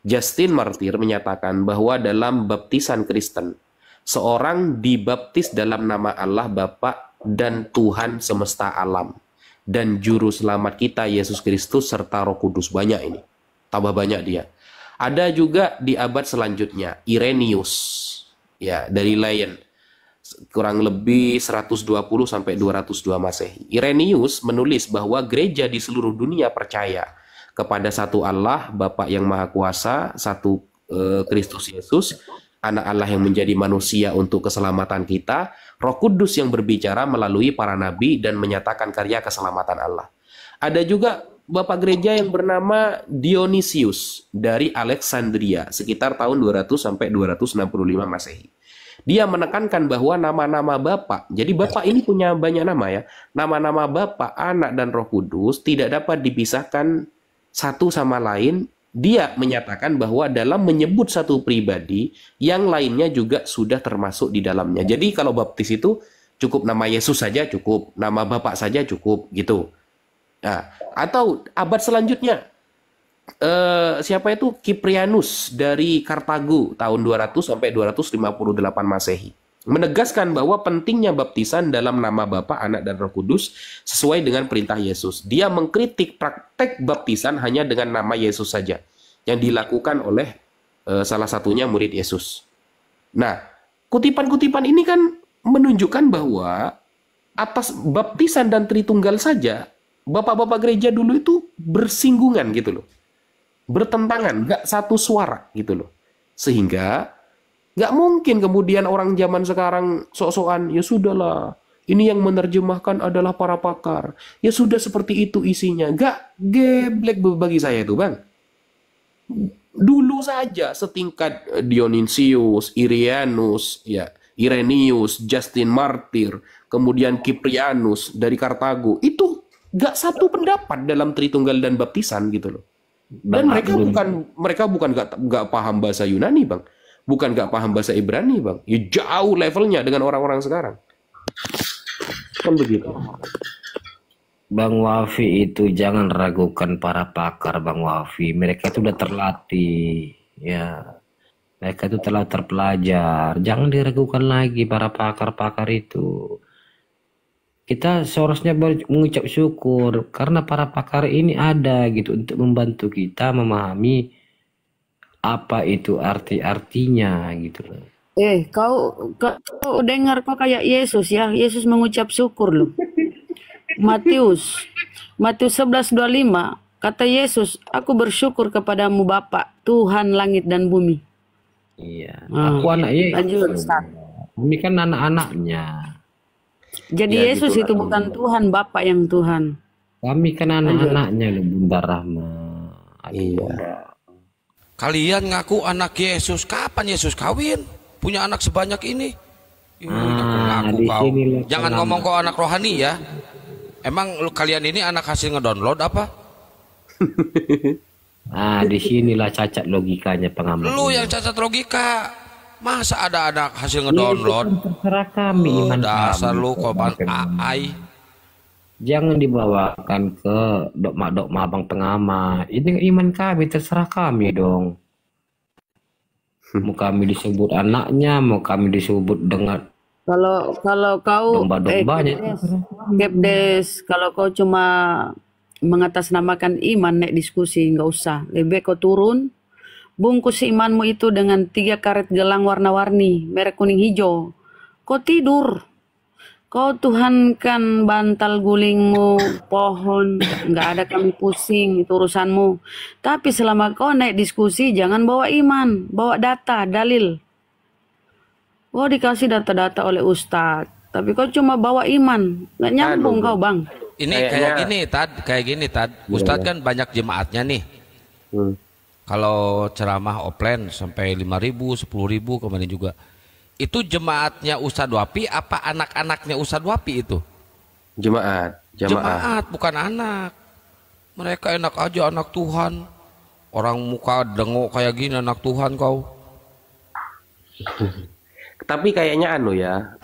Justin Martyr menyatakan bahwa dalam baptisan Kristen, seorang dibaptis dalam nama Allah Bapa dan Tuhan semesta alam, dan Juru Selamat kita Yesus Kristus serta Roh Kudus. Banyak ini, tambah banyak dia. Ada juga di abad selanjutnya, Irenaeus, ya dari Lyon, kurang lebih 120 sampai 202 Masehi. Irenaeus menulis bahwa gereja di seluruh dunia percaya kepada satu Allah, Bapa yang Maha Kuasa, satu Kristus Yesus, Anak Allah yang menjadi manusia untuk keselamatan kita, Roh Kudus yang berbicara melalui para nabi dan menyatakan karya keselamatan Allah. Ada juga Bapak gereja yang bernama Dionysius dari Alexandria sekitar tahun 200 sampai 265 Masehi. Dia menekankan bahwa nama-nama Bapa, jadi Bapa ini punya banyak nama ya. Nama-nama Bapa, Anak dan Roh Kudus tidak dapat dipisahkan satu sama lain. Dia menyatakan bahwa dalam menyebut satu pribadi, yang lainnya juga sudah termasuk di dalamnya. Jadi kalau baptis itu cukup nama Yesus saja cukup, nama Bapa saja cukup gitu. Nah, atau abad selanjutnya siapa itu Kiprianus dari Kartago tahun 200 sampai 258 Masehi menegaskan bahwa pentingnya baptisan dalam nama Bapa, Anak dan Roh Kudus sesuai dengan perintah Yesus. Dia mengkritik praktek baptisan hanya dengan nama Yesus saja yang dilakukan oleh salah satunya murid Yesus. Nah, kutipan-kutipan ini kan menunjukkan bahwa atas baptisan dan Tritunggal saja bapak-bapak gereja dulu itu bersinggungan gitu loh. Bertentangan, nggak satu suara gitu loh. Sehingga nggak mungkin kemudian orang zaman sekarang sok-sokan, ya sudahlah, ini yang menerjemahkan adalah para pakar. Ya sudah seperti itu isinya. Nggak geblek bagi saya itu, Bang. Dulu saja setingkat Dionysius, Irenaeus, Justin Martyr, kemudian Kiprianus dari Kartago, itu nggak satu pendapat dalam Tritunggal dan baptisan gitu loh. Dan mereka bukan nggak paham bahasa Yunani, Bang. Bukan nggak paham bahasa Ibrani, Bang. Ya jauh levelnya dengan orang-orang sekarang. Kan begitu. Bang Wafi itu jangan ragukan para pakar, Bang Wafi. Mereka itu udah terlatih, ya. Mereka itu telah terpelajar. Jangan diragukan lagi para pakar-pakar itu. Kita seharusnya mengucap syukur karena para pakar ini ada gitu untuk membantu kita memahami apa itu artinya gitu loh. Kau dengar kok kayak Yesus ya. Yesus mengucap syukur loh. Matius 11:25 kata Yesus, aku bersyukur kepadamu Bapa, Tuhan langit dan bumi. Iya, aku anak Yesus. Kami kan anak-anaknya. Jadi ya, Yesus itu bukan Tuhan, Bapa yang Tuhan. Kami kan anak-anaknya loh, Bunda Rahma. Iya. Kalian ngaku anak Yesus, kapan Yesus kawin? Punya anak sebanyak ini? Ngaku kau. Jangan ngomong kau anak rohani ya. Emang kalian ini anak hasil ngedownload apa? Disinilah cacat logikanya pengamat. Lu yang cacat logika. Masa ada anak hasil ngedownload? Terserah kami, iman dasar lu koban AI. Jangan dibawakan ke dogma-dogma abang pengamat. Ini iman kami, terserah kami dong. Mau kami disebut anaknya, mau kami disebut dengan kalau kau Kepdes, kalau kau cuma mengatasnamakan iman nek diskusi nggak usah. Lebih kau turun, bungkus imanmu itu dengan 3 karet gelang warna-warni, merek kuning hijau. Kau tidur. Kau tuhankan bantal gulingmu, pohon, nggak ada kami pusing, itu urusanmu. Tapi selama kau naik diskusi, jangan bawa iman, bawa data, dalil. Kau dikasih data-data oleh Ustadz, tapi kau cuma bawa iman, nggak nyambung kau, Bang. Ini kayak gini, Tad. Ustadz kan banyak jemaatnya nih. Kalau ceramah offline sampai 5.000, 10.000 kemarin juga. Itu jemaatnya Ustadz Wapi apa anak-anaknya Ustadz Wapi itu? Jemaat bukan anak. Mereka enak aja anak Tuhan. Orang muka dengok kayak gini anak Tuhan kau. Tapi kayaknya ya